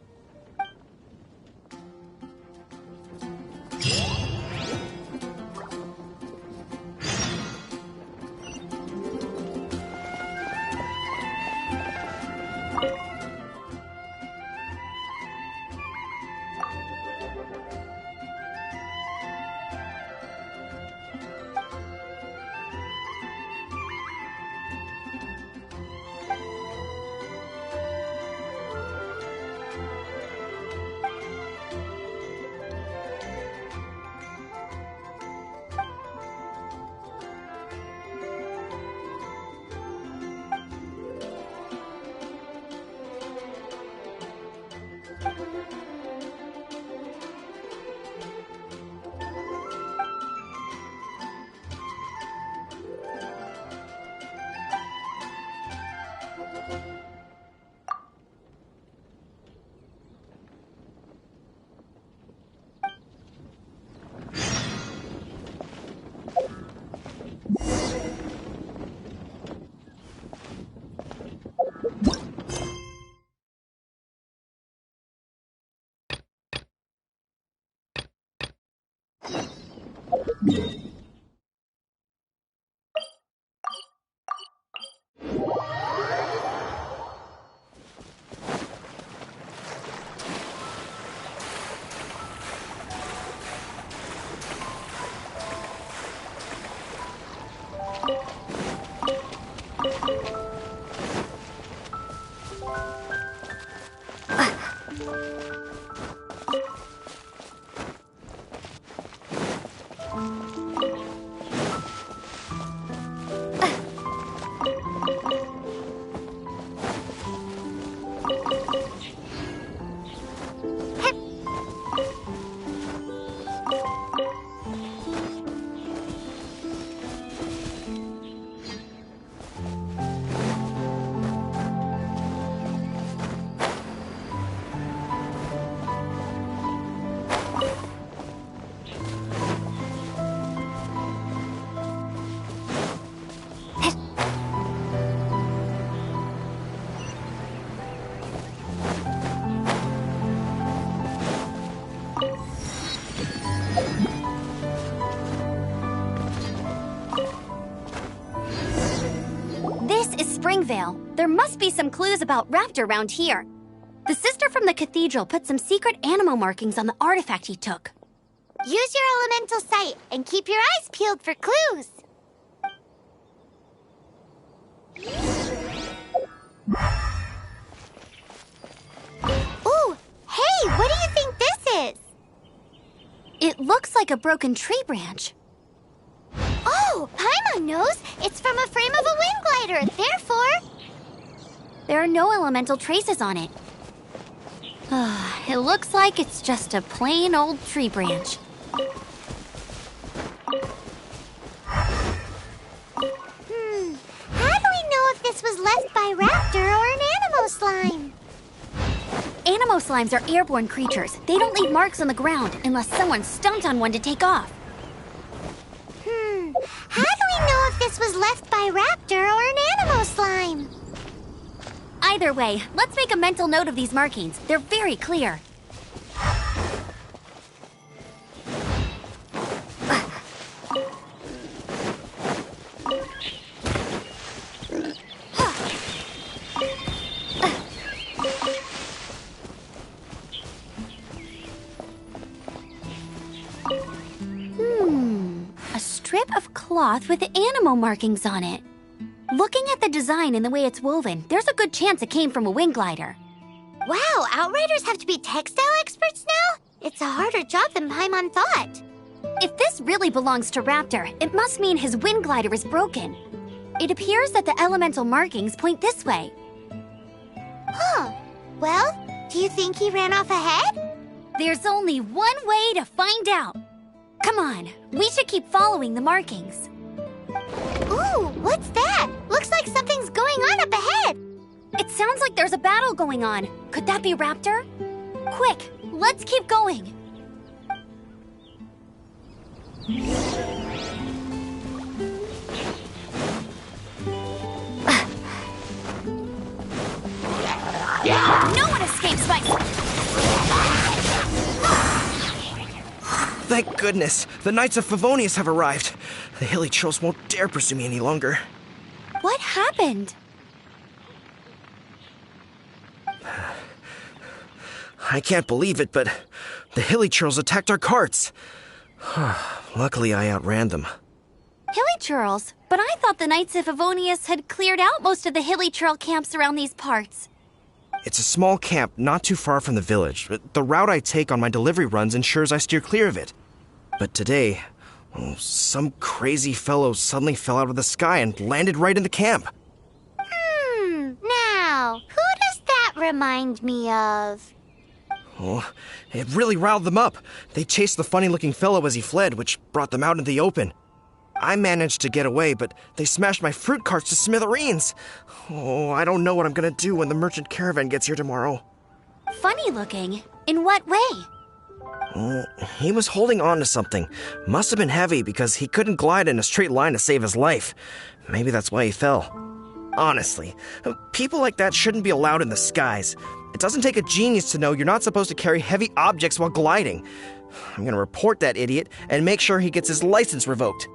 There must be some clues about Raptor around here. The sister from the cathedral put some secret animal markings on the artifact he took. Use your elemental sight and keep your eyes peeled for clues. Ooh, hey, what do you think this is? It looks like a broken tree branch. Oh, Paimon knows. It's from a frame of a wind glider. Therefore, there are no elemental traces on it. It looks like it's just a plain old tree branch. How do we know if this was left by Raptor or an Anemo slime? Anemo slimes are airborne creatures. They don't leave marks on the ground unless someone stomped on one to take off. How do we know if this was left by Raptor or an Anemo slime? Either way, let's make a mental note of these markings. They're very clear. A strip of cloth with animal markings on it. Looking at the design and the way it's woven, there's a good chance it came from a wind glider. Wow, Outriders have to be textile experts now? It's a harder job than Paimon thought. If this really belongs to Raptor, it must mean his wind glider is broken. It appears that the elemental markings point this way. Huh. Well, do you think he ran off ahead? There's only one way to find out. Come on, we should keep following the markings. Ooh, what's that? Looks like something's going on up ahead. It sounds like there's a battle going on. Could that be Raptor? Quick, let's keep going. No one escapes my... Thank goodness! The Knights of Favonius have arrived. The Hilichurls won't dare pursue me any longer. What happened? I can't believe it, but the Hilichurls attacked our carts. Luckily, I outran them. Hilichurls? But I thought the Knights of Favonius had cleared out most of the Hilichurl camps around these parts. It's a small camp not too far from the village. The route I take on my delivery runs ensures I steer clear of it. But today, some crazy fellow suddenly fell out of the sky and landed right in the camp. Now, who does that remind me of? Oh, it really riled them up. They chased the funny-looking fellow as he fled, which brought them out into the open. I managed to get away, but they smashed my fruit carts to smithereens. Oh, I don't know what I'm gonna do when the merchant caravan gets here tomorrow. Funny looking? In what way? Oh, he was holding on to something. Must have been heavy because he couldn't glide in a straight line to save his life. Maybe that's why he fell. Honestly, people like that shouldn't be allowed in the skies. It doesn't take a genius to know you're not supposed to carry heavy objects while gliding. I'm gonna report that idiot and make sure he gets his license revoked.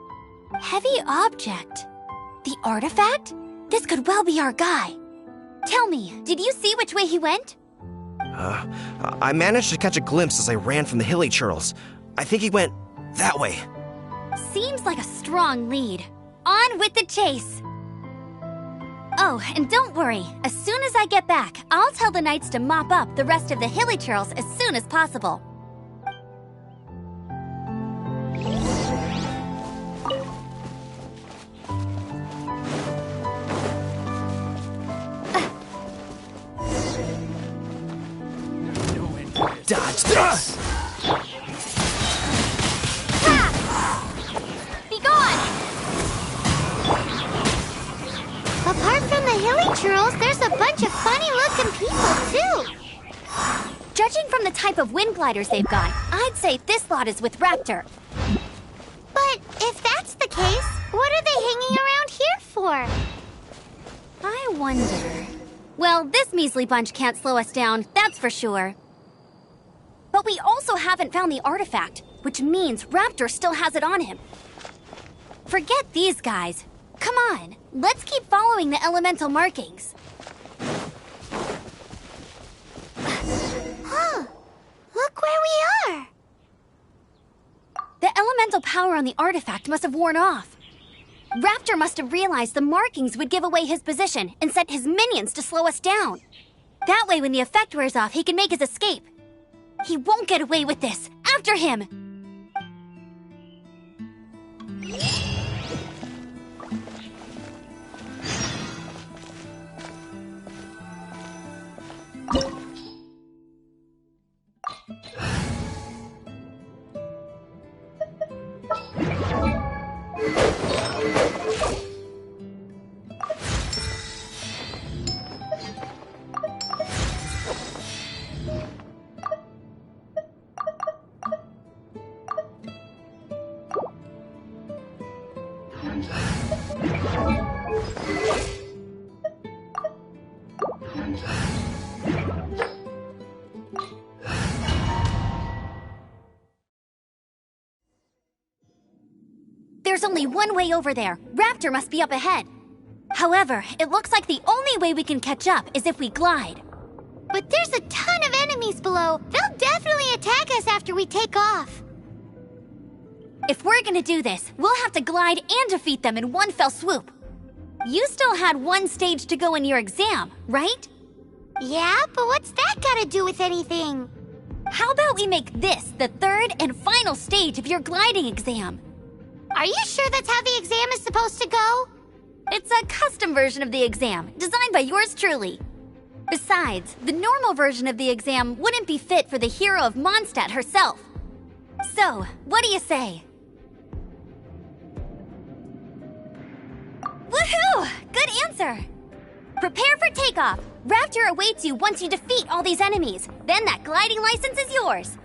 Heavy object? The artifact? This could well be our guy. Tell me, did you see which way he went? I managed to catch a glimpse as I ran from the Hilichurls. I think he went that way. Seems like a strong lead. On with the chase! Oh, and don't worry. As soon as I get back, I'll tell the Knights to mop up the rest of the Hilichurls as soon as possible. Dodge this! Be gone! Apart from the Hilichurls, there's a bunch of funny-looking people, too. Judging from the type of wind gliders they've got, I'd say this lot is with Raptor. But if that's the case, what are they hanging around here for? I wonder... Well, this measly bunch can't slow us down, that's for sure. But we also haven't found the artifact, which means Raptor still has it on him. Forget these guys. Come on, let's keep following the elemental markings. elemental power on the artifact must have worn off. Raptor must have realized the markings would give away his position and sent his minions to slow us down. That way, when the effect wears off, he can make his escape. He won't get away with this. After him! There's only one way over there. Raptor must be up ahead. However, it looks like the only way we can catch up is if we glide. But there's a ton of enemies below. They'll definitely attack us after we take off. If we're gonna do this, we'll have to glide and defeat them in one fell swoop. You still had one stage to go in your exam, right? Yeah, but what's that gotta do with anything? How about we make this the third and final stage of your gliding exam? Are you sure that's how the exam is supposed to go? It's a custom version of the exam, designed by yours truly. Besides, the normal version of the exam wouldn't be fit for the hero of Mondstadt herself. So, what do you say? Woohoo! Good answer! Prepare for takeoff. Raptor awaits you once you defeat all these enemies. Then that gliding license is yours.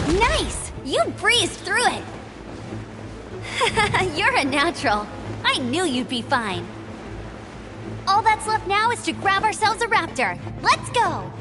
Nice! You breezed through it! You're a natural. I knew you'd be fine. All that's left now is to grab ourselves a raptor. Let's go!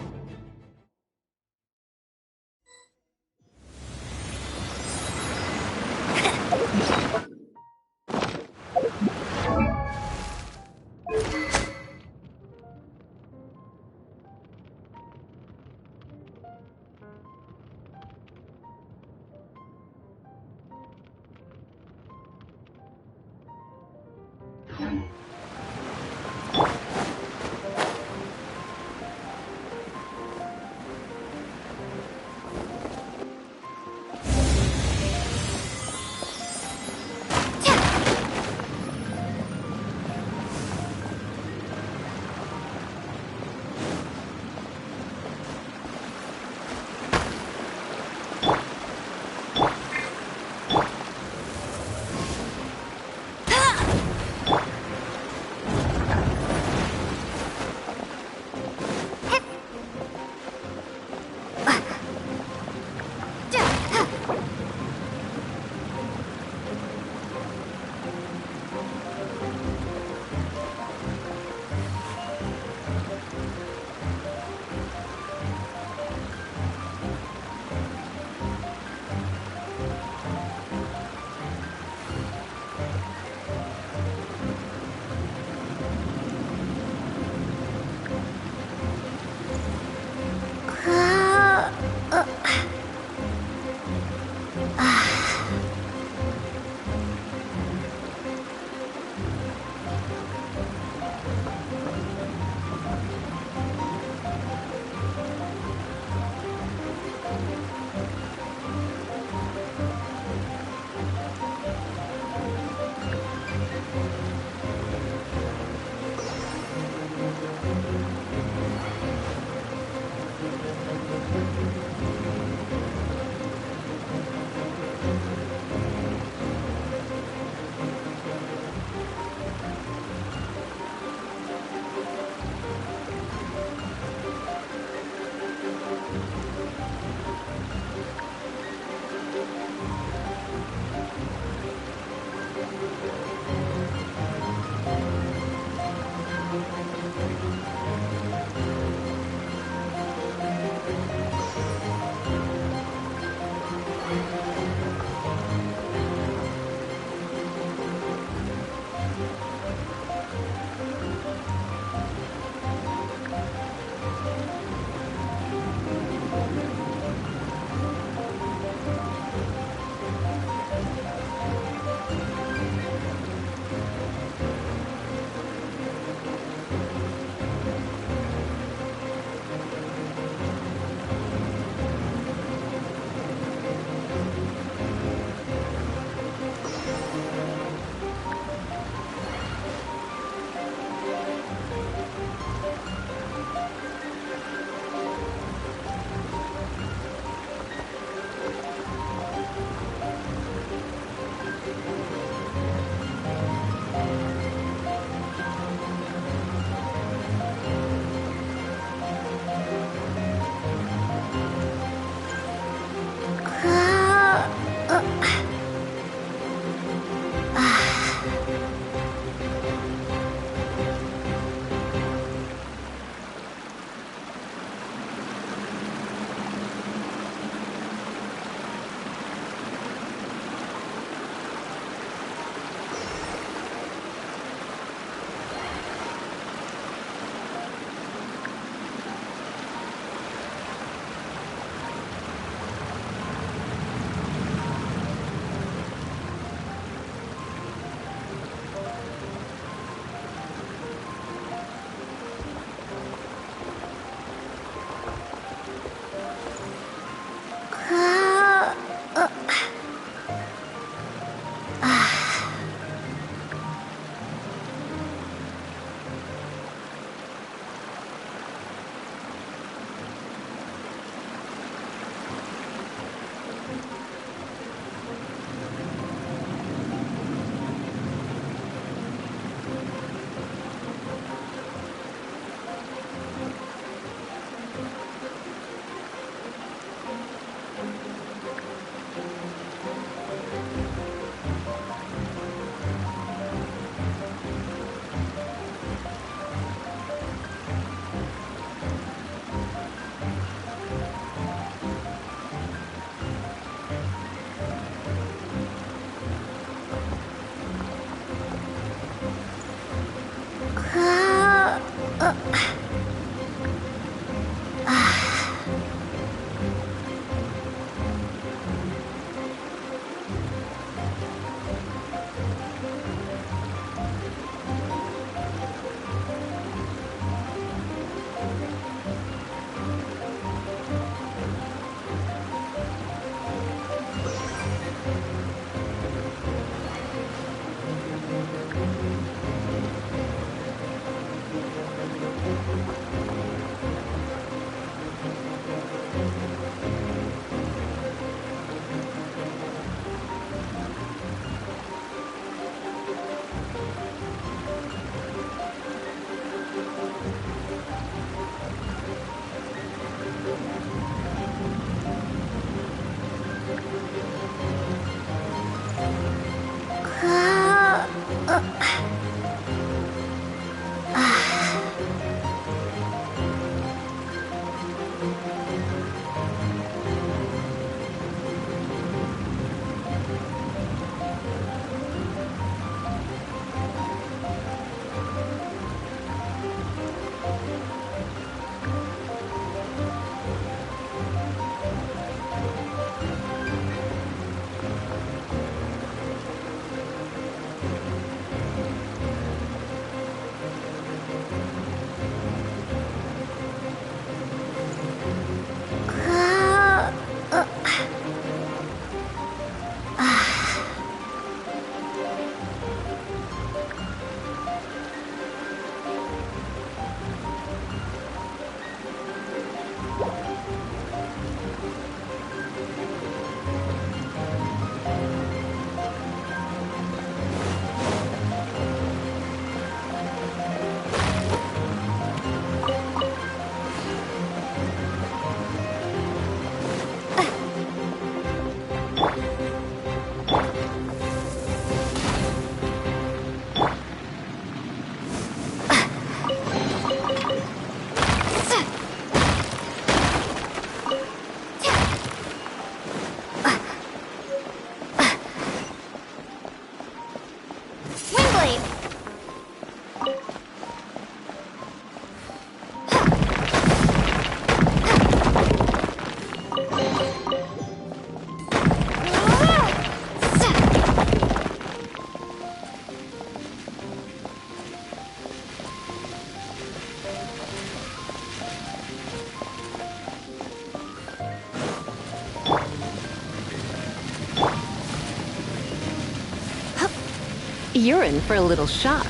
You're in for a little shock.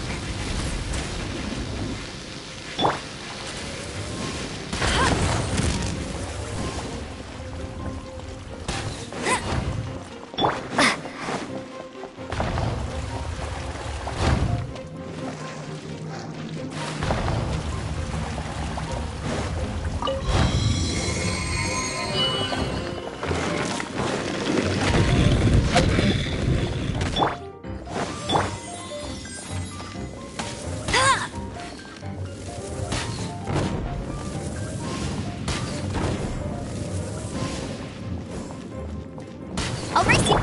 I'll race you!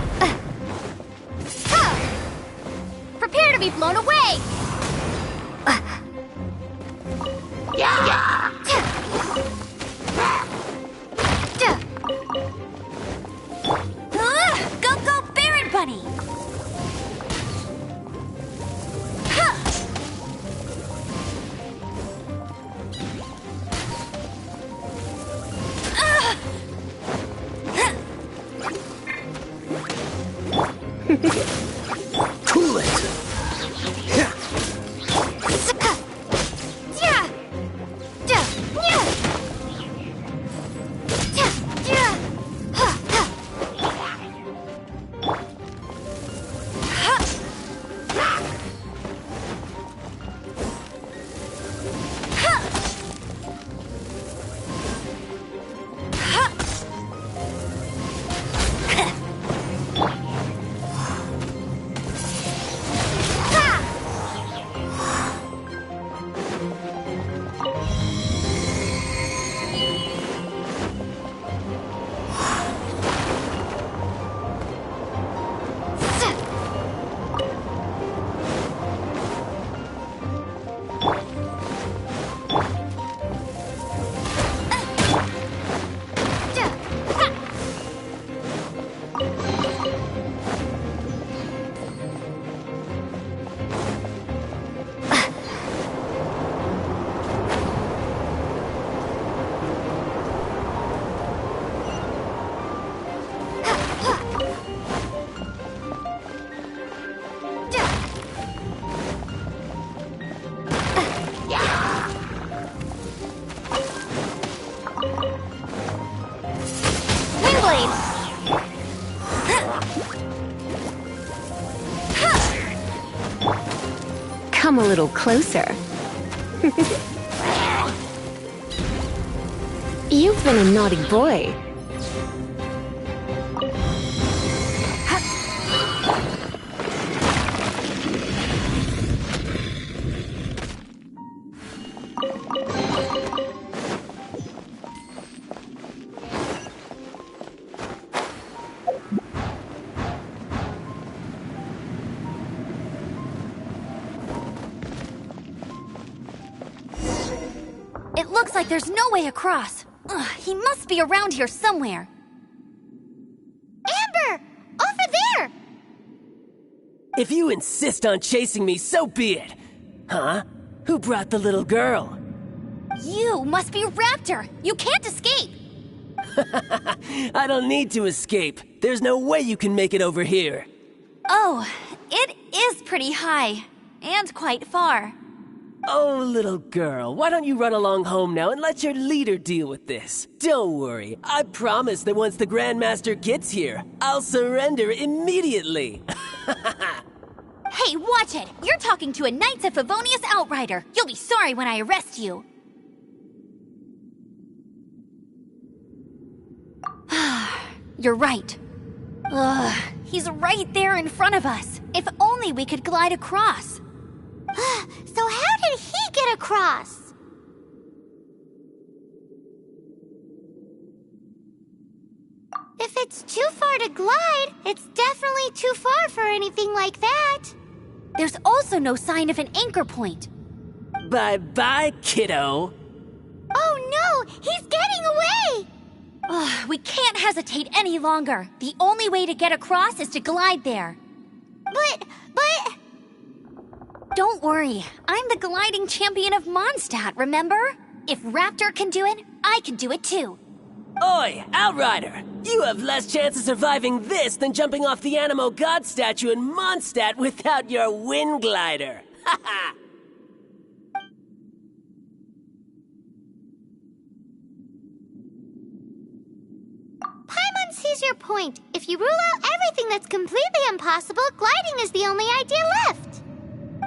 Prepare to be blown away! Go, go, Baron Bunny! Cool it! Come a little closer. You've been a naughty boy. It looks like there's no way across. Ugh, he must be around here somewhere. Amber! Over there! If you insist on chasing me, so be it. Huh? Who brought the little girl? You must be Raptor! You can't escape! I don't need to escape. There's no way you can make it over here. Oh, it is pretty high. And quite far. Oh, little girl, why don't you run along home now and let your leader deal with this? Don't worry, I promise that once the Grandmaster gets here, I'll surrender immediately. Hey, watch it! You're talking to a Knights of Favonius outrider. You'll be sorry when I arrest you. You're right. Ugh, he's right there in front of us. If only we could glide across. So how did he get across? If it's too far to glide, it's definitely too far for anything like that. There's also no sign of an anchor point. Bye-bye, kiddo. Oh no, he's getting away! Ugh, we can't hesitate any longer. The only way to get across is to glide there. But... Don't worry, I'm the gliding champion of Mondstadt, remember? If Raptor can do it, I can do it too. Oi, Outrider! You have less chance of surviving this than jumping off the Animo God statue in Mondstadt without your wind glider. Ha ha! Paimon sees your point. If you rule out everything that's completely impossible, gliding is the only idea left.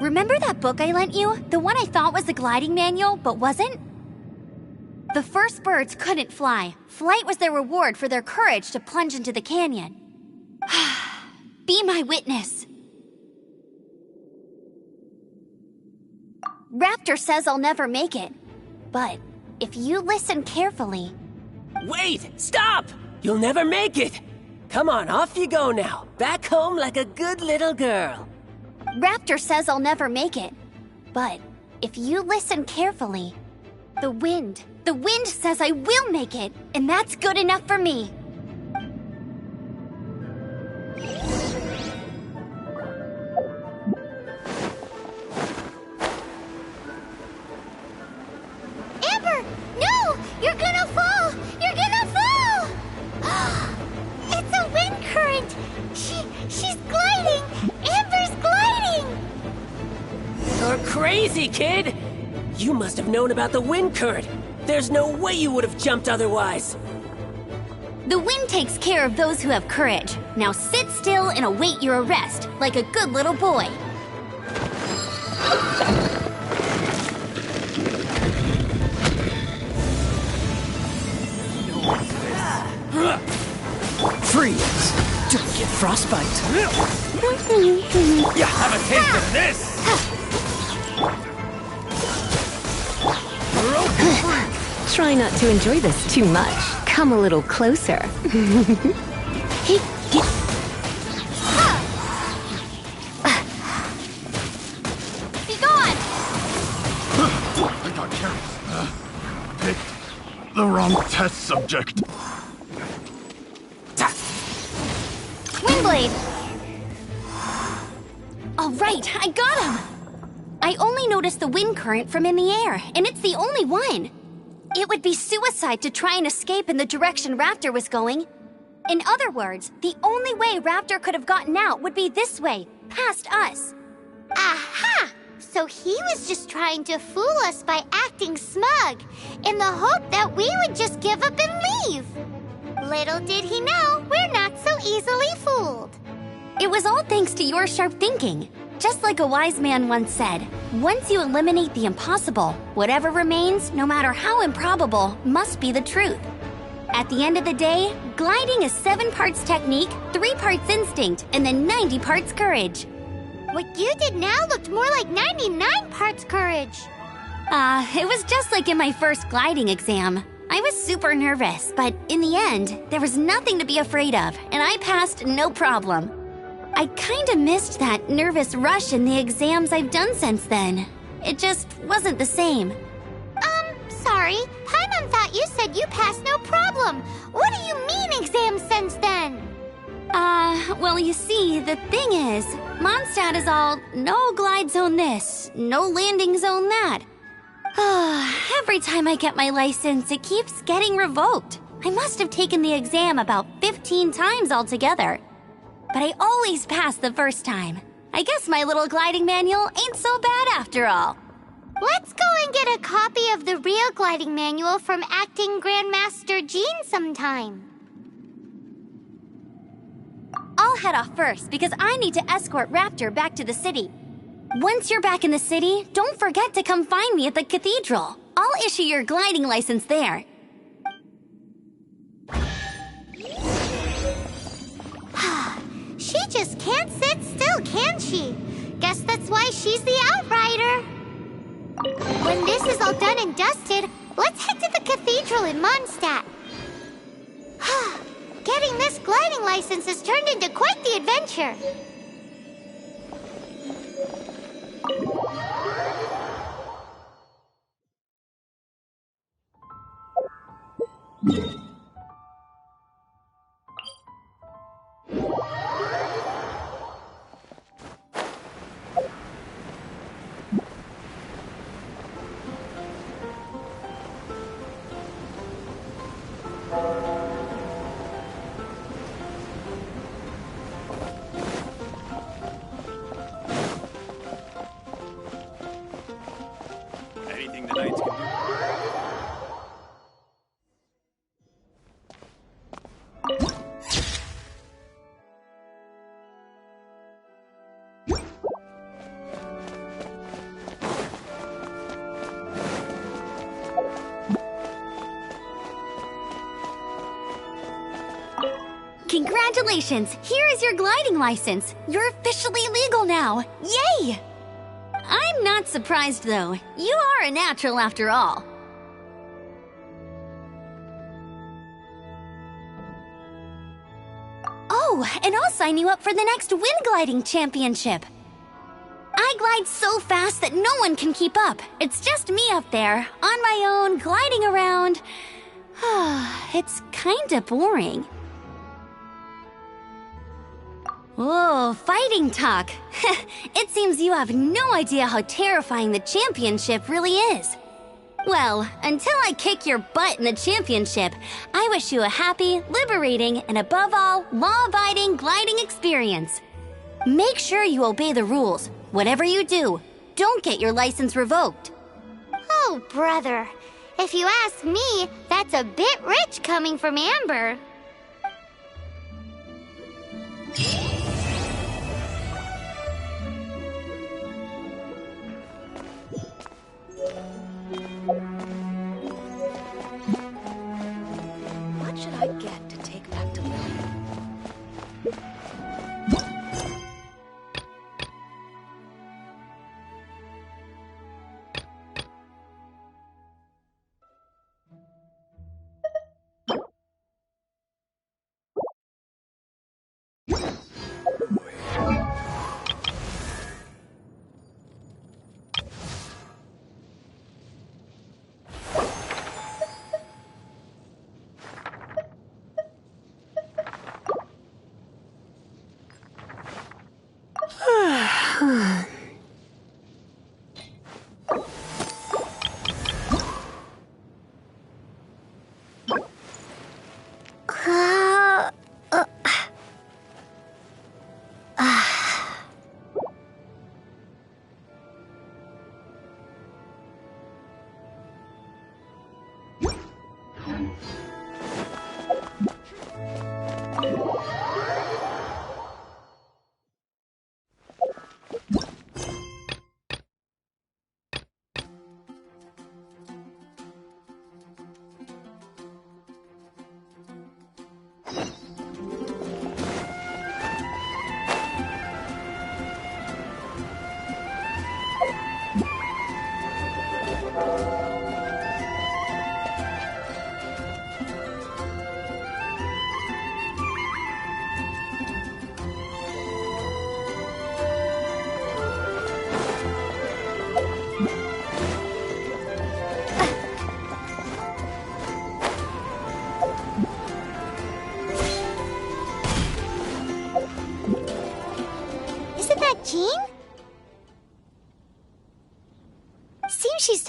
Remember that book I lent you? The one I thought was the gliding manual, but wasn't? The first birds couldn't fly. Flight was their reward for their courage to plunge into the canyon. Be my witness. Raptor says I'll never make it. But if you listen carefully... Wait! Stop! You'll never make it! Come on, off you go now. Back home like a good little girl. Raptor says I'll never make it. But if you listen carefully, the wind says I will make it, and that's good enough for me. Amber, no! You're gonna fall! You're gonna fall! It's a wind current! She's gliding! Amber's gliding! You're crazy, kid! You must have known about the wind current. There's no way you would have jumped otherwise. The wind takes care of those who have courage. Now sit still and await your arrest, like a good little boy. Freeze! Don't get frostbite. You have a taste of this! Try not to enjoy this too much. Come a little closer. Be gone! I got careless. Picked the wrong test subject. Windblade! All right, I got him! I only noticed the wind current from in the air, and it's the only one. It would be suicide to try and escape in the direction Raptor was going. In other words, the only way Raptor could have gotten out would be this way, past us. Aha! So he was just trying to fool us by acting smug, in the hope that we would just give up and leave. Little did he know, we're not so easily fooled. It was all thanks to your sharp thinking. Just like a wise man once said, once you eliminate the impossible, whatever remains, no matter how improbable, must be the truth. At the end of the day, gliding is 7 parts technique, 3 parts instinct, and then 90 parts courage. What you did now looked more like 99 parts courage. It was just like in my first gliding exam. I was super nervous, but in the end, there was nothing to be afraid of, and I passed no problem. I kinda missed that nervous rush in the exams I've done since then. It just wasn't the same. Sorry. Paimon thought you said you passed no problem. What do you mean exams since then? Well, you see, the thing is, Mondstadt is all no glide zone this, no landing zone that. Every time I get my license, it keeps getting revoked. I must have taken the exam about 15 times altogether. But I always pass the first time. I guess my little gliding manual ain't so bad after all. Let's go and get a copy of the real gliding manual from Acting Grandmaster Jean sometime. I'll head off first because I need to escort Raptor back to the city. Once you're back in the city, don't forget to come find me at the cathedral. I'll issue your gliding license there. She just can't sit still, can she? Guess that's why she's the Outrider. When this is all done and dusted, let's head to the cathedral in Mondstadt. Getting this gliding license has turned into quite the adventure. Anything the Knights can do? Congratulations! Here is your gliding license. You're officially legal now. Yay! I'm not surprised, though. You are a natural after all. Oh, and I'll sign you up for the next wind gliding championship. I glide so fast that no one can keep up. It's just me up there, on my own, gliding around. It's kinda boring. Oh, fighting talk. It seems you have no idea how terrifying the championship really is. Well, until I kick your butt in the championship, I wish you a happy, liberating, and above all, law-abiding gliding experience. Make sure you obey the rules. Whatever you do, don't get your license revoked. Oh, brother. If you ask me, that's a bit rich coming from Amber. What should I get to take back to Lily?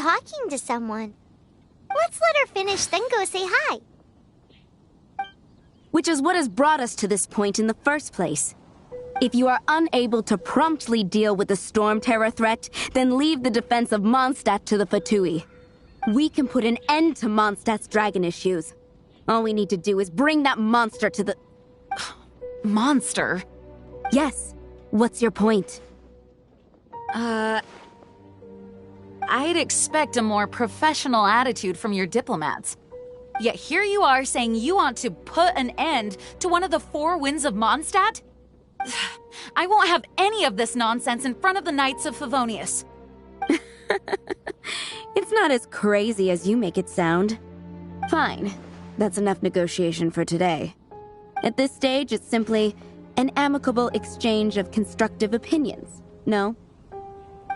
talking to someone. Let's let her finish, then go say hi. Which is what has brought us to this point in the first place. If you are unable to promptly deal with the Storm Terror threat, then leave the defense of Mondstadt to the Fatui. We can put an end to Mondstadt's dragon issues. All we need to do is bring that monster to the... Monster? Yes. What's your point? I'd expect a more professional attitude from your diplomats. Yet here you are saying you want to put an end to one of the four winds of Mondstadt? I won't have any of this nonsense in front of the Knights of Favonius. It's not as crazy as you make it sound. Fine. That's enough negotiation for today. At this stage, it's simply an amicable exchange of constructive opinions. No?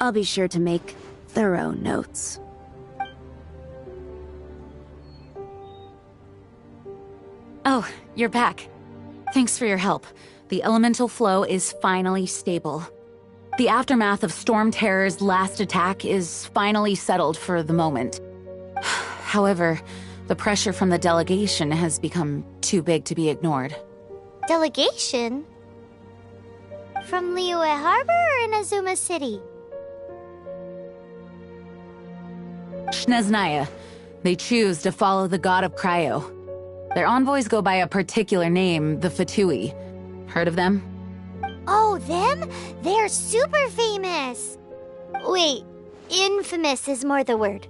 I'll be sure to make thorough notes. Oh, you're back. Thanks for your help. The elemental flow is finally stable. The aftermath of Storm Terror's last attack is finally settled for the moment. However, the pressure from the delegation has become too big to be ignored. Delegation? From Liyue Harbor or Inazuma City? Snezhnaya. They choose to follow the god of Cryo. Their envoys go by a particular name, the Fatui. Heard of them? Oh, them? They're super famous! Wait, infamous is more the word.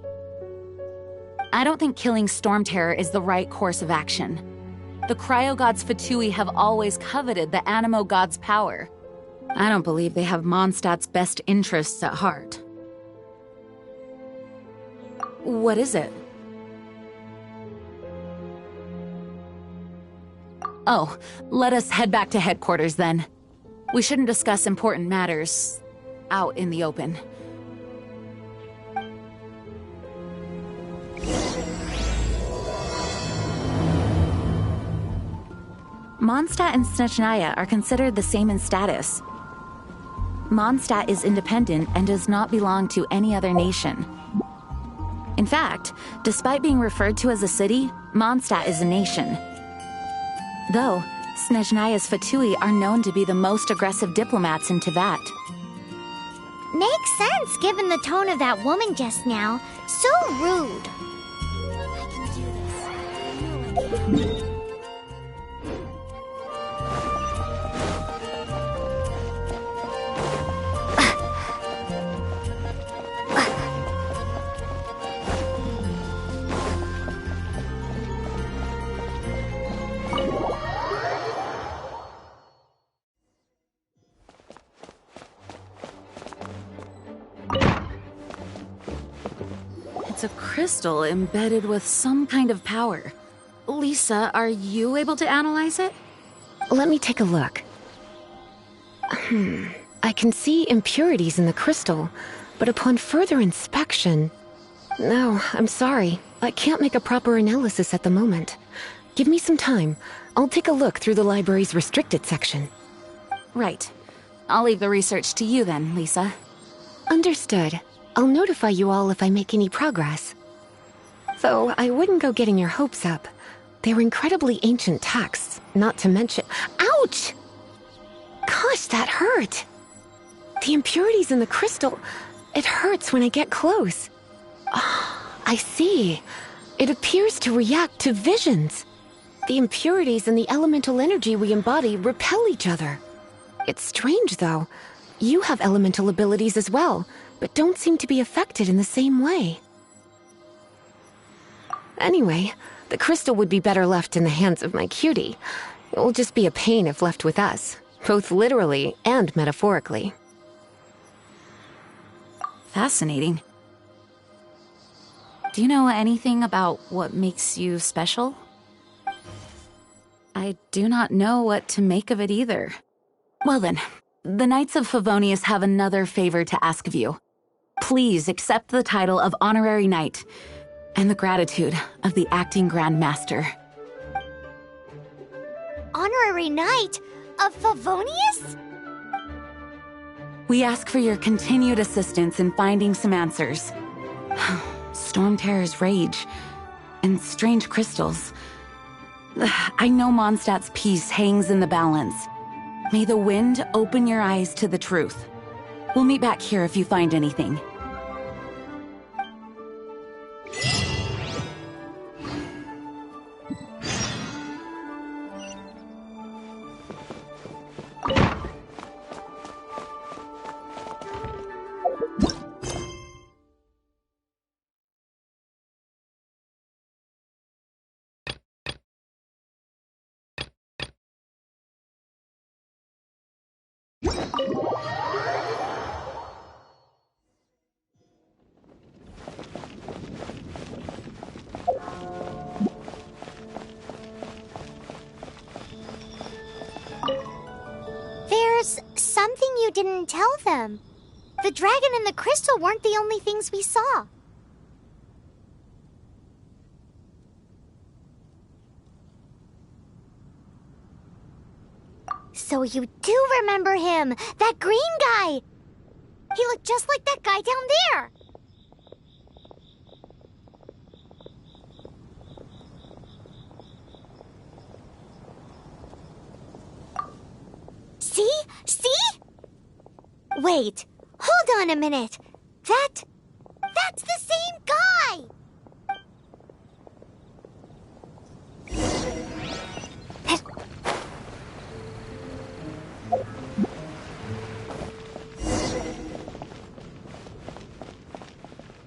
I don't think killing Storm Terror is the right course of action. The Cryo God's Fatui have always coveted the Anemo God's power. I don't believe they have Mondstadt's best interests at heart. What is it? Oh, let us head back to headquarters then. We shouldn't discuss important matters out in the open. Mondstadt and Snezhnaya are considered the same in status. Mondstadt is independent and does not belong to any other nation. In fact, despite being referred to as a city, Mondstadt is a nation. Though, Snezhnaya's Fatui are known to be the most aggressive diplomats in Teyvat. Makes sense given the tone of that woman just now. So rude. I can do this. It's a crystal embedded with some kind of power. Lisa, are you able to analyze it? Let me take a look. I can see impurities in the crystal, but upon further inspection... No, I'm sorry. I can't make a proper analysis at the moment. Give me some time. I'll take a look through the library's restricted section. Right. I'll leave the research to you then, Lisa. Understood. I'll notify you all if I make any progress. Though I wouldn't go getting your hopes up. They're incredibly ancient texts, not to mention... Ouch! Gosh, that hurt! The impurities in the crystal... It hurts when I get close. I see. It appears to react to visions. The impurities and the elemental energy we embody repel each other. It's strange, though. You have elemental abilities as well, but don't seem to be affected in the same way. Anyway, the crystal would be better left in the hands of my cutie. It will just be a pain if left with us, both literally and metaphorically. Fascinating. Do you know anything about what makes you special? I do not know what to make of it either. Well then, the Knights of Favonius have another favor to ask of you. Please accept the title of Honorary Knight, and the gratitude of the Acting Grand Master. Honorary Knight of Favonius? We ask for your continued assistance in finding some answers. Storm Terror's rage, and strange crystals. I know Mondstadt's peace hangs in the balance. May the wind open your eyes to the truth. We'll meet back here if you find anything. There's something you didn't tell them. The dragon and the crystal weren't the only things we saw. So you do remember him, that green guy. He looked just like that guy down there. See? See? Wait, hold on a minute. That's the same guy!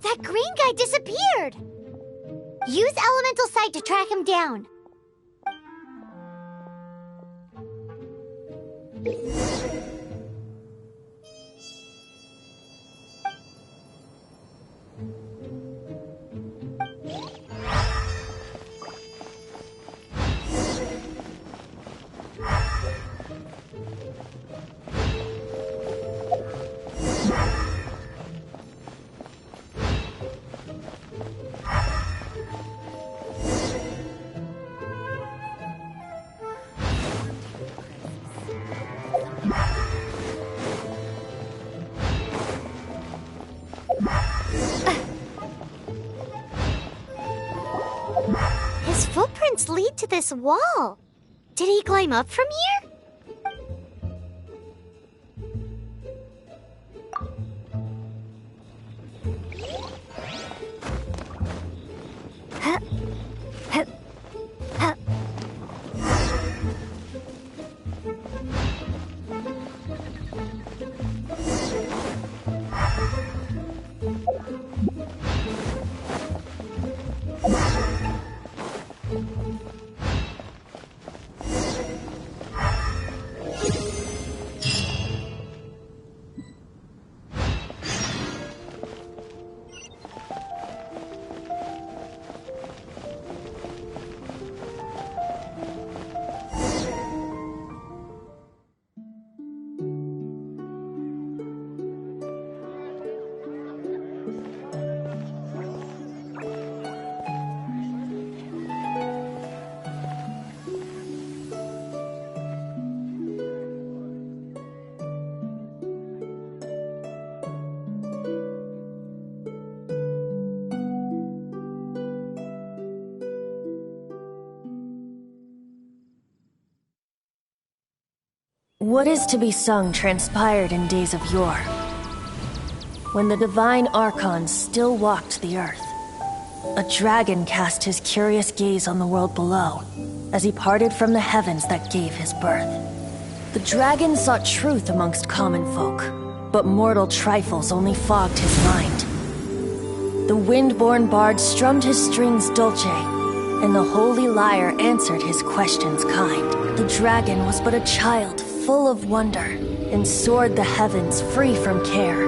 That green guy disappeared! Use Elemental Sight to track him down. His footprints lead to this wall. Did he climb up from here? Huh? Huh? Huh? What is to be sung transpired in days of yore, when the divine archons still walked the earth. A dragon cast his curious gaze on the world below, as he parted from the heavens that gave his birth. The dragon sought truth amongst common folk, but mortal trifles only fogged his mind. The wind-born bard strummed his strings dulce, and the holy lyre answered his questions kind. The dragon was but a child, full of wonder, and soared the heavens free from care.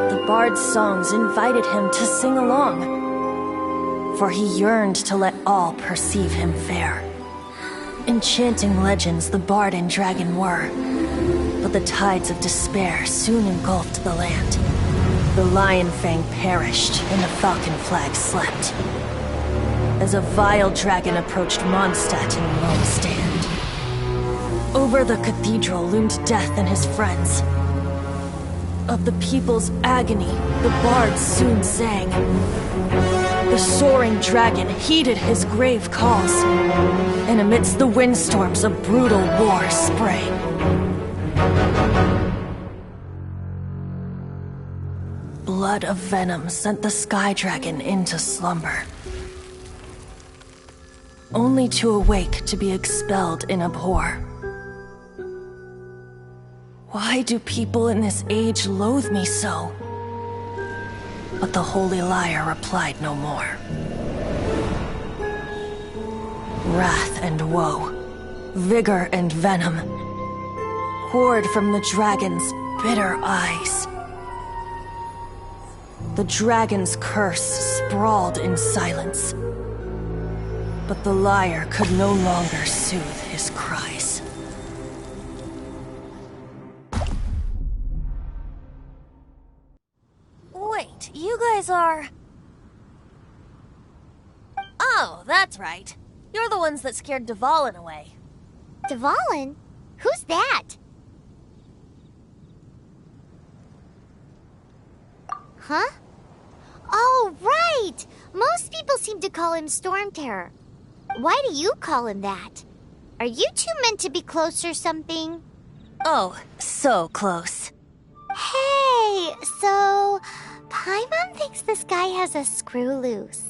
The bard's songs invited him to sing along, for he yearned to let all perceive him fair. Enchanting legends the bard and dragon were, but the tides of despair soon engulfed the land. The lion fang perished, and the falcon flag slept, as a vile dragon approached Mondstadt in lone stand. Over the cathedral loomed death and his friends. of the people's agony, the bard soon sang. The soaring dragon heeded his grave calls, and amidst the windstorms a brutal war sprang. Blood of venom sent the sky dragon into slumber, only to awake to be expelled in abhor. Why do people in this age loathe me so? But the holy liar replied no more. Wrath and woe, vigor and venom, poured from the dragon's bitter eyes. The dragon's curse sprawled in silence, but the liar could no longer soothe his cries. Wait, you guys are... Oh, that's right. You're the ones that scared Dvalin away. Dvalin? Who's that? Huh? Oh, right! Most people seem to call him Storm Terror. Why do you call him that? Are you two meant to be close or something? Oh, so close. Hey, so... Paimon thinks this guy has a screw loose.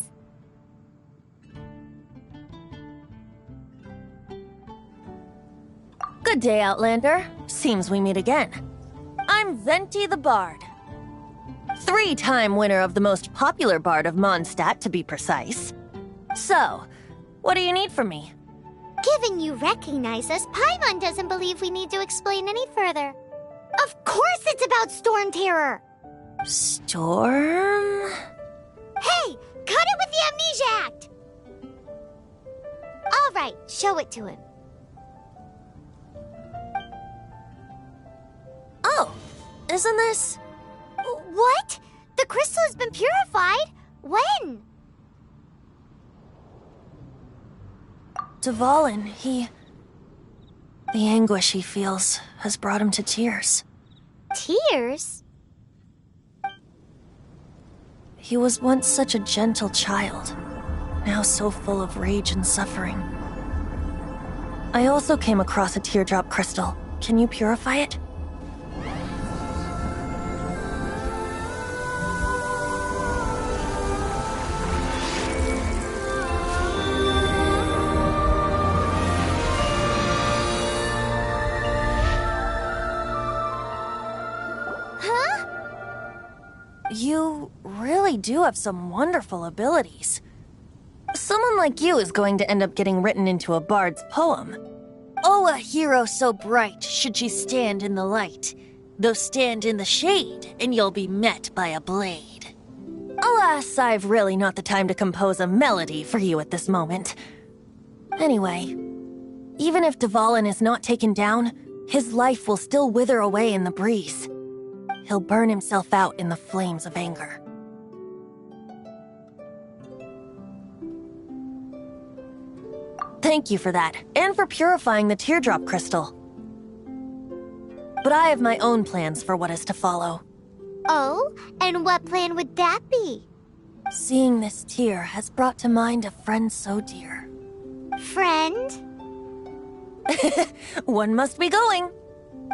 Good day, Outlander. Seems we meet again. I'm Venti the Bard. 3-time winner of the most popular bard of Mondstadt, to be precise. So, what do you need from me? Given you recognize us, Paimon doesn't believe we need to explain any further. Of course it's about Storm Terror! Storm? Hey! Cut it with the Amnesia Act! Alright, show it to him. Oh, isn't this... What? The crystal has been purified? When? Dvalin, the anguish he feels has brought him to tears. Tears? He was once such a gentle child, now so full of rage and suffering. I also came across a teardrop crystal. Can you purify it? You really do have some wonderful abilities. Someone like you is going to end up getting written into a bard's poem. Oh, a hero so bright should she stand in the light, though stand in the shade, and you'll be met by a blade. Alas, I've really not the time to compose a melody for you at this moment. Anyway, even if Dvalin is not taken down, his life will still wither away in the breeze. He'll burn himself out in the flames of anger. Thank you for that, and for purifying the teardrop crystal. But I have my own plans for what is to follow. Oh, and what plan would that be? Seeing this tear has brought to mind a friend so dear. Friend? One must be going.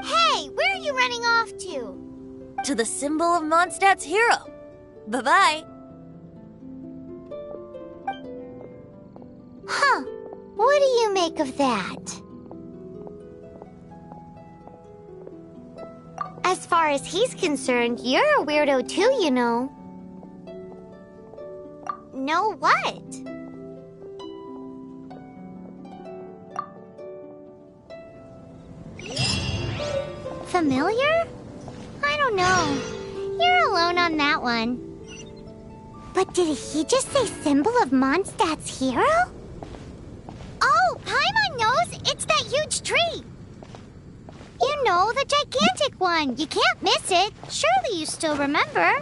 Hey, where are you running off to? To the symbol of Mondstadt's hero. Bye-bye. Huh. What do you make of that? As far as he's concerned, you're a weirdo too, you know. Know what? Familiar? I don't know. You're alone on that one. But did he just say symbol of Mondstadt's hero? Oh, Paimon knows! It's that huge tree! You know, the gigantic one. You can't miss it. Surely you still remember.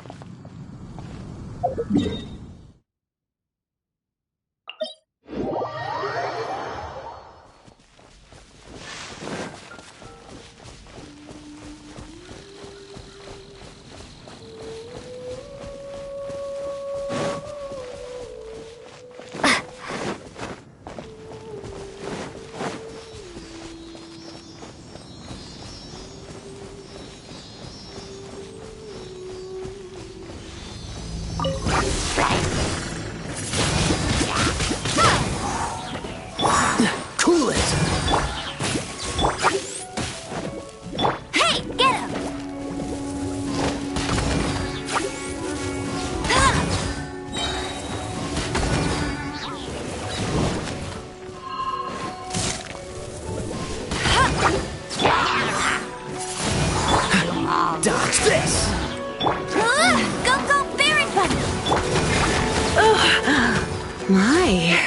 My.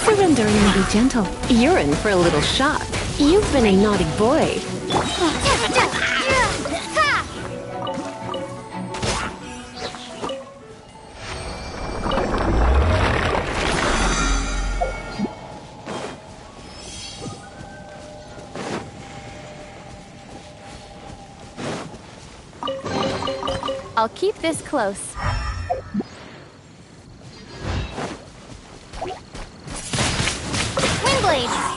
Surrender and be gentle. You're in for a little shock. You've been a naughty boy. I'll keep this close. Windblade!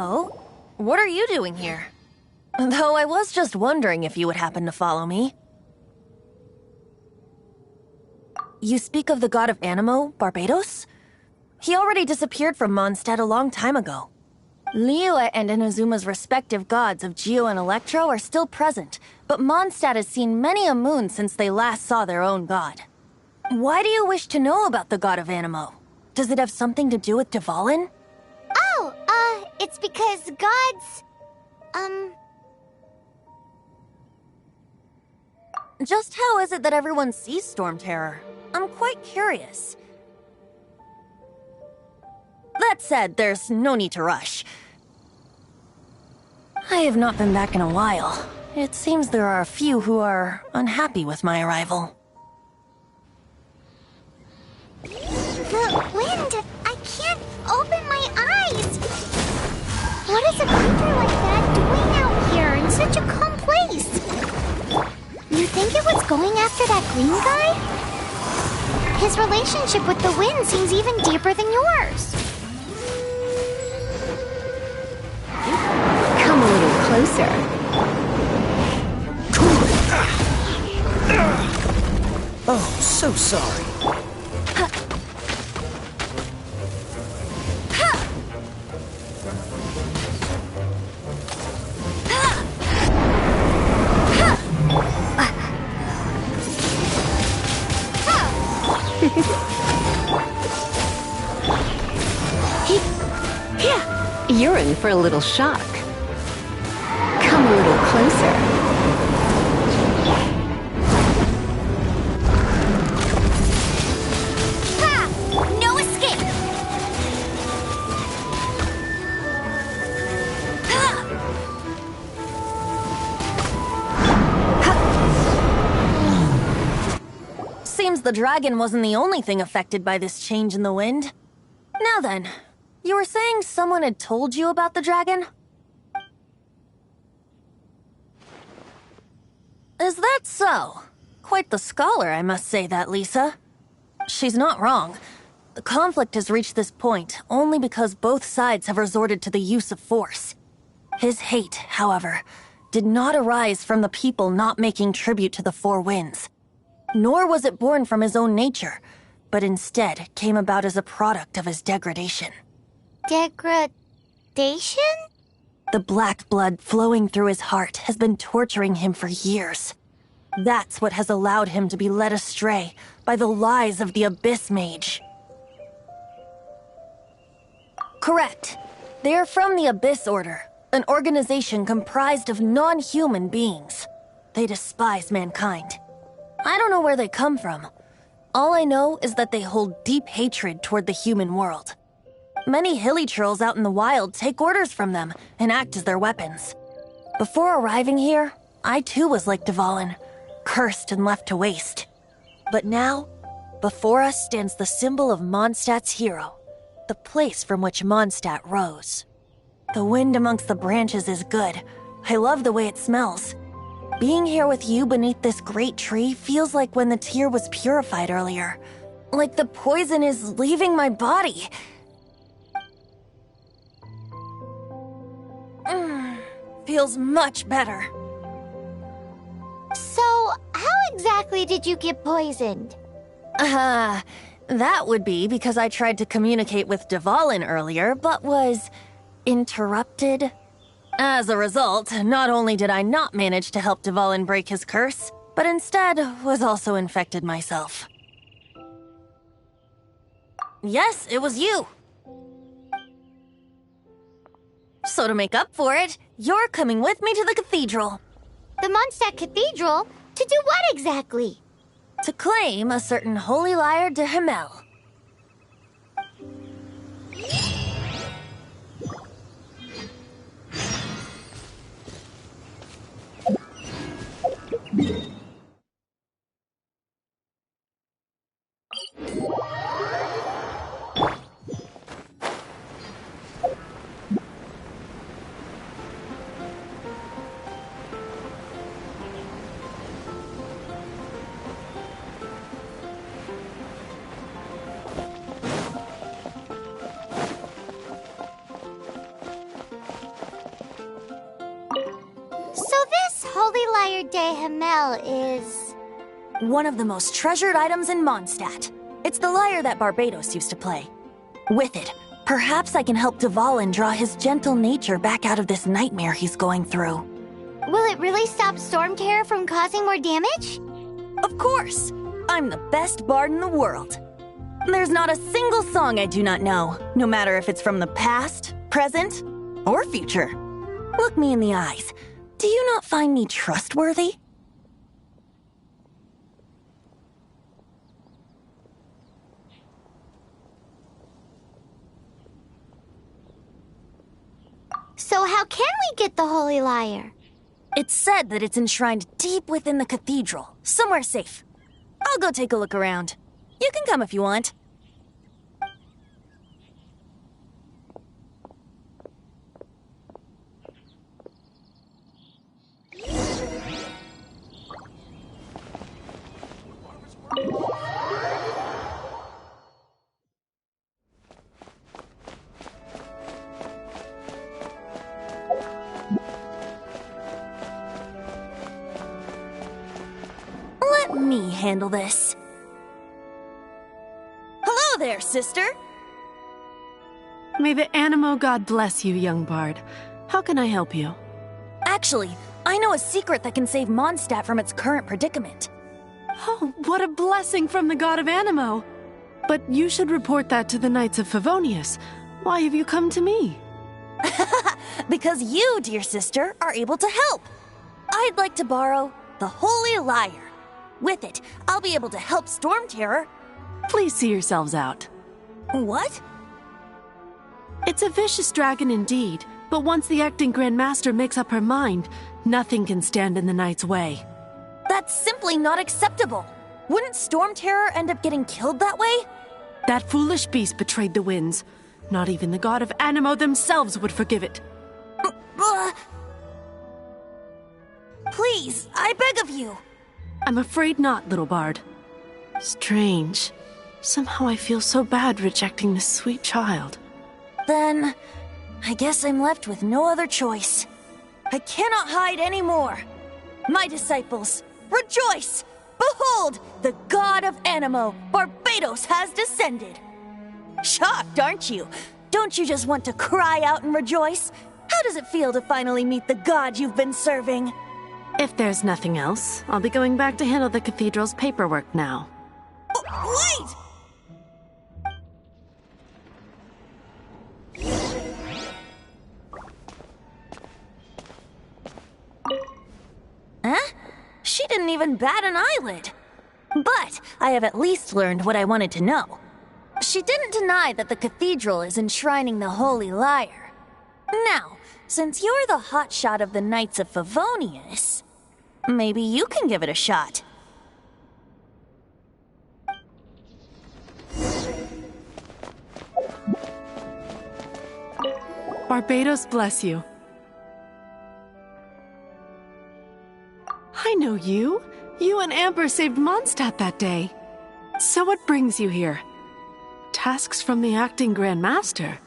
Oh? What are you doing here? Though I was just wondering if you would happen to follow me. You speak of the god of Anemo, Barbatos? He already disappeared from Mondstadt a long time ago. Liyue and Inazuma's respective gods of Geo and Electro are still present, but Mondstadt has seen many a moon since they last saw their own god. Why do you wish to know about the god of Anemo? Does it have something to do with Dvalin? Oh, it's because gods... Just how is it that everyone sees Storm Terror? I'm quite curious. That said, there's no need to rush. I have not been back in a while. It seems there are a few who are unhappy with my arrival. The wind! I can't open my eyes! What is a creature like that doing out here in such a calm place? You think it was going after that green guy? His relationship with the wind seems even deeper than yours. Come a little closer. Oh, so sorry. You're in for a little shock. Come a little closer. No escape! Seems the dragon wasn't the only thing affected by this change in the wind. Now then, you were saying someone had told you about the dragon? Is that so? Quite the scholar, I must say that, Lisa. She's not wrong. The conflict has reached this point only because both sides have resorted to the use of force. His hate, however, did not arise from the people not making tribute to the Four Winds. Nor was it born from his own nature, but instead came about as a product of his degradation. Degradation? The black blood flowing through his heart has been torturing him for years. That's what has allowed him to be led astray by the lies of the Abyss Mage. Correct. They are from the Abyss Order, an organization comprised of non-human beings. They despise mankind. I don't know where they come from. All I know is that they hold deep hatred toward the human world. Many hilichurls out in the wild take orders from them and act as their weapons. Before arriving here, I too was like Dvalin, cursed and left to waste. But now, before us stands the symbol of Mondstadt's hero, the place from which Mondstadt rose. The wind amongst the branches is good. I love the way it smells. Being here with you beneath this great tree feels like when the tear was purified earlier. Like the poison is leaving my body. Feels much better. So, how exactly did you get poisoned? That would be because I tried to communicate with Dvalin earlier, but was interrupted. As a result, not only did I not manage to help Dvalin break his curse, but instead was also infected myself. Yes, it was you. So to make up for it, you're coming with me to the cathedral. The Mondstadt Cathedral? To do what exactly? To claim a certain holy lyre de Himmel. Holy Lyre de Himmel is... one of the most treasured items in Mondstadt. It's the lyre that Barbatos used to play. With it, perhaps I can help Dvalin draw his gentle nature back out of this nightmare he's going through. Will it really stop Storm Terror from causing more damage? Of course! I'm the best bard in the world. There's not a single song I do not know, no matter if it's from the past, present, or future. Look me in the eyes. Do you not find me trustworthy? So how can we get the Holy Lyre? It's said that it's enshrined deep within the cathedral, somewhere safe. I'll go take a look around. You can come if you want. Let me handle this. Hello there, sister! May the Animo God bless you, young bard. How can I help you? Actually, I know a secret that can save Mondstadt from its current predicament. Oh, what a blessing from the god of Animo! But you should report that to the Knights of Favonius. Why have you come to me? Because you, dear sister, are able to help. I'd like to borrow the Holy Lyre. With it, I'll be able to help Storm Terror. Please see yourselves out. What? It's a vicious dragon indeed, but once the acting Grand Master makes up her mind, nothing can stand in the Knight's way. That's simply not acceptable. Wouldn't Storm Terror end up getting killed that way? That foolish beast betrayed the winds. Not even the god of Animo themselves would forgive it. Please, I beg of you. I'm afraid not, little bard. Strange. Somehow I feel so bad rejecting this sweet child. Then, I guess I'm left with no other choice. I cannot hide anymore. My disciples, rejoice! Behold, the god of Animo, Barbatos, has descended. Shocked, aren't you? Don't you just want to cry out and rejoice? How does it feel to finally meet the god you've been serving? If there's nothing else, I'll be going back to handle the cathedral's paperwork now. Wait! Huh? She didn't even bat an eyelid. But I have at least learned what I wanted to know. She didn't deny that the cathedral is enshrining the Holy Lyre. Now, since you're the hotshot of the Knights of Favonius, maybe you can give it a shot. Barbatos bless you. I know you. You and Amber saved Mondstadt that day. So what brings you here? Tasks from the acting Grand Master.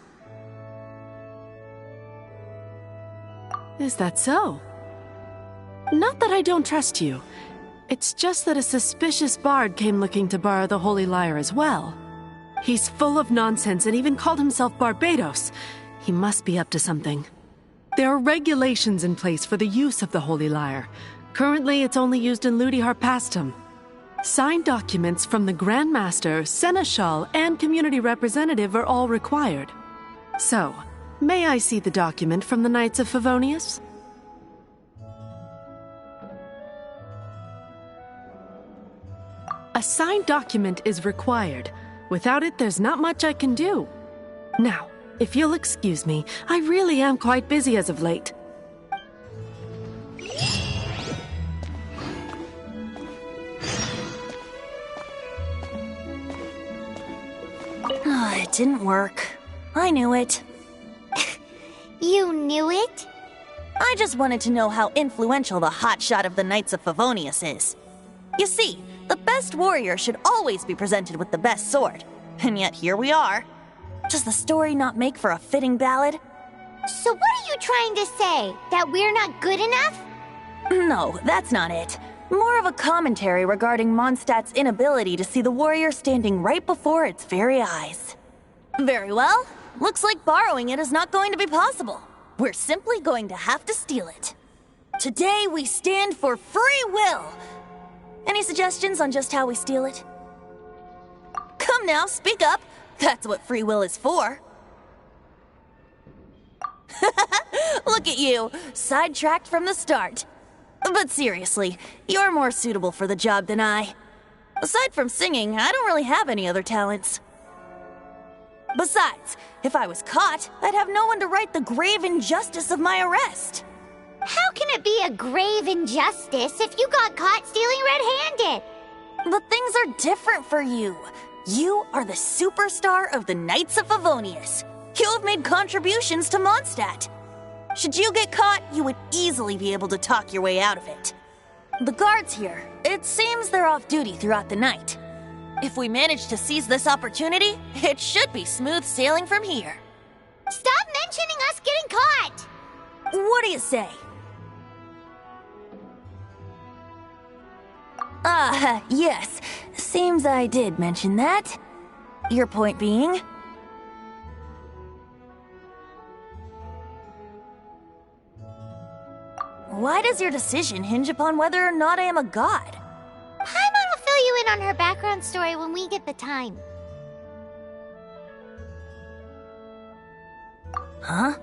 Is that so? Not that I don't trust you. It's just that a suspicious bard came looking to borrow the Holy Lyre as well. He's full of nonsense and even called himself Barbatos. He must be up to something. There are regulations in place for the use of the Holy Lyre. Currently, it's only used in Ludi Harpastum. Signed documents from the Grand Master, Seneschal, and Community Representative are all required. So, may I see the document from the Knights of Favonius? A signed document is required. Without it, there's not much I can do. Now, if you'll excuse me, I really am quite busy as of late. It didn't work. I knew it. You knew it? I just wanted to know how influential the hotshot of the Knights of Favonius is. You see, the best warrior should always be presented with the best sword. And yet here we are. Does the story not make for a fitting ballad? So what are you trying to say? That we're not good enough? No, that's not it. More of a commentary regarding Mondstadt's inability to see the warrior standing right before its very eyes. Very well. Looks like borrowing it is not going to be possible. We're simply going to have to steal it. Today we stand for free will. Any suggestions on just how we steal it? Come now, speak up. That's what free will is for. Look at you, sidetracked from the start. But seriously, you're more suitable for the job than I. Aside from singing, I don't really have any other talents. Besides, if I was caught, I'd have no one to right the grave injustice of my arrest. How can it be a grave injustice if you got caught stealing red-handed? But things are different for you. You are the superstar of the Knights of Favonius. You have made contributions to Mondstadt. Should you get caught, you would easily be able to talk your way out of it. The guards here, it seems they're off duty throughout the night. If we manage to seize this opportunity, it should be smooth sailing from here. Stop mentioning us getting caught! What do you say? Yes. Seems I did mention that. Your point being? Why does your decision hinge upon whether or not I am a god? Paimon will fill you in on her background story when we get the time. Huh?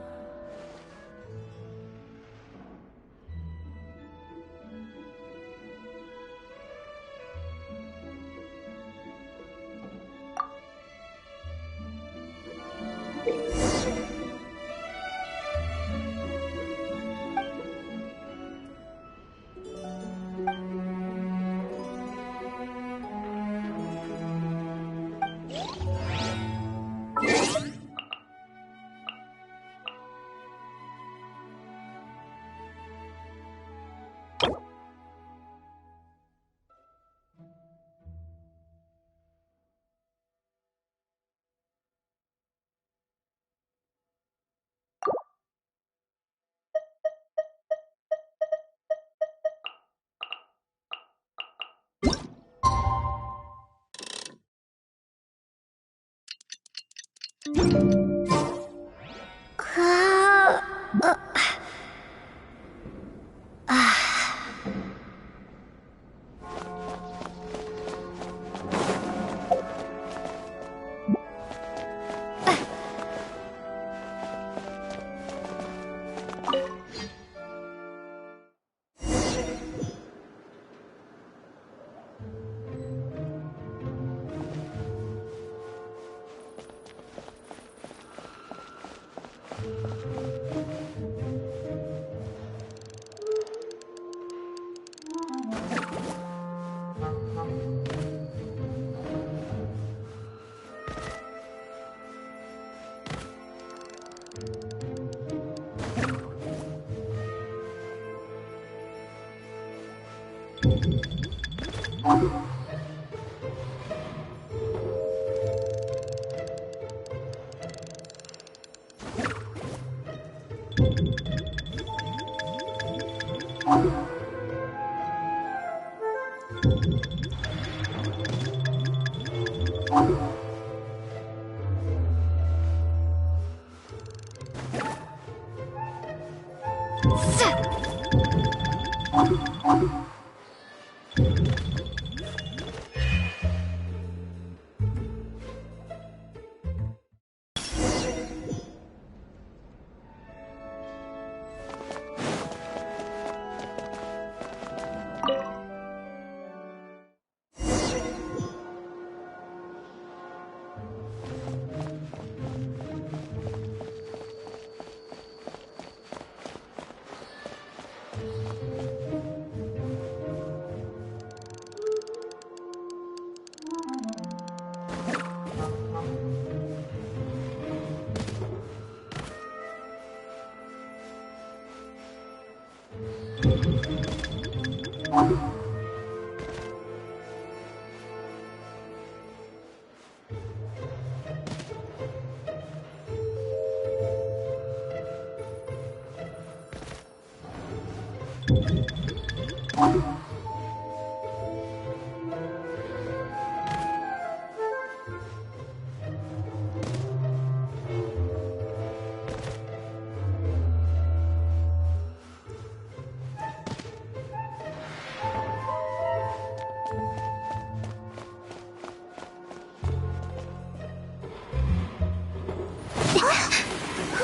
Who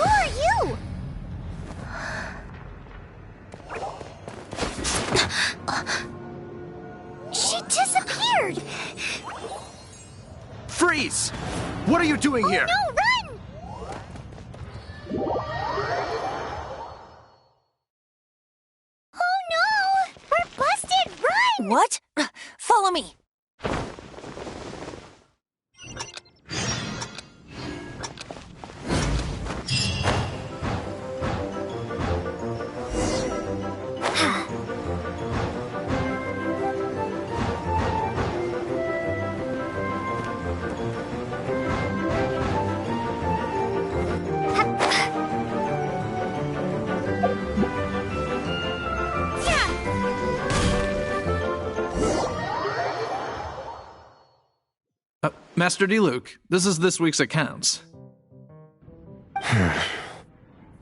are you? She disappeared! Freeze! What are you doing here? No, run! Oh no! We're busted! Run! What? Follow me. Master Diluc, this is this week's accounts.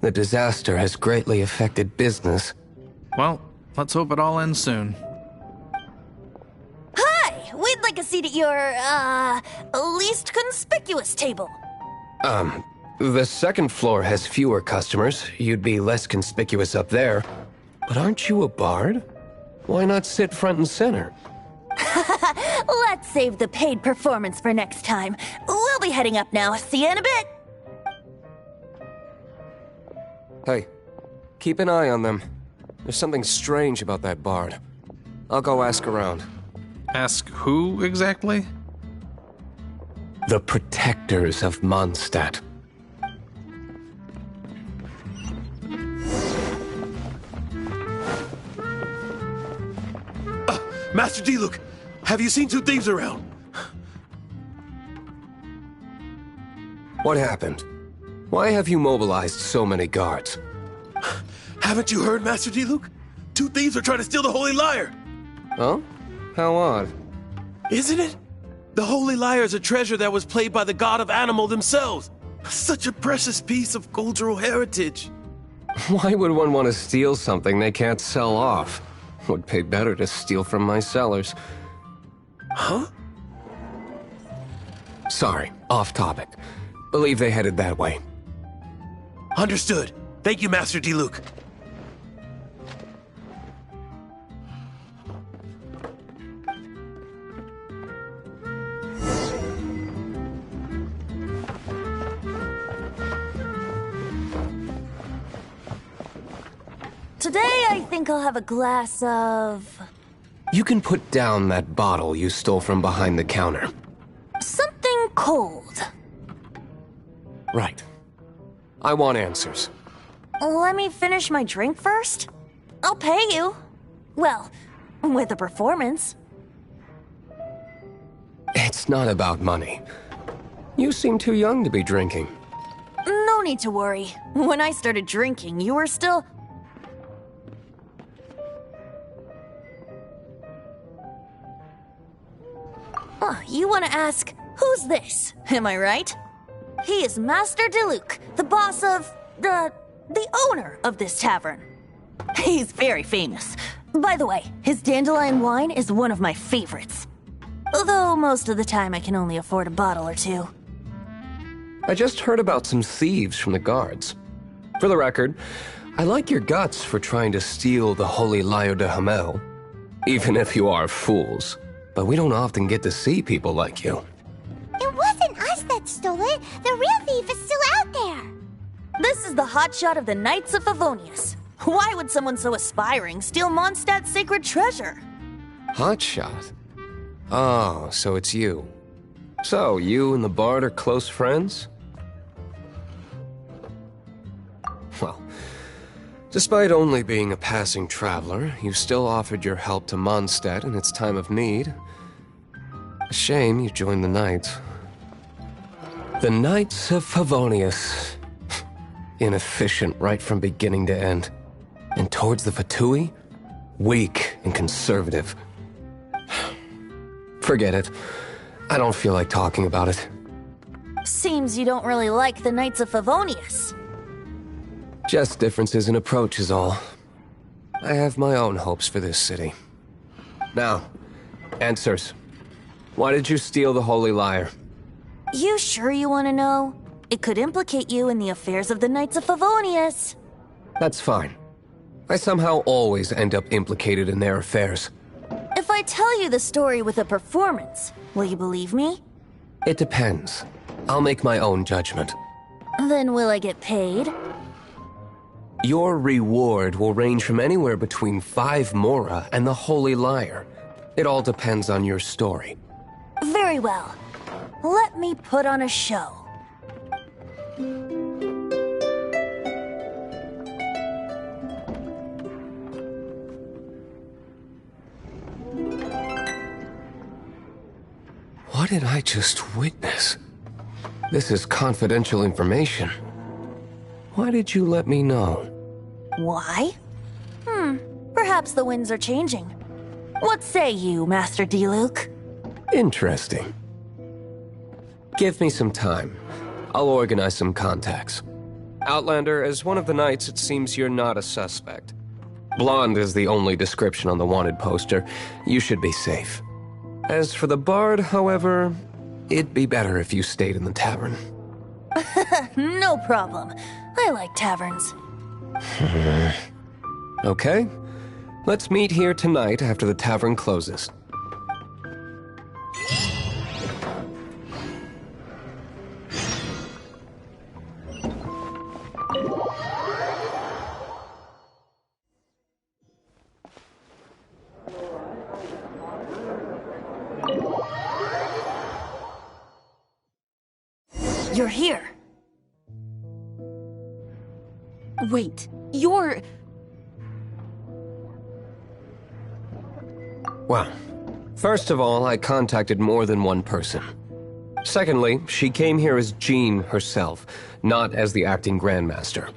The disaster has greatly affected business. Well, let's hope it all ends soon. Hi! We'd like a seat at your, least conspicuous table. The second floor has fewer customers. You'd be less conspicuous up there. But aren't you a bard? Why not sit front and center? Let's save the paid performance for next time. We'll be heading up now. See you in a bit. Hey, keep an eye on them. There's something strange about that bard. I'll go ask around. Ask who exactly? The protectors of Mondstadt. Master Diluc, have you seen two thieves around? What happened? Why have you mobilized so many guards? Haven't you heard, Master Diluc? Two thieves are trying to steal the Holy Lyre. Oh? How odd. Isn't it? The Holy Lyre is a treasure that was played by the god of animal themselves. Such a precious piece of cultural heritage. Why would one want to steal something they can't sell off? Would pay better to steal from my cellars. Huh? Sorry, off topic. Believe they headed that way. Understood. Thank you, Master Diluc. Today, I think I'll have a glass of... You can put down that bottle you stole from behind the counter. something cold. Right. I want answers. Let me finish my drink first. I'll pay you. Well, with a performance. It's not about money. You seem too young to be drinking. No need to worry. When I started drinking, you were still... You want to ask, who's this? Am I right? He is Master Diluc, the boss of... the owner of this tavern. He's very famous. By the way, his dandelion wine is one of my favorites. Although most of the time I can only afford a bottle or two. I just heard about some thieves from the guards. For the record, I like your guts for trying to steal the Holy Lyre de Hamel. Even if you are fools. But we don't often get to see people like you. It wasn't us that stole it. The real thief is still out there. This is the hotshot of the Knights of Favonius. Why would someone so aspiring steal Mondstadt's sacred treasure? Hotshot? Oh, so it's you. So, you and the Bard are close friends? Well, despite only being a passing traveler, you still offered your help to Mondstadt in its time of need. A shame you joined the Knights. The Knights of Favonius. Inefficient right from beginning to end. And towards the Fatui, weak and conservative. Forget it. I don't feel like talking about it. Seems you don't really like the Knights of Favonius. Just differences in approach is all. I have my own hopes for this city. Now, answers. Why did you steal the Holy Lyre? You sure you want to know? It could implicate you in the affairs of the Knights of Favonius. That's fine. I somehow always end up implicated in their affairs. If I tell you the story with a performance, will you believe me? It depends. I'll make my own judgment. Then will I get paid? Your reward will range from anywhere between 5 Mora and the Holy Lyre. It all depends on your story. Very well. Let me put on a show. What did I just witness? This is confidential information. Why did you let me know? Why? Perhaps the winds are changing. What say you, Master Diluc? Interesting. Give me some time. I'll organize some contacts. Outlander, as one of the Knights, it seems you're not a suspect. Blonde is the only description on the wanted poster. You should be safe. As for the Bard, however, it'd be better if you stayed in the tavern. No problem. I like taverns. Okay. Let's meet here tonight after the tavern closes. You're here. Wait, you're... Well, first of all, I contacted more than one person. Secondly, she came here as Jean herself, not as the acting Grandmaster.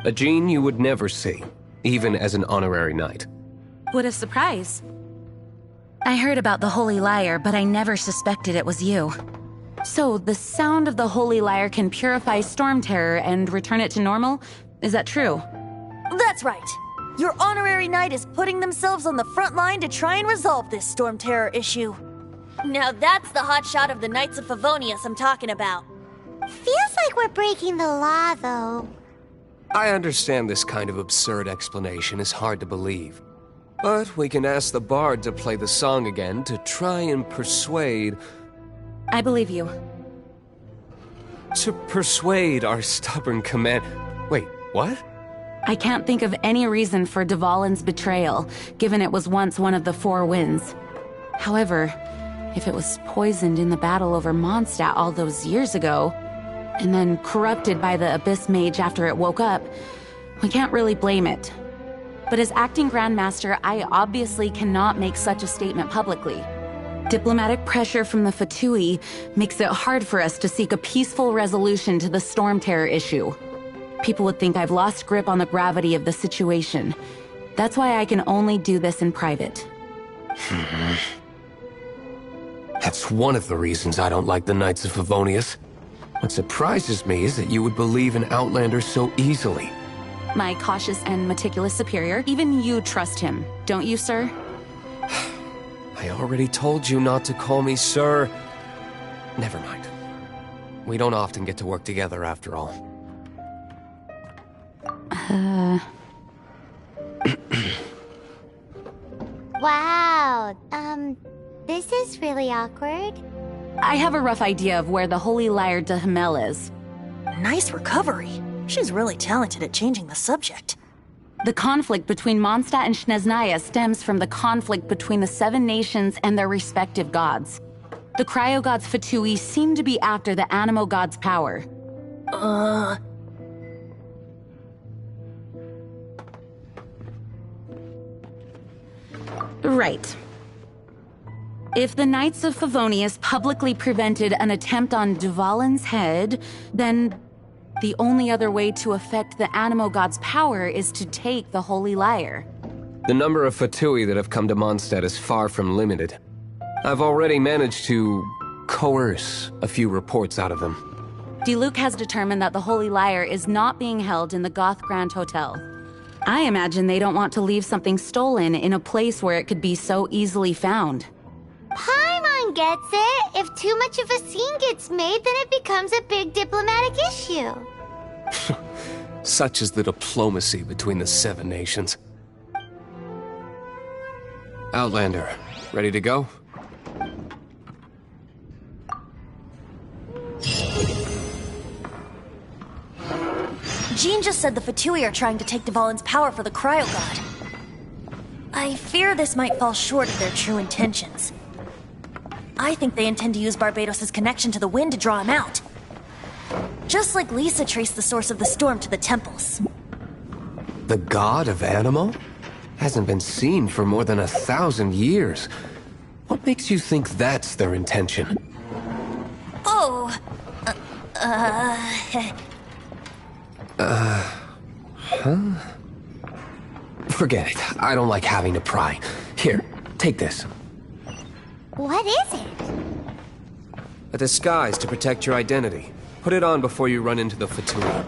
A Jean you would never see, even as an honorary knight. What a surprise. I heard about the Holy Lyre, but I never suspected it was you. So, the sound of the Holy Lyre can purify Storm Terror and return it to normal? Is that true? That's right. Your honorary knight is putting themselves on the front line to try and resolve this Storm Terror issue. Now that's the hotshot of the Knights of Favonius I'm talking about. Feels like we're breaking the law, though. I understand this kind of absurd explanation is hard to believe. But we can ask the Bard to play the song again to try and persuade... I believe you. To persuade our stubborn command... Wait, what? I can't think of any reason for Dvalin's betrayal, given it was once one of the Four Winds. However, if it was poisoned in the battle over Mondstadt all those years ago, and then corrupted by the Abyss Mage after it woke up, we can't really blame it. But as acting Grandmaster, I obviously cannot make such a statement publicly. Diplomatic pressure from the Fatui makes it hard for us to seek a peaceful resolution to the Storm Terror issue. People would think I've lost grip on the gravity of the situation. That's why I can only do this in private. That's one of the reasons I don't like the Knights of Favonius. What surprises me is that you would believe in Outlander so easily. my cautious and meticulous superior. Even you trust him, don't you, sir? I already told you not to call me sir. Never mind. We don't often get to work together after all. Wow, this is really awkward. I have a rough idea of where the Holy Lyre de Himmel is. Nice recovery. She's really talented at changing the subject. The conflict between Mondstadt and Snezhnaya stems from the conflict between the 7 nations and their respective gods. The cryo-gods Fatui seem to be after the Anemo god's power. Right. If the Knights of Favonius publicly prevented an attempt on Dvalin's head, then the only other way to affect the Anemo god's power is to take the Holy Lyre. The number of Fatui that have come to Mondstadt is far from limited. I've already managed to coerce a few reports out of them. Diluc has determined that the Holy Lyre is not being held in the Goth Grand Hotel. I imagine they don't want to leave something stolen in a place where it could be so easily found. Paimon gets it. If too much of a scene gets made, then it becomes a big diplomatic issue. Such is the diplomacy between the 7 nations. Outlander, ready to go? Jean just said the Fatui are trying to take Dvalin's power for the Cryo God. I fear this might fall short of their true intentions. I think they intend to use Barbados' connection to the wind to draw him out. Just like Lisa traced the source of the storm to the temples. The god of Anemo? Hasn't been seen for more than 1,000 years. What makes you think that's their intention? Oh, Huh? Forget it. I don't like having to pry. Here, take this. What is it? A disguise to protect your identity. Put it on before you run into the Fatui.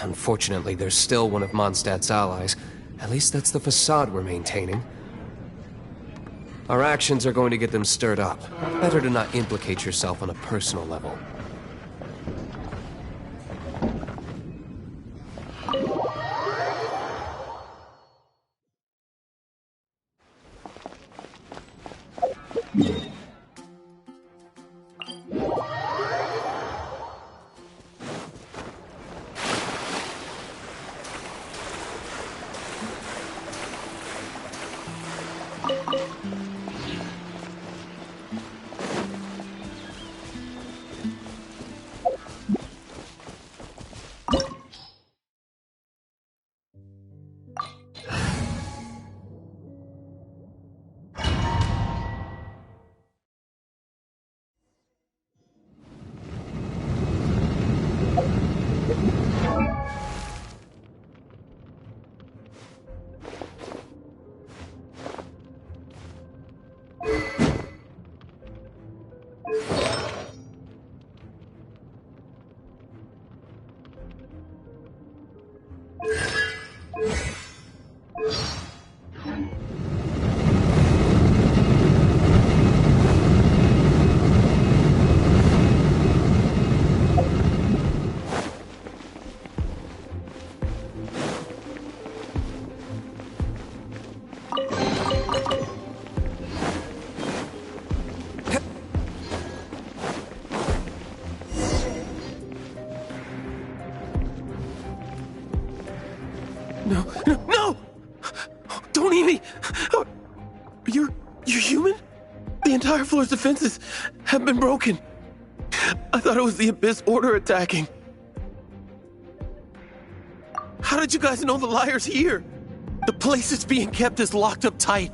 Unfortunately, there's still one of Mondstadt's allies. At least that's the facade we're maintaining. Our actions are going to get them stirred up. Better to not implicate yourself on a personal level. No! Don't eat me! You're human? The entire floor's defenses have been broken. I thought it was the Abyss Order attacking. How did you guys know the Lyre's here? The place it's being kept is locked up tight.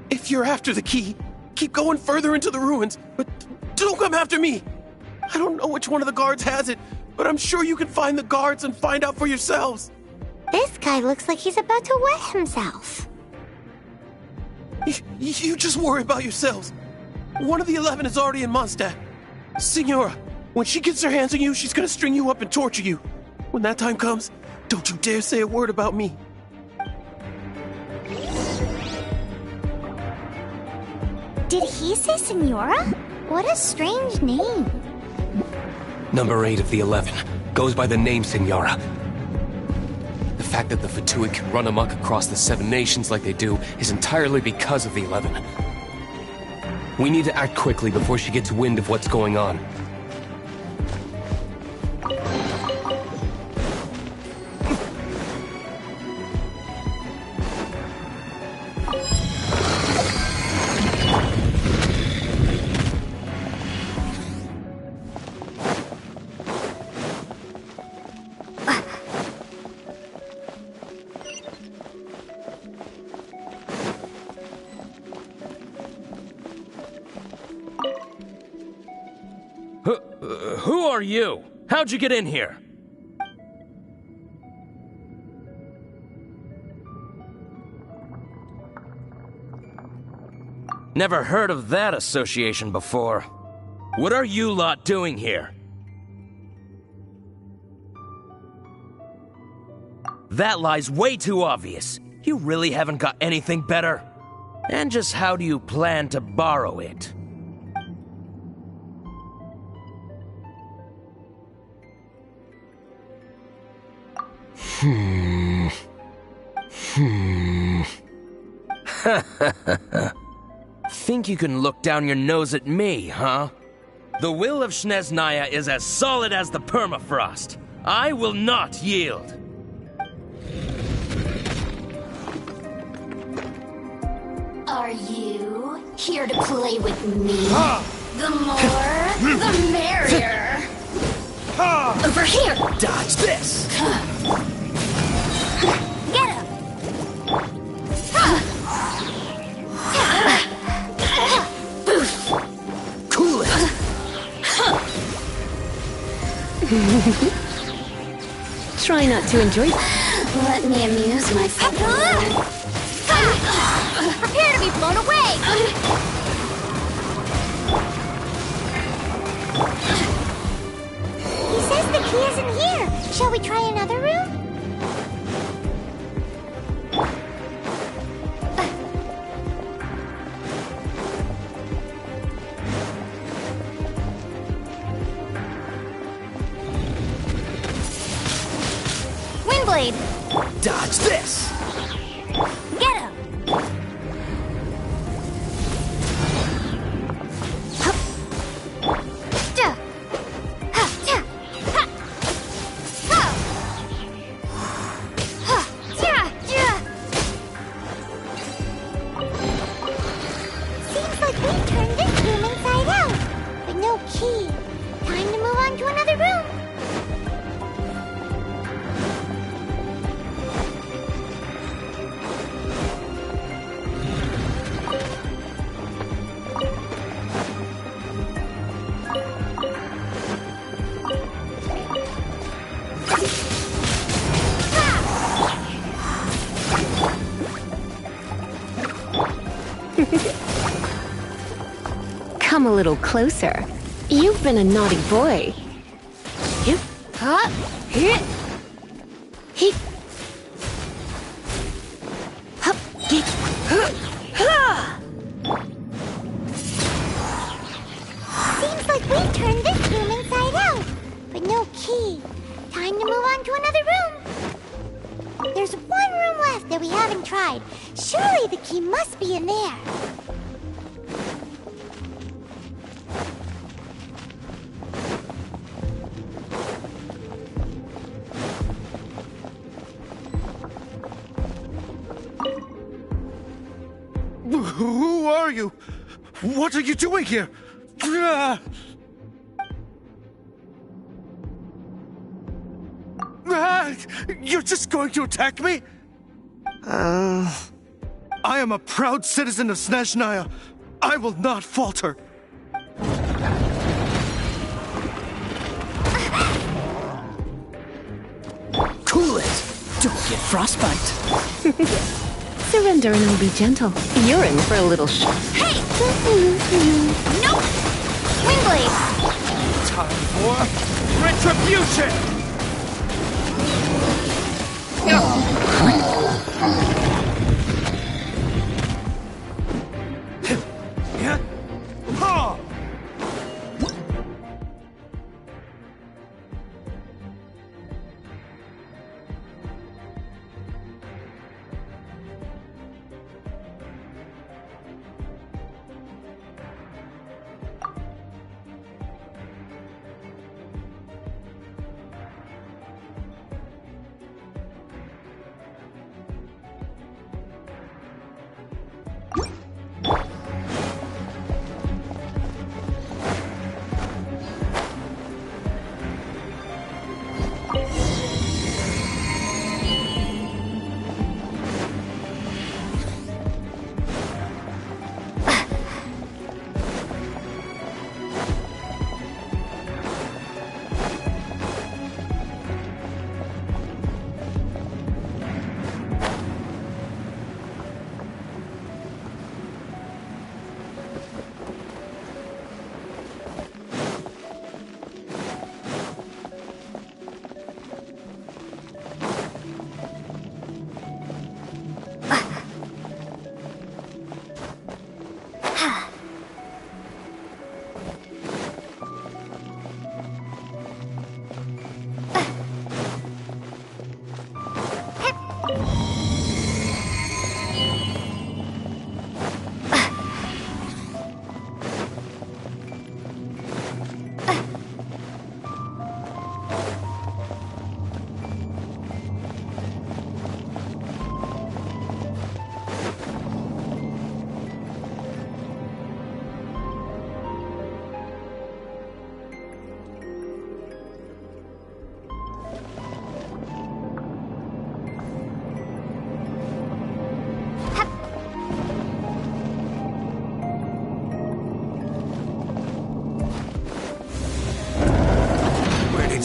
If you're after the key, keep going further into the ruins, but don't come after me. I don't know which one of the guards has it, but I'm sure you can find the guards and find out for yourselves. This guy looks like he's about to wet himself. You just worry about yourselves. One of the 11 is already in Mondstadt. Signora, when she gets her hands on you, she's gonna string you up and torture you. When that time comes, Don't you dare say a word about me. Did he say Senora? What a strange name. Number 8 of the 11 goes by the name Senora. The fact that the Fatui can run amok across the 7 nations like they do is entirely because of the 11. We need to act quickly before she gets wind of what's going on. Who are you? How'd you get in here? Never heard of that association before. What are you lot doing here? That lie's way too obvious. You really haven't got anything better? And just how do you plan to borrow it? Think you can look down your nose at me, huh? The will of Snezhnaya is as solid as the permafrost. I will not yield. Are you here to play with me? The more, the merrier. Over here! Dodge this! Get him! Cool it! Try not to enjoy that. Let me amuse myself. Prepare to be blown away! He says the key isn't here. Shall we try another room? Windblade! Dodge this! Get him! Seems like we turned this room inside out, but no key. Time to move on to another room. Come a little closer. You've been a naughty boy. Hip, hop, hit, hip, hop, get, ha. Seems like we turned this room inside out, but no key. Time to move on to another room. There's one room left that we haven't tried. Surely the key must be in there. Who are you? What are you doing here? You're just going to attack me? I am a proud citizen of Snezhnaya. I will not falter. Cool it! Don't get frostbite. Surrender and I'll be gentle. You're in for a little shock. Hey! Nope! Windblade! Time for retribution!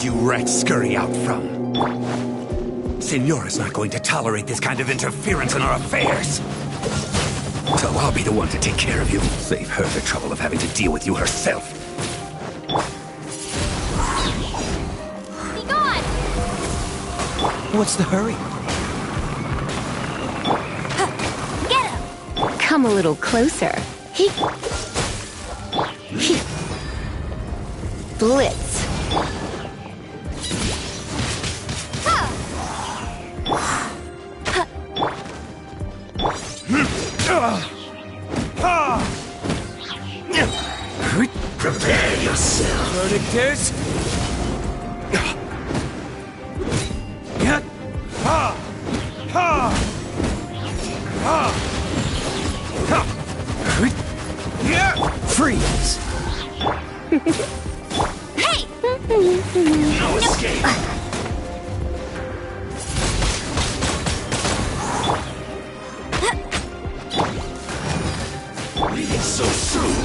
You rats scurry out from? Signora's not going to tolerate this kind of interference in our affairs. So I'll be the one to take care of you. Save her the trouble of having to deal with you herself. Be gone! What's the hurry? Get him! Come a little closer. Blitz. Prepare yourself. Verdictors? Freeze! Hey! No escape! Leaving so soon?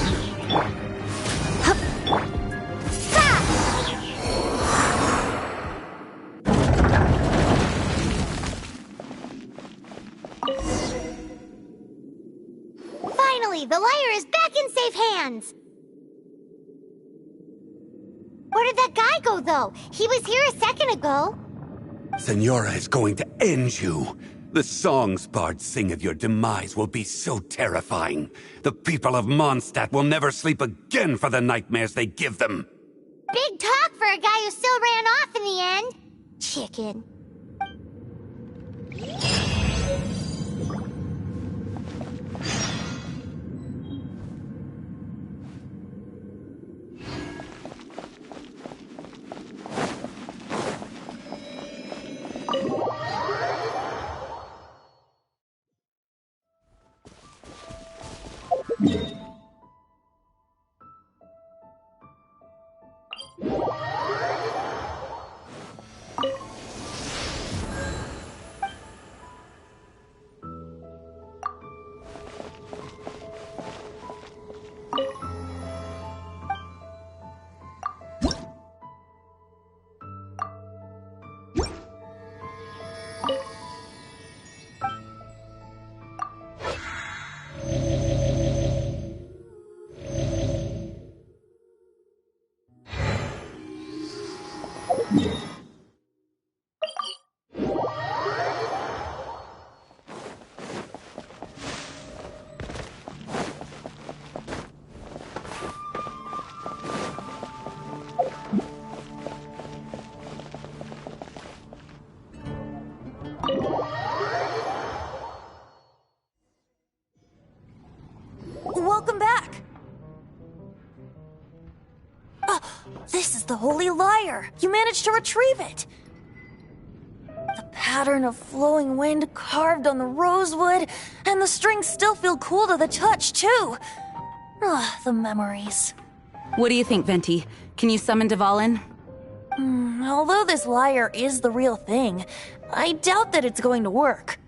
Finally, the lyre is back in safe hands! Where did that guy go, though? He was here a second ago. Signora is going to end you. The songs bards sing of your demise will be so terrifying. The people of Mondstadt will never sleep again for the nightmares they give them. Big talk for a guy who still ran off in the end. Chicken. This is the Holy Lyre! You managed to retrieve it! The pattern of flowing wind carved on the rosewood, and the strings still feel cool to the touch, too! Ah, the memories. What do you think, Venti? Can you summon Dvalin? Although this lyre is the real thing, I doubt that it's going to work.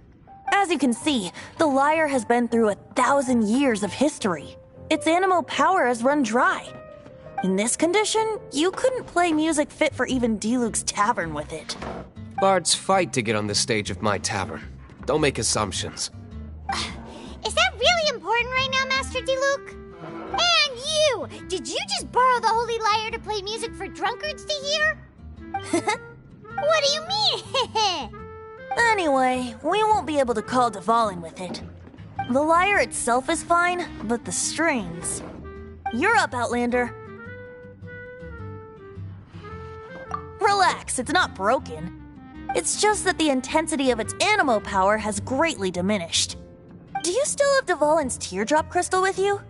As you can see, the lyre has been through 1,000 years of history. Its animo power has run dry. In this condition, you couldn't play music fit for even Diluc's tavern with it. Bards fight to get on the stage of my tavern. Don't make assumptions. Is that really important right now, Master Diluc? And you! Did you just borrow the Holy Lyre to play music for drunkards to hear? What do you mean? Anyway, we won't be able to call Dvalin with it. The lyre itself is fine, but the strings... You're up, Outlander. Relax, it's not broken. It's just that the intensity of its animo power has greatly diminished. Do you still have Dvalin's teardrop crystal with you?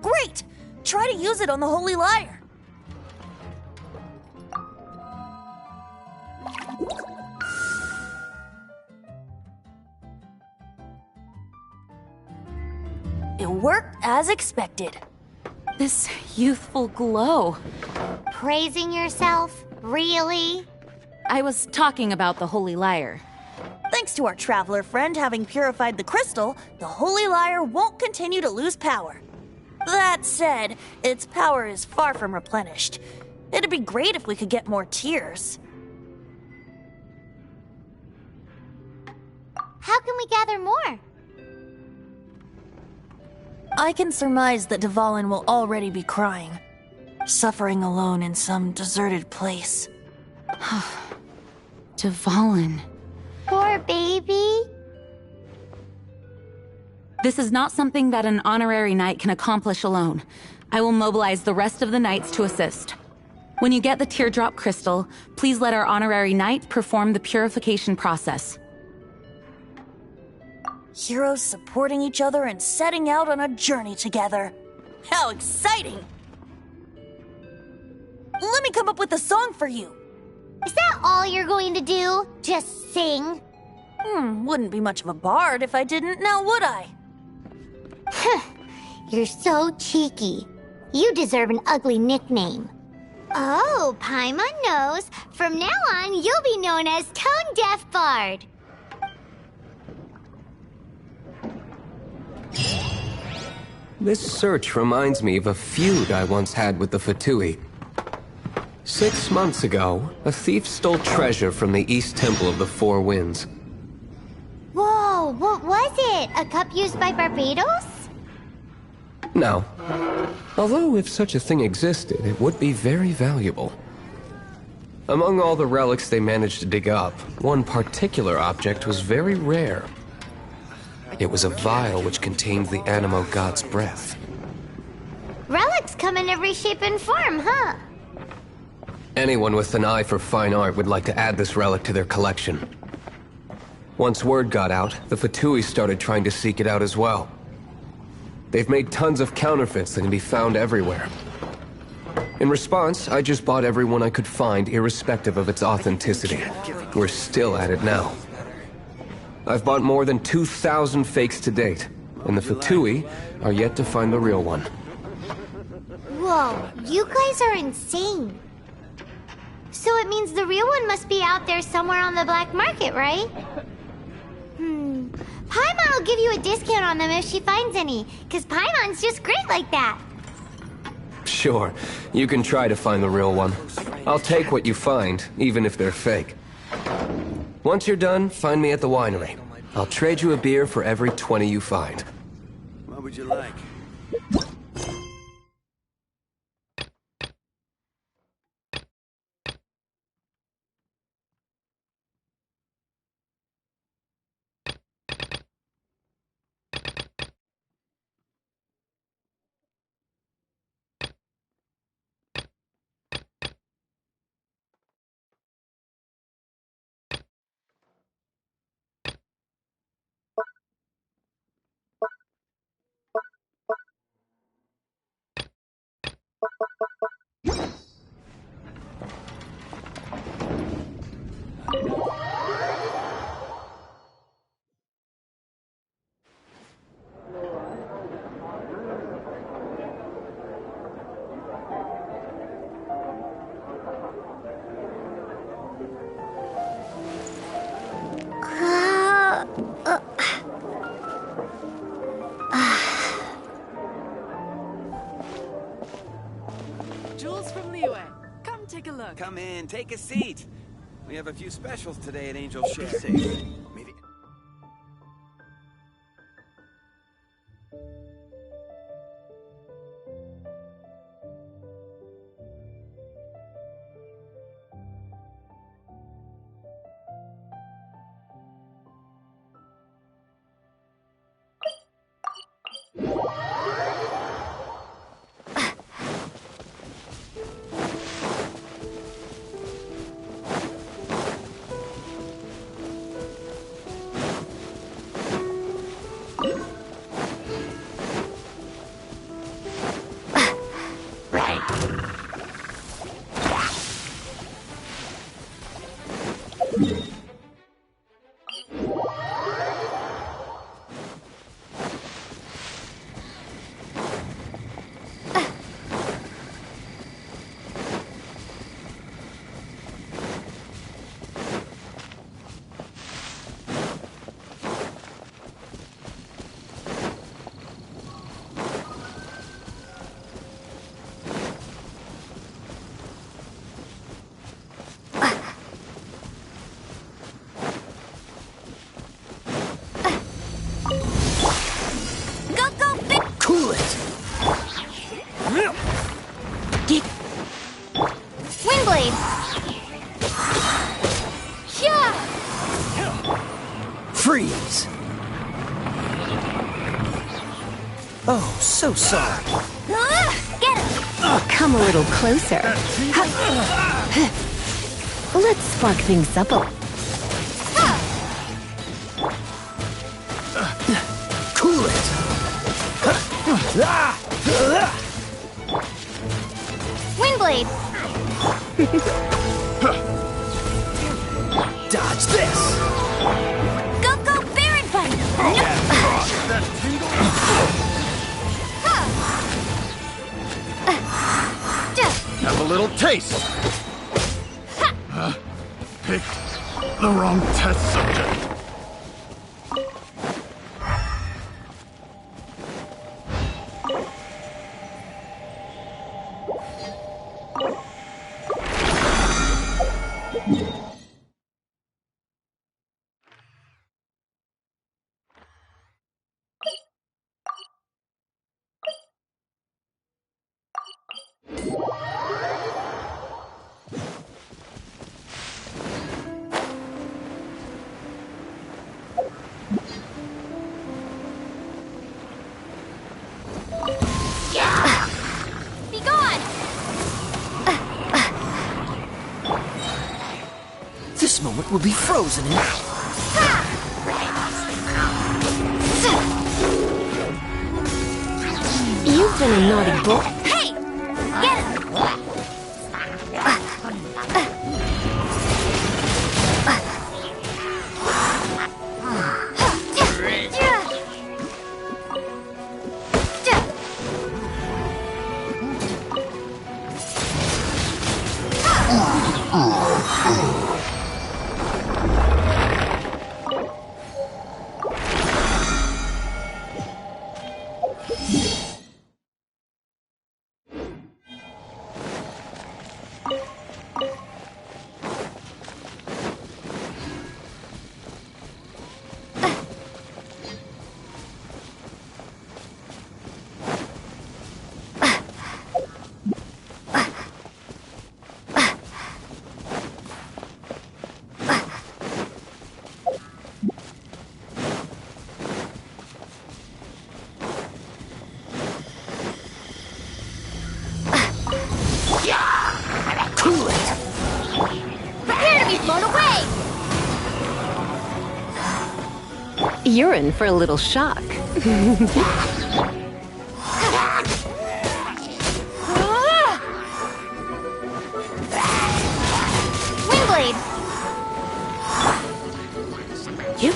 Great! Try to use it on the Holy Lyre. It worked as expected. This youthful glow. Praising yourself? Really? I was talking about the Holy Lyre. Thanks to our traveler friend having purified the crystal, the Holy Lyre won't continue to lose power. That said, its power is far from replenished. It'd be great if we could get more tears. How can we gather more? I can surmise that Dvalin will already be crying, suffering alone in some deserted place. Dvalin. Poor baby. This is not something that an honorary knight can accomplish alone. I will mobilize the rest of the knights to assist. When you get the teardrop crystal, please let our honorary knight perform the purification process. Heroes supporting each other and setting out on a journey together. How exciting! Let me come up with a song for you. Is that all you're going to do? Just sing? Wouldn't be much of a bard if I didn't, now would I? You're so cheeky. You deserve an ugly nickname. Oh, Paimon knows. From now on, you'll be known as Tone Deaf Bard. This search reminds me of a feud I once had with the Fatui. 6 months ago, a thief stole treasure from the East Temple of the Four Winds. Whoa, what was it? A cup used by Barbados? No. Although if such a thing existed, it would be very valuable. Among all the relics they managed to dig up, one particular object was very rare. It was a vial which contained the Animo God's breath. Relics come in every shape and form, huh? Anyone with an eye for fine art would like to add this relic to their collection. Once word got out, the Fatui started trying to seek it out as well. They've made tons of counterfeits that can be found everywhere. In response, I just bought every one I could find, irrespective of its authenticity. We're still at it now. I've bought more than 2,000 fakes to date, and the Fatui are yet to find the real one. Whoa, you guys are insane. So it means the real one must be out there somewhere on the black market, right? Paimon will give you a discount on them if she finds any, because Paimon's just great like that. Sure, you can try to find the real one. I'll take what you find, even if they're fake. Once you're done, find me at the winery. I'll trade you a beer for every 20 you find. What would you like? Come in, take a seat. We have a few specials today at Angel Share. Maybe. Windblade! Yeah! Freeze! Oh, so sorry. Get him! Come a little closer. Let's spark things up a Cool it! Windblade! Dodge this! Go, Baron Buddy! Have a little taste. Picked the wrong test subject. Be gone! This moment will be frozen in... You've been a naughty boy. Hey! Get him! Cool it! Prepare to be blown away! You're in for a little shock. Windblade! You.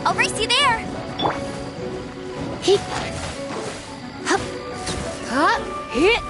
I'll race you there! Huh? Hit!